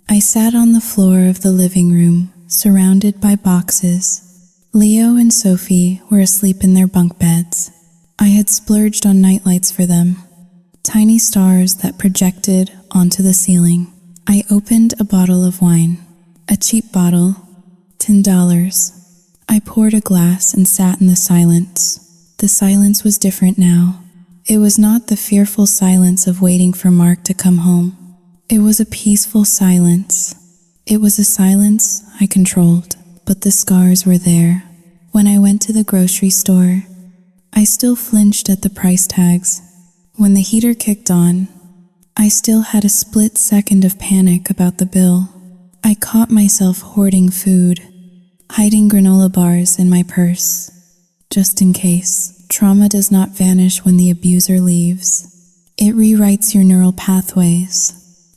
I sat on the floor of the living room, surrounded by boxes. Leo and Sophie were asleep in their bunk beds. I had splurged on nightlights for them, tiny stars that projected onto the ceiling. I opened a bottle of wine, a cheap bottle, $10. I poured a glass and sat in the silence. The silence was different now. It was not the fearful silence of waiting for Mark to come home. It was a peaceful silence. It was a silence I controlled, but the scars were there. When I went to the grocery store, I still flinched at the price tags. When the heater kicked on, I still had a split second of panic about the bill. I caught myself hoarding food, hiding granola bars in my purse, just in case. Trauma does not vanish when the abuser leaves. It rewrites your neural pathways.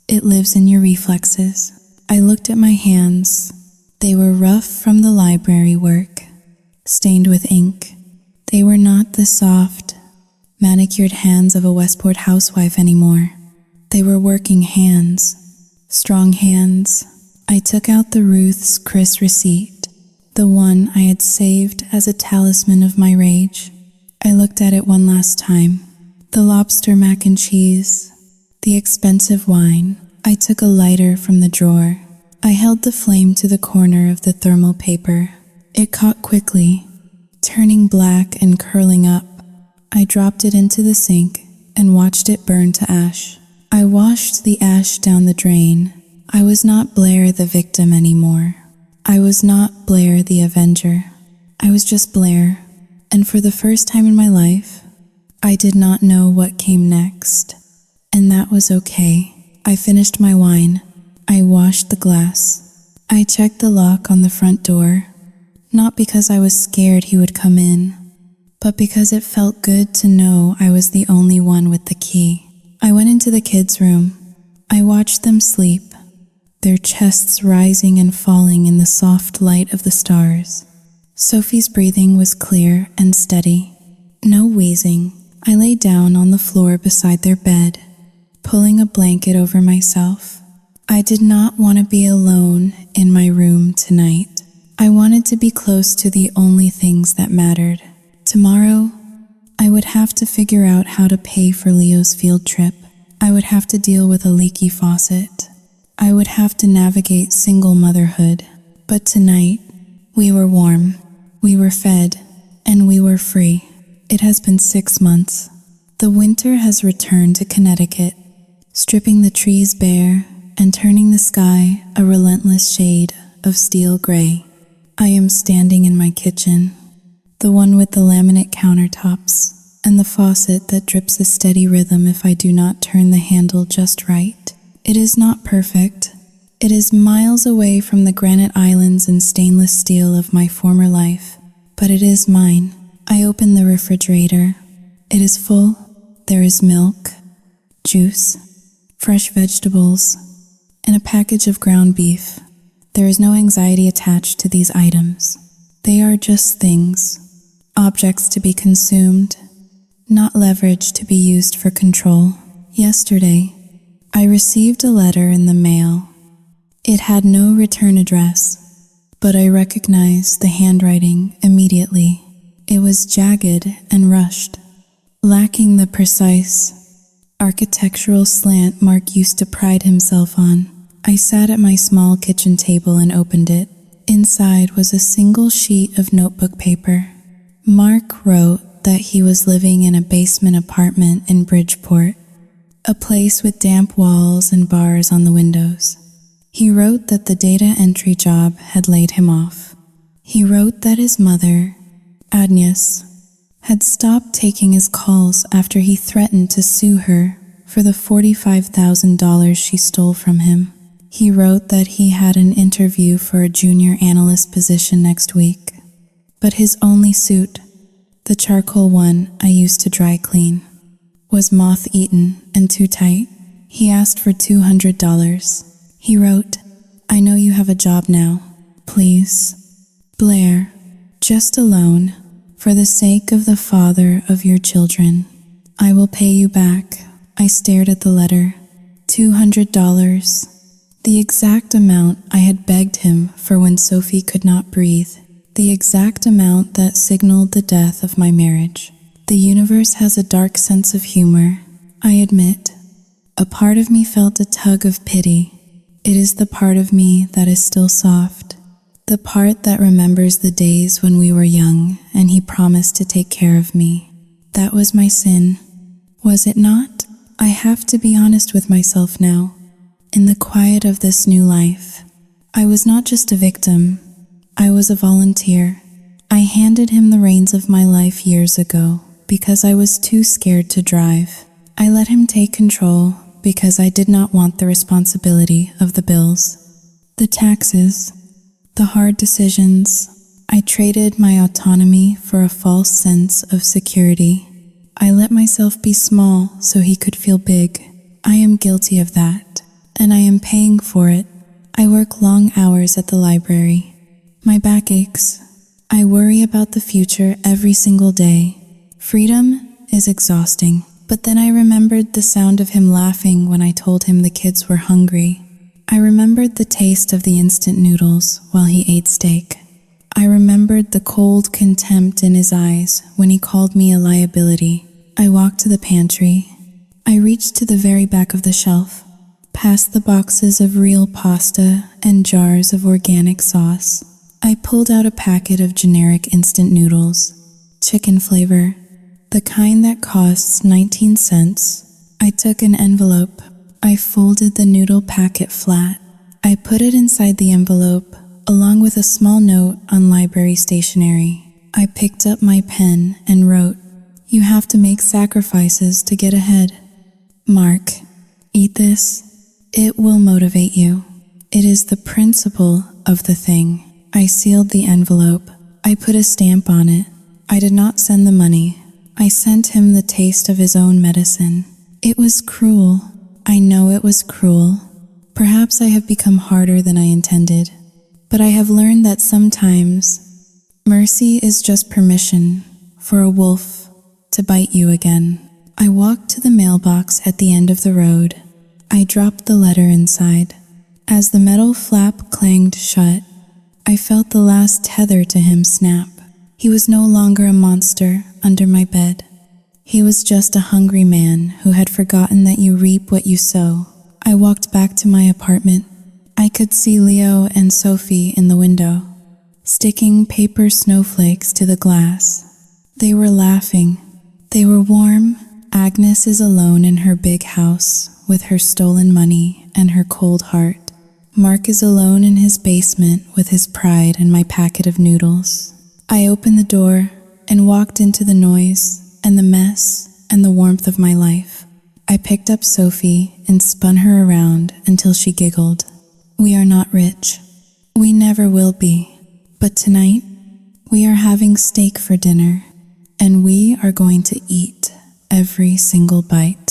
It lives in your reflexes. I looked at my hands. They were rough from the library work, stained with ink. They were not the soft, manicured hands of a Westport housewife anymore. They were working hands, strong hands. I took out the Ruth's Chris receipt, the one I had saved as a talisman of my rage. I looked at it one last time. The lobster mac and cheese, the expensive wine. I took a lighter from the drawer. I held the flame to the corner of the thermal paper. It caught quickly, turning black and curling up. I dropped it into the sink and watched it burn to ash. I washed the ash down the drain. I was not Blair the victim anymore. I was not Blair the avenger. I was just Blair, and for the first time in my life, I did not know what came next, and that was okay. I finished my wine. I washed the glass. I checked the lock on the front door. Not because I was scared he would come in, but because it felt good to know I was the only one with the key. I went into the kids' room. I watched them sleep, their chests rising and falling in the soft light of the stars. Sophie's breathing was clear and steady. No wheezing. I lay down on the floor beside their bed, pulling a blanket over myself. I did not want to be alone in my room tonight. I wanted to be close to the only things that mattered. Tomorrow, I would have to figure out how to pay for Leo's field trip. I would have to deal with a leaky faucet. I would have to navigate single motherhood. But tonight, we were warm, we were fed, and we were free. It has been 6 months. The winter has returned to Connecticut, stripping the trees bare and turning the sky a relentless shade of steel gray. I am standing in my kitchen, the one with the laminate countertops and the faucet that drips a steady rhythm if I do not turn the handle just right. It is not perfect. It is miles away from the granite islands and stainless steel of my former life, but it is mine. I open the refrigerator. It is full. There is milk, juice, fresh vegetables, and a package of ground beef. There is no anxiety attached to these items. They are just things, objects to be consumed, not leverage to be used for control. Yesterday, I received a letter in the mail. It had no return address, but I recognized the handwriting immediately. It was jagged and rushed, lacking the precise, architectural slant Mark used to pride himself on. I sat at my small kitchen table and opened it. Inside was a single sheet of notebook paper. Mark wrote that he was living in a basement apartment in Bridgeport, a place with damp walls and bars on the windows. He wrote that the data entry job had laid him off. He wrote that his mother, Agnes, had stopped taking his calls after he threatened to sue her for the $45,000 she stole from him. He wrote that he had an interview for a junior analyst position next week, but his only suit, the charcoal one I used to dry clean, was moth-eaten and too tight. He asked for $200. He wrote, "I know you have a job now. Please, Blair, just a loan, for the sake of the father of your children. I will pay you back." I stared at the letter. $200. The exact amount I had begged him for when Sophie could not breathe. The exact amount that signaled the death of my marriage. The universe has a dark sense of humor, I admit. A part of me felt a tug of pity. It is the part of me that is still soft. The part that remembers the days when we were young and he promised to take care of me. That was my sin. Was it not? I have to be honest with myself now. In the quiet of this new life, I was not just a victim. I was a volunteer. I handed him the reins of my life years ago because I was too scared to drive. I let him take control because I did not want the responsibility of the bills, the taxes, the hard decisions. I traded my autonomy for a false sense of security. I let myself be small so he could feel big. I am guilty of that, and I am paying for it. I work long hours at the library. My back aches. I worry about the future every single day. Freedom is exhausting. But then I remembered the sound of him laughing when I told him the kids were hungry. I remembered the taste of the instant noodles while he ate steak. I remembered the cold contempt in his eyes when he called me a liability. I walked to the pantry. I reached to the very back of the shelf, past the boxes of real pasta and jars of organic sauce. I pulled out a packet of generic instant noodles, chicken flavor, the kind that costs 19 cents. I took an envelope. I folded the noodle packet flat. I put it inside the envelope, along with a small note on library stationery. I picked up my pen and wrote, "You have to make sacrifices to get ahead. Mark, eat this. It will motivate you. It is the principle of the thing." I sealed the envelope. I put a stamp on it. I did not send the money. I sent him the taste of his own medicine. It was cruel. I know it was cruel. Perhaps I have become harder than I intended, but I have learned that sometimes mercy is just permission for a wolf to bite you again. I walked to the mailbox at the end of the road. I dropped the letter inside. As the metal flap clanged shut, I felt the last tether to him snap. He was no longer a monster under my bed. He was just a hungry man who had forgotten that you reap what you sow. I walked back to my apartment. I could see Leo and Sophie in the window, sticking paper snowflakes to the glass. They were laughing. They were warm. Agnes is alone in her big house with her stolen money and her cold heart. Mark is alone in his basement with his pride and my packet of noodles. I opened the door and walked into the noise and the mess and the warmth of my life. I picked up Sophie and spun her around until she giggled. We are not rich. We never will be. But tonight, we are having steak for dinner, and we are going to eat every single bite.